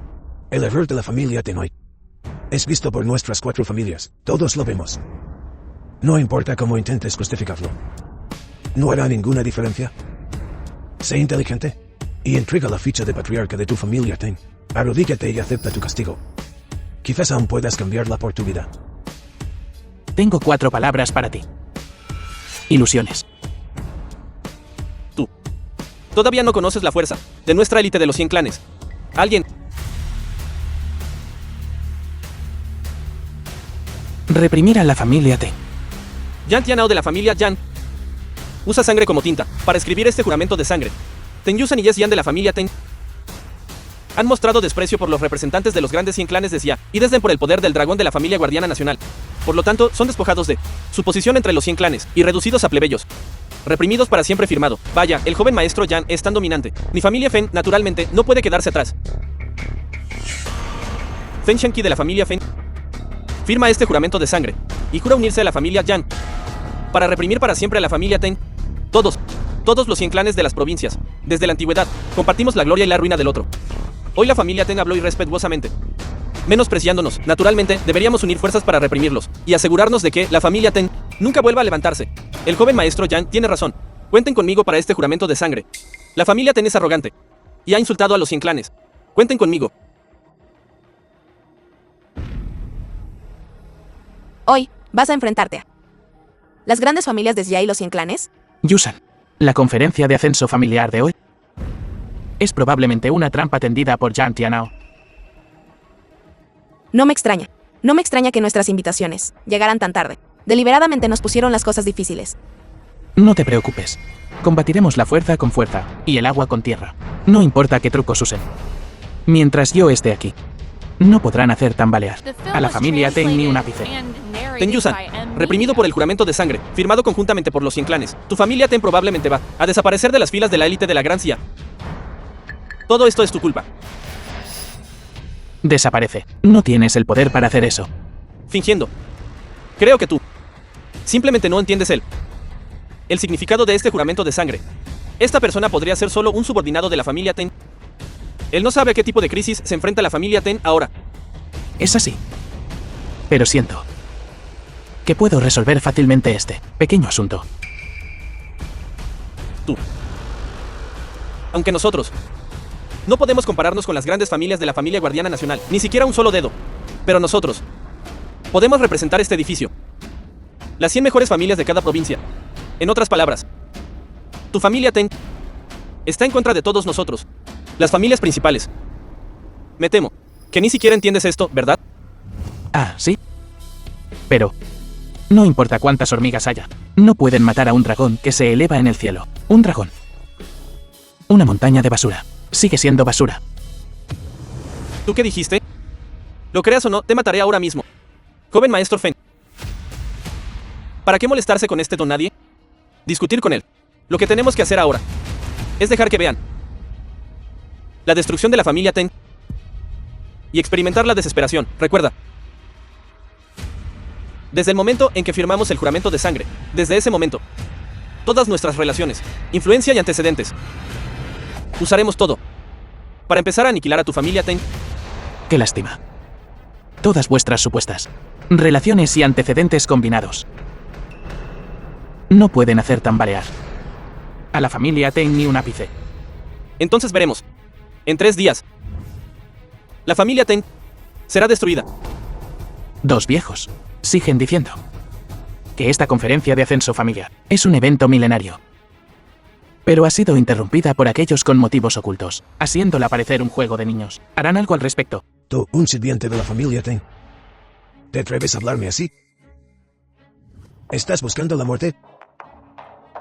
El error de la familia Ten hoy es visto por nuestras 4 familias. Todos lo vemos. No importa cómo intentes justificarlo. No hará ninguna diferencia. Sé inteligente y entrega la ficha de patriarca de tu familia Ten. Arrodíllate y acepta tu castigo. Quizás aún puedas cambiarla por tu vida. Tengo 4 palabras para ti. Ilusiones. Tú todavía no conoces la fuerza de nuestra élite de los 100 clanes. Alguien Reprimir a la familia T. Yan Tianao de la familia Yan usa sangre como tinta para escribir este juramento de sangre. Ten Yusan y Yes Yan de la familia Ten Han mostrado desprecio por los representantes de los grandes 100 clanes de Xia y desdén por el poder del dragón de la familia guardiana nacional. Por lo tanto, son despojados de su posición entre los 100 clanes y reducidos a plebeyos. Reprimidos para siempre firmado. Vaya, el joven maestro Yan es tan dominante. Mi familia Fen, naturalmente, no puede quedarse atrás. Fen Shanqi de la familia Fen firma este juramento de sangre y jura unirse a la familia Yan para reprimir para siempre a la familia Ten. Todos los 100 clanes de las provincias, desde la antigüedad, compartimos la gloria y la ruina del otro. Hoy la familia Ten habló irrespetuosamente, menospreciándonos. Naturalmente, deberíamos unir fuerzas para reprimirlos y asegurarnos de que la familia Ten nunca vuelva a levantarse. El joven maestro Yan tiene razón. Cuenten conmigo para este juramento de sangre. La familia Ten es arrogante y ha insultado a los 100 clanes. Cuenten conmigo. Hoy, vas a enfrentarte a las grandes familias de Xia y los 100 clanes. Yusan, la conferencia de ascenso familiar de hoy es probablemente una trampa tendida por Yan Tianao. No me extraña. No me extraña que nuestras invitaciones llegaran tan tarde. Deliberadamente nos pusieron las cosas difíciles. No te preocupes. Combatiremos la fuerza con fuerza y el agua con tierra. No importa qué trucos usen. Mientras yo esté aquí, no podrán hacer tambalear a la familia Ten ni un ápice. Ten Yusan, reprimido por el juramento de sangre, firmado conjuntamente por los 100 clanes, tu familia Ten probablemente va a desaparecer de las filas de la élite de la Gran Xia. Todo esto es tu culpa. Desaparece. No tienes el poder para hacer eso. Fingiendo. Creo que tú simplemente no entiendes el significado de este juramento de sangre. Esta persona podría ser solo un subordinado de la familia Ten. Él no sabe a qué tipo de crisis se enfrenta la familia Ten ahora. Es así. Pero siento que puedo resolver fácilmente este pequeño asunto. Tú. Aunque nosotros no podemos compararnos con las grandes familias de la familia guardiana nacional, ni siquiera un solo dedo. Pero nosotros podemos representar este edificio. Las 100 mejores familias de cada provincia. En otras palabras, tu familia Ten está en contra de todos nosotros, las familias principales. Me temo que ni siquiera entiendes esto, ¿verdad? Ah, sí. Pero no importa cuántas hormigas haya, no pueden matar a un dragón que se eleva en el cielo. Un dragón. Una montaña de basura. Sigue siendo basura. ¿Tú qué dijiste? Lo creas o no, te mataré ahora mismo. Joven maestro Fen. ¿Para qué molestarse con este don nadie? Discutir con él. Lo que tenemos que hacer ahora es dejar que vean la destrucción de la familia Ten y experimentar la desesperación. Recuerda, desde el momento en que firmamos el juramento de sangre, desde ese momento, todas nuestras relaciones, influencia y antecedentes, usaremos todo para empezar a aniquilar a tu familia Ten. Qué lástima. Todas vuestras supuestas relaciones y antecedentes combinados no pueden hacer tambalear a la familia Ten ni un ápice. Entonces veremos. En 3 días, la familia Ten será destruida. Dos viejos siguen diciendo que esta conferencia de ascenso familiar es un evento milenario. Pero ha sido interrumpida por aquellos con motivos ocultos, haciéndola parecer un juego de niños. ¿Harán algo al respecto? Tú, un sirviente de la familia Ten. ¿Te atreves a hablarme así? ¿Estás buscando la muerte?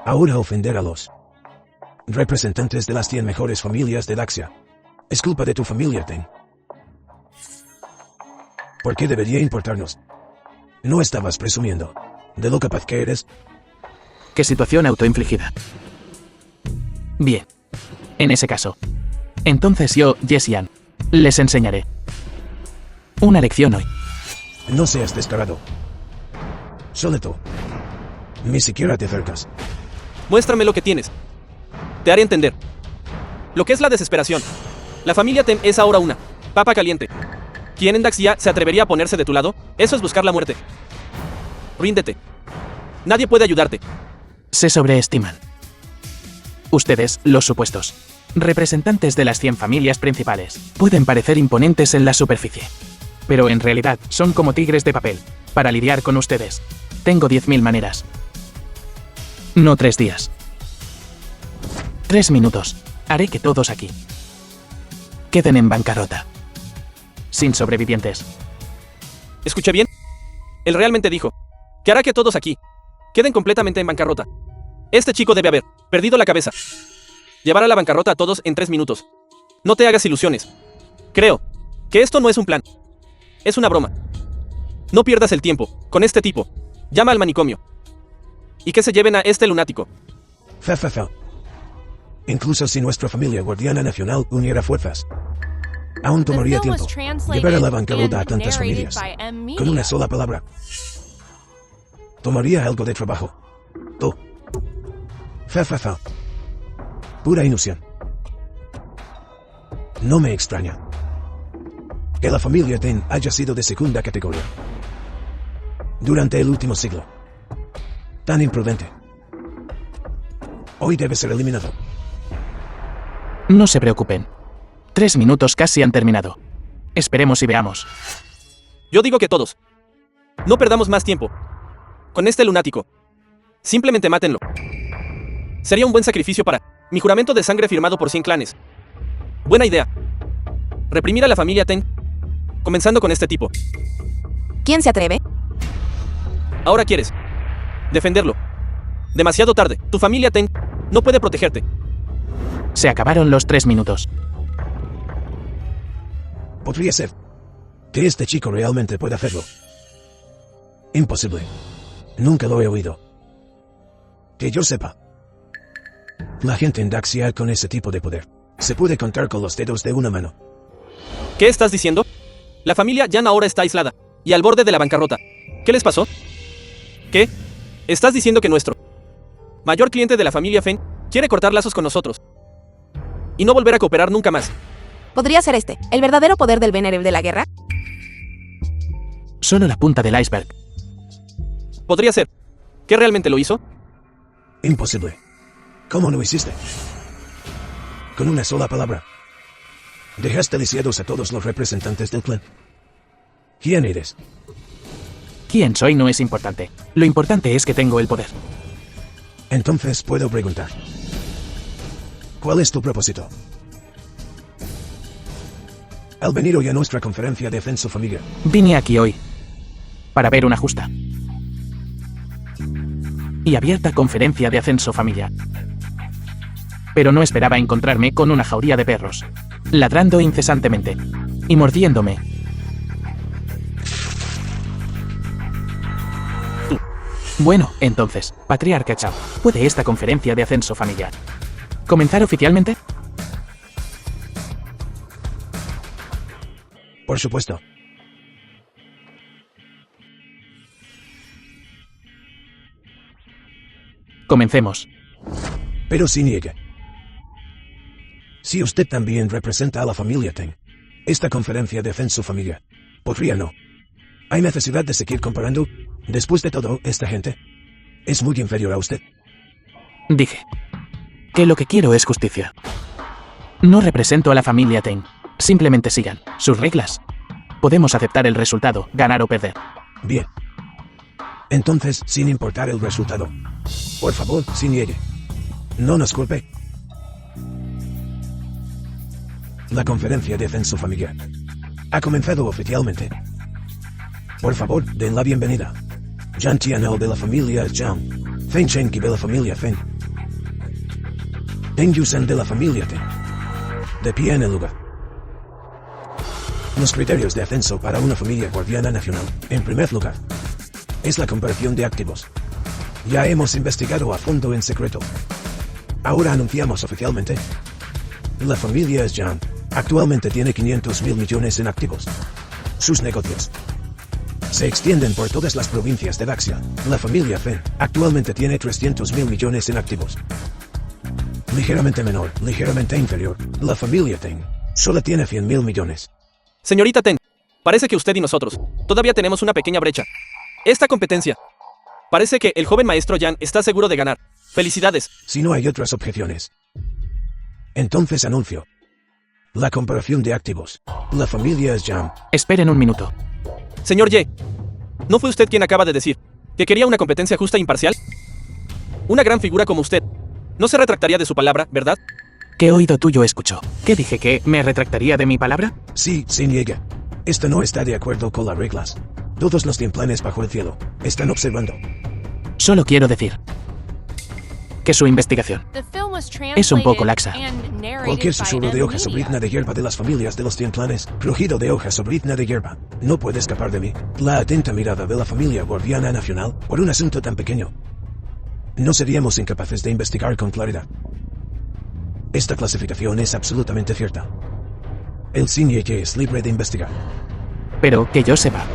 Ahora ofender a los representantes de las 100 mejores familias de Daxia es culpa de tu familia Ten. ¿Por qué debería importarnos? ¿No estabas presumiendo de lo capaz que eres? ¿Qué situación autoinfligida? Bien. En ese caso, entonces yo, Xian, les enseñaré una lección hoy. No seas descarado. Solo tú. Ni siquiera te acercas. Muéstrame lo que tienes. Te haré entender lo que es la desesperación. La familia Ten es ahora una papa caliente. ¿Quién en Daxia se atrevería a ponerse de tu lado? Eso es buscar la muerte. Ríndete. Nadie puede ayudarte. Se sobreestiman. Ustedes, los supuestos representantes de las 100 familias principales, pueden parecer imponentes en la superficie, pero en realidad son como tigres de papel. Para lidiar con ustedes, tengo 10.000 maneras. No 3 días. 3 minutos. Haré que todos aquí queden en bancarrota, sin sobrevivientes. ¿Escuché bien? Él realmente dijo que hará que todos aquí queden completamente en bancarrota. Este chico debe haber perdido la cabeza. Llevar a la bancarrota a todos en 3 minutos. No te hagas ilusiones. Creo que esto no es un plan. Es una broma. No pierdas el tiempo con este tipo. Llama al manicomio. Y que se lleven a este lunático. Fa. Incluso si nuestra familia guardiana nacional uniera fuerzas, aún The tomaría film was tiempo translated llevar a la bancarrota a and tantas narrated familias. by M. Con una Media. sola palabra. Tomaría algo de trabajo. Fa. Pura ilusión. No me extraña que la familia Ten haya sido de segunda categoría durante el último siglo. Tan imprudente. Hoy debe ser eliminado. No se preocupen. 3 minutos casi han terminado. Esperemos y veamos. Yo digo que todos. No perdamos más tiempo con este lunático. Simplemente mátenlo. Sería un buen sacrificio para mi juramento de sangre firmado por 100 clanes. Buena idea. Reprimir a la familia Ten, comenzando con este tipo. ¿Quién se atreve? Ahora quieres defenderlo. Demasiado tarde. Tu familia Ten no puede protegerte. Se acabaron los 3 minutos. Podría ser que este chico realmente pueda hacerlo. Imposible. Nunca lo he oído. Que yo sepa. La gente en Daxia con ese tipo de poder se puede contar con los dedos de una mano. ¿Qué estás diciendo? La familia Yan ahora está aislada y al borde de la bancarrota. ¿Qué les pasó? ¿Qué? ¿Estás diciendo que nuestro mayor cliente de la familia Fen quiere cortar lazos con nosotros y no volver a cooperar nunca más? ¿Podría ser este, el verdadero poder del Venerable de la guerra? Solo la punta del iceberg. Podría ser. ¿Qué realmente lo hizo? Imposible. ¿Cómo no hiciste? Con una sola palabra. Dejaste lisiados a todos los representantes del clan. ¿Quién eres? Quién soy no es importante. Lo importante es que tengo el poder. Entonces puedo preguntar. ¿Cuál es tu propósito? Al venir hoy a nuestra conferencia de Fen su familia, Vine aquí hoy para ver una justa y abierta conferencia de ascenso familiar. Pero no esperaba encontrarme con una jauría de perros, ladrando incesantemente y mordiéndome. Bueno, entonces, Patriarca Chao, ¿puede esta conferencia de ascenso familiar comenzar oficialmente? por supuesto. Comencemos. Pero si niegue. Si usted también representa a la familia Ten, esta conferencia de Fen su familia podría no. ¿Hay necesidad de seguir comparando? Después de todo, esta gente es muy inferior a usted. Dije que lo que quiero es justicia. No represento a la familia Ten. Simplemente sigan sus reglas. Podemos aceptar el resultado, ganar o perder. Bien. Entonces, sin importar el resultado, por favor, si niegue. No nos culpe. La conferencia de Fen su familia ha comenzado oficialmente. Por favor, den la bienvenida. Jan Tianel de la familia Jan. Fen Shenki de la familia Fen. Ten Yusan de la familia Ten. De pie en el lugar. Los criterios de ascenso para una familia guardiana nacional, en primer lugar, es la comparación de activos. Ya hemos investigado a fondo en secreto. Ahora anunciamos oficialmente. La familia Jan actualmente tiene 500.000 millones en activos. Sus negocios se extienden por todas las provincias de Daxia. La familia Fen actualmente tiene 300.000 millones en activos. Ligeramente menor, ligeramente inferior. La familia Ten solo tiene 100.000 millones. Señorita Ten, parece que usted y nosotros todavía tenemos una pequeña brecha. Esta competencia. Parece que el joven maestro Yan está seguro de ganar. Felicidades. Si no hay otras objeciones, entonces anuncio la comparación de activos. La familia Jan. Esperen un minuto. Señor Ye, ¿no fue usted quien acaba de decir que quería una competencia justa e imparcial? Una gran figura como usted no se retractaría de su palabra, ¿verdad? ¿Qué oído tuyo escuchó? ¿Qué dije que me retractaría de mi palabra? Sí, se niega. Esto no está de acuerdo con las reglas. Todos los tiemplanes bajo el cielo están observando. Solo quiero decir que su investigación es un poco laxa. Cualquier susurro de hojas o brizna de hierba de las familias de los Tienplanes, rugido de hojas o brizna de hierba, no puede escapar de mí. La atenta mirada de la familia guardiana nacional, por un asunto tan pequeño. No seríamos incapaces de investigar con claridad. Esta clasificación es absolutamente cierta. El Sinye es libre de investigar. Pero que yo sepa,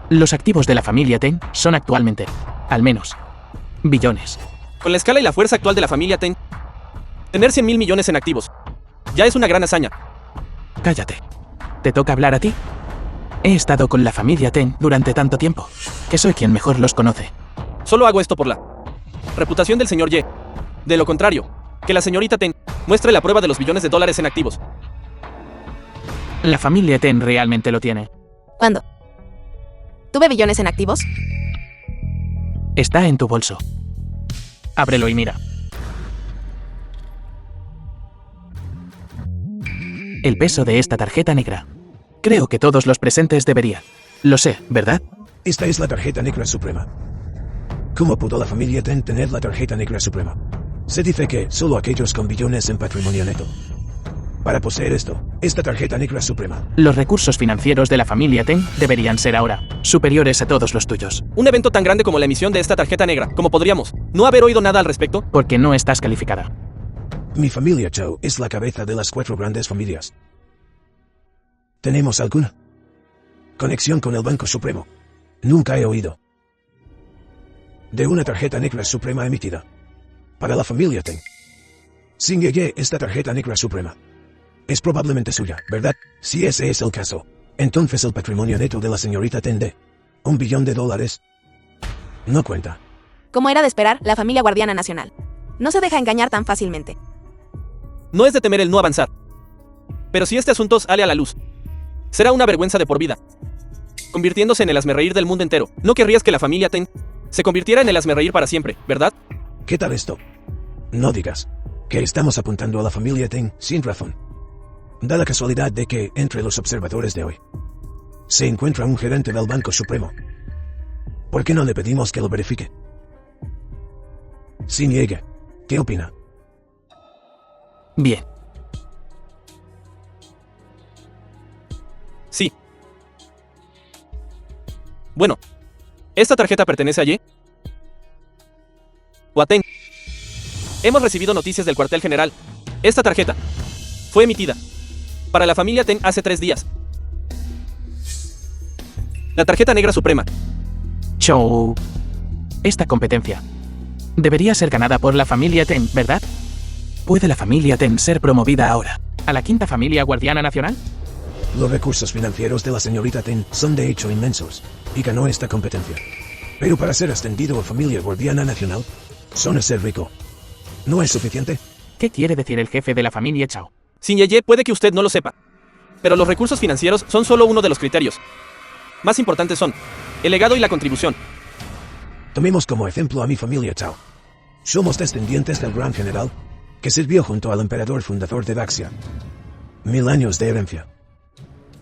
los activos de la familia Ten son actualmente, al menos, billones. Con la escala y la fuerza actual de la familia Ten, tener 100.000 millones en activos ya es una gran hazaña. Cállate. ¿Te toca hablar a ti? He estado con la familia Ten durante tanto tiempo, que soy quien mejor los conoce. Solo hago esto por la reputación del señor Ye. De lo contrario, que la señorita Ten muestre la prueba de los billones de dólares en activos. La familia Ten realmente lo tiene. ¿Cuándo? ¿Tuve billones en activos? Está en tu bolso. Ábrelo y mira. El peso de esta tarjeta negra. Creo que todos los presentes deberían. Lo sé, ¿verdad? Esta es la tarjeta negra suprema. ¿Cómo pudo la familia Ten tener la tarjeta negra suprema? Se dice que solo aquellos con billones en patrimonio neto. Para poseer esta tarjeta negra suprema. Los recursos financieros de la familia Ten deberían ser ahora superiores a todos los tuyos. Un evento tan grande como la emisión de esta tarjeta negra, ¿cómo podríamos no haber oído nada al respecto? Porque no estás calificada. Mi familia Chow es la cabeza de las 4 grandes familias. ¿Tenemos alguna conexión con el Banco Supremo? Nunca he oído de una tarjeta negra suprema emitida para la familia Ten. Sin llegue esta tarjeta negra suprema. Es probablemente suya, ¿verdad? Si ese es el caso, entonces el patrimonio neto de la señorita Ten de $1 billón no cuenta. Como era de esperar, la familia guardiana nacional no se deja engañar tan fácilmente. No es de temer el no avanzar. Pero si este asunto sale a la luz, será una vergüenza de por vida, convirtiéndose en el hazmerreír del mundo entero. No querrías que la familia Ten se convirtiera en el hazmerreír para siempre, ¿verdad? ¿Qué tal esto? No digas que estamos apuntando a la familia Ten sin razón. Da la casualidad de que, entre los observadores de hoy, se encuentra un gerente del Banco Supremo. ¿Por qué no le pedimos que lo verifique? Sin llegue, ¿qué opina? Bien. Sí. Bueno, ¿esta tarjeta pertenece a Ye? ¿O a Ten? Hemos recibido noticias del cuartel general. Esta tarjeta fue emitida para la familia Ten hace 3 días. La tarjeta negra suprema. Chow. Esta competencia debería ser ganada por la familia Ten, ¿verdad? ¿Puede la familia Ten ser promovida ahora a la 5ª familia guardiana nacional? Los recursos financieros de la señorita Ten son de hecho inmensos, y ganó esta competencia. Pero para ser ascendido a familia guardiana nacional, son a ser rico. ¿No es suficiente? ¿Qué quiere decir el jefe de la familia Chow? Sin Ye puede que usted no lo sepa, pero los recursos financieros son solo uno de los criterios. Más importantes son el legado y la contribución. Tomemos como ejemplo a mi familia Chow. Somos descendientes del gran general, que sirvió junto al emperador fundador de Daxia. 1000 años de herencia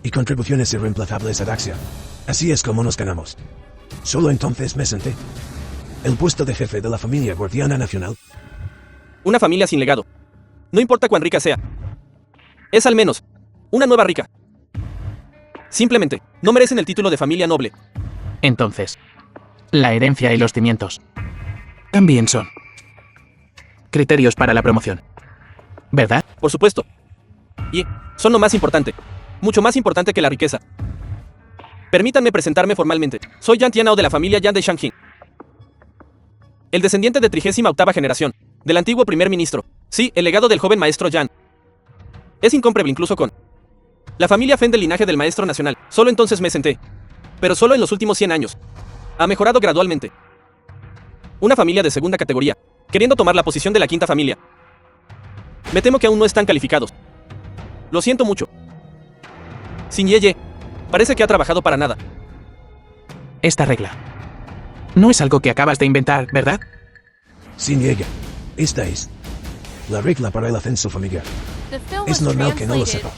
y contribuciones irreemplazables a Daxia. Así es como nos ganamos. Solo entonces me senté el puesto de jefe de la familia guardiana nacional. Una familia sin legado, no importa cuán rica sea, es al menos una nueva rica. Simplemente no merecen el título de familia noble. Entonces, la herencia y los cimientos también son criterios para la promoción, ¿verdad? Por supuesto. Y son lo más importante, mucho más importante que la riqueza. Permítanme presentarme formalmente. Soy Yan Tianao de la familia Yan de Shangqing, el descendiente de 38ª generación del antiguo primer ministro. Sí, el legado del joven maestro Yan es incomparable incluso con la familia Fen del linaje del maestro nacional. Solo entonces me senté, pero solo en los últimos 100 años. Ha mejorado gradualmente. Una familia de segunda categoría, queriendo tomar la posición de la 5ª familia. Me temo que aún no están calificados. Lo siento mucho. Sin Ye, parece que ha trabajado para nada. Esta regla no es algo que acabas de inventar, ¿verdad? Sin llegue. Esta es la regla para el ascenso familiar. Es normal que no lo sepa.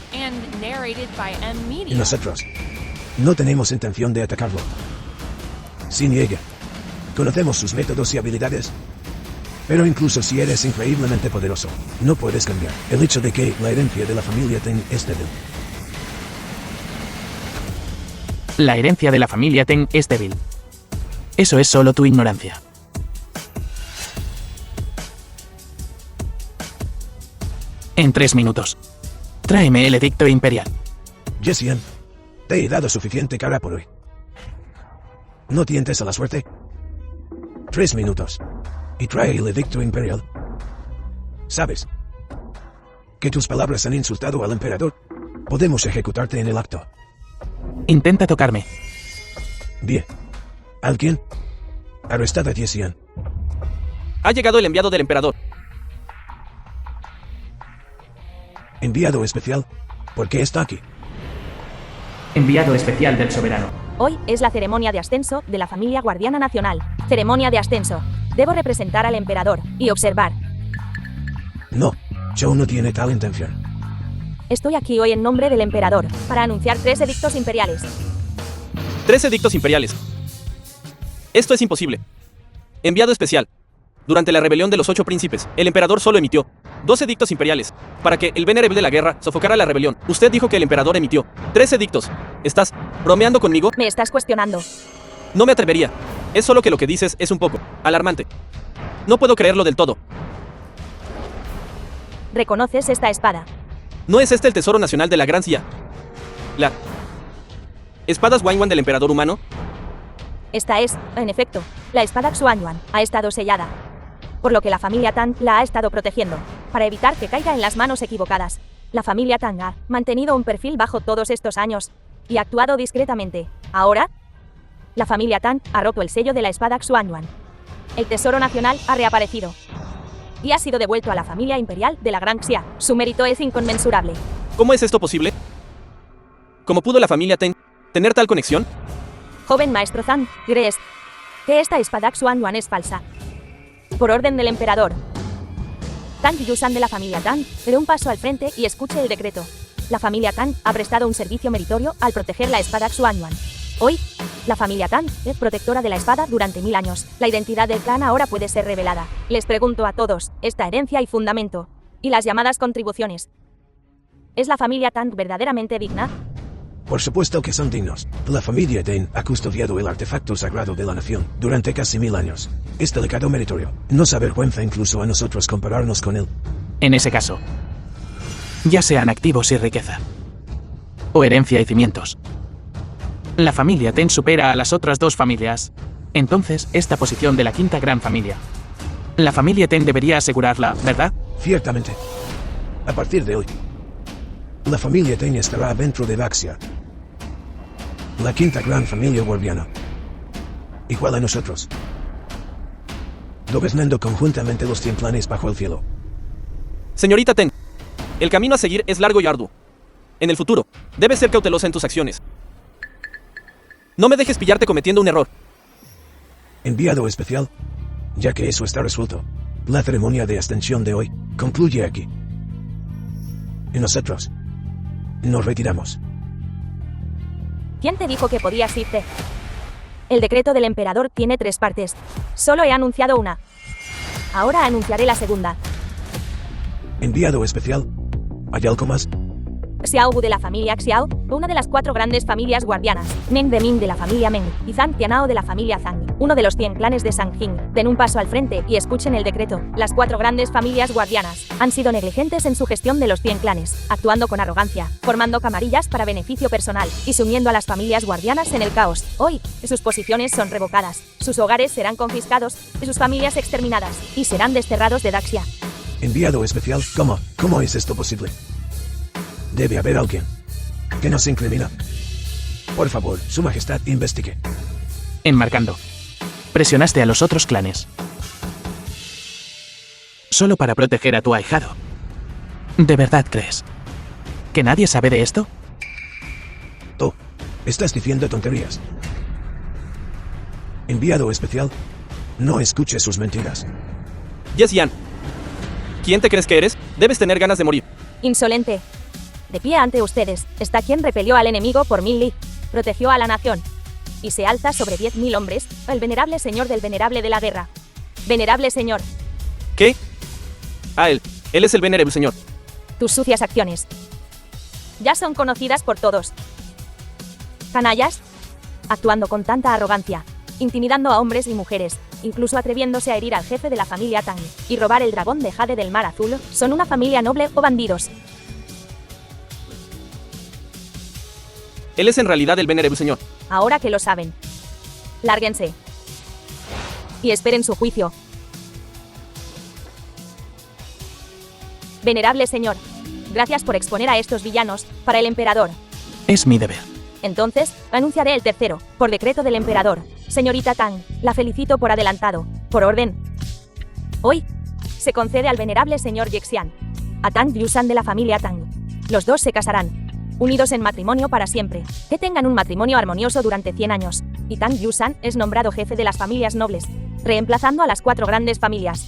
Y nosotros no tenemos intención de atacarlo. Sin llegue. Conocemos sus métodos y habilidades. Pero incluso si eres increíblemente poderoso, no puedes cambiar el hecho de que la herencia de la familia Ten es débil. La herencia de la familia Ten es débil. Eso es solo tu ignorancia. En 3 minutos. Tráeme el edicto imperial. Jessian, te he dado suficiente cara por hoy. ¿No tientes a la suerte? 3 minutos. Y trae el edicto imperial. ¿Sabes que tus palabras han insultado al emperador? Podemos ejecutarte en el acto. Intenta tocarme. Bien. ¿Alguien? Arrestad a Jessian. Ha llegado el enviado del emperador. Enviado especial. ¿Por qué está aquí? Enviado especial del soberano. Hoy es la ceremonia de ascenso de la familia guardiana nacional. Ceremonia de ascenso. Debo representar al emperador y observar. No, Joe no tiene tal intención. Estoy aquí hoy en nombre del emperador, para anunciar 3 edictos imperiales. 3 edictos imperiales. Esto es imposible. Enviado especial. Durante la rebelión de los 8 príncipes, el emperador solo emitió 2 edictos imperiales, para que el venerable de la guerra sofocara la rebelión. Usted dijo que el emperador emitió 3 edictos. ¿Estás bromeando conmigo? Me estás cuestionando. No me atrevería. Es solo que lo que dices es un poco alarmante. No puedo creerlo del todo. ¿Reconoces esta espada? ¿No es este el tesoro nacional de la Gran Cia? ¿La espada Xuanyuan del emperador humano? Esta es, en efecto, la espada Xuanyuan. Ha estado sellada. Por lo que la familia Tang la ha estado protegiendo, para evitar que caiga en las manos equivocadas. La familia Tang ha mantenido un perfil bajo todos estos años y ha actuado discretamente. Ahora, la familia Tang ha roto el sello de la espada Xuanyuan. El tesoro nacional ha reaparecido y ha sido devuelto a la familia imperial de la Gran Xia. Su mérito es inconmensurable. ¿Cómo es esto posible? ¿Cómo pudo la familia Ten tener tal conexión? Joven maestro Zhang, ¿crees que esta espada Xuanyuan es falsa? Por orden del emperador. Tang Yusan de la familia Tang, dé un paso al frente y escuche el decreto. La familia Tang ha prestado un servicio meritorio al proteger la espada Xuanyuan. Hoy, la familia Tang es protectora de la espada durante 1000 años. La identidad del clan ahora puede ser revelada. Les pregunto a todos, esta herencia y fundamento, y las llamadas contribuciones. ¿Es la familia Tang verdaderamente digna? Por supuesto que son dignos. La familia Ten ha custodiado el artefacto sagrado de la nación durante casi 1000 años. Es delicado meritorio. Nos avergüenza incluso a nosotros compararnos con él. En ese caso, ya sean activos y riqueza, o herencia y cimientos, la familia Ten supera a las otras 2 familias. Entonces, esta posición de la 5ª gran familia, la familia Ten debería asegurarla, ¿verdad? Ciertamente. A partir de hoy, la familia Ten estará dentro de Daxia, la 5ª gran familia guardiana, igual a nosotros, gobernando conjuntamente los 100 clanes bajo el cielo. Señorita Ten, el camino a seguir es largo y arduo. En el futuro, debes ser cautelosa en tus acciones. No me dejes pillarte cometiendo un error. Enviado especial, ya que eso está resuelto, la ceremonia de ascensión de hoy concluye aquí. Y nosotros nos retiramos. ¿Quién te dijo que podías irte? El decreto del emperador tiene 3 partes. Solo he anunciado una. Ahora anunciaré la segunda. Enviado especial, ¿hay algo más? Xiao Gu de la familia Xiao, una de las 4 grandes familias guardianas, Meng de Ming de la familia Meng, y Zhang Tianao de la familia Zhang, uno de los 100 clanes de Sanjing. Den un paso al frente y escuchen el decreto. Las 4 grandes familias guardianas han sido negligentes en su gestión de los 100 clanes, actuando con arrogancia, formando camarillas para beneficio personal, y sumiendo a las familias guardianas en el caos. Hoy, sus posiciones son revocadas, sus hogares serán confiscados, y sus familias exterminadas, y serán desterrados de Daxia. Enviado especial, ¿cómo es esto posible? Debe haber alguien que nos incrimina. Por favor, Su Majestad, investigue. Enmarcando. Presionaste a los otros clanes. Solo para proteger a tu ahijado. ¿De verdad crees que nadie sabe de esto? Tú, estás diciendo tonterías. Enviado especial, no escuche sus mentiras. Jessian, ¿quién te crees que eres? Debes tener ganas de morir. Insolente. De pie ante ustedes está quien repelió al enemigo por 1000 li, protegió a la nación, y se alza sobre 10.000 hombres, el venerable señor del venerable de la guerra. Venerable señor, ¿Qué? Ah, él es el venerable señor. Tus sucias acciones ya son conocidas por todos. Canallas, actuando con tanta arrogancia, intimidando a hombres y mujeres, incluso atreviéndose a herir al jefe de la familia Tang, y robar el dragón de jade del mar azul, son una familia noble o bandidos. Él es en realidad el venerable señor. Ahora que lo saben, lárguense y esperen su juicio. Venerable señor, gracias por exponer a estos villanos para el emperador. Es mi deber. Entonces, anunciaré el tercero, por decreto del emperador. Señorita Tang, la felicito por adelantado, por orden. Hoy, se concede al venerable señor Yexian a Tang Yusan de la familia Tang. Los dos se casarán, unidos en matrimonio para siempre, que tengan un matrimonio armonioso durante 100 años. Y Tang Yusan es nombrado jefe de las familias nobles, reemplazando a las 4 grandes familias,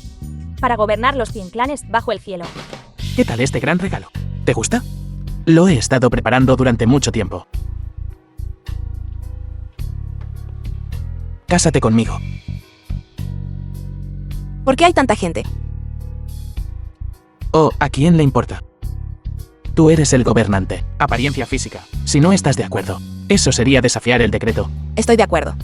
para gobernar los 100 clanes bajo el cielo. ¿Qué tal este gran regalo? ¿Te gusta? Lo he estado preparando durante mucho tiempo. Cásate conmigo. ¿Por qué hay tanta gente? Oh, ¿a quién le importa? Tú eres el gobernante. Apariencia física. Si no estás de acuerdo, eso sería desafiar el decreto. Estoy de acuerdo.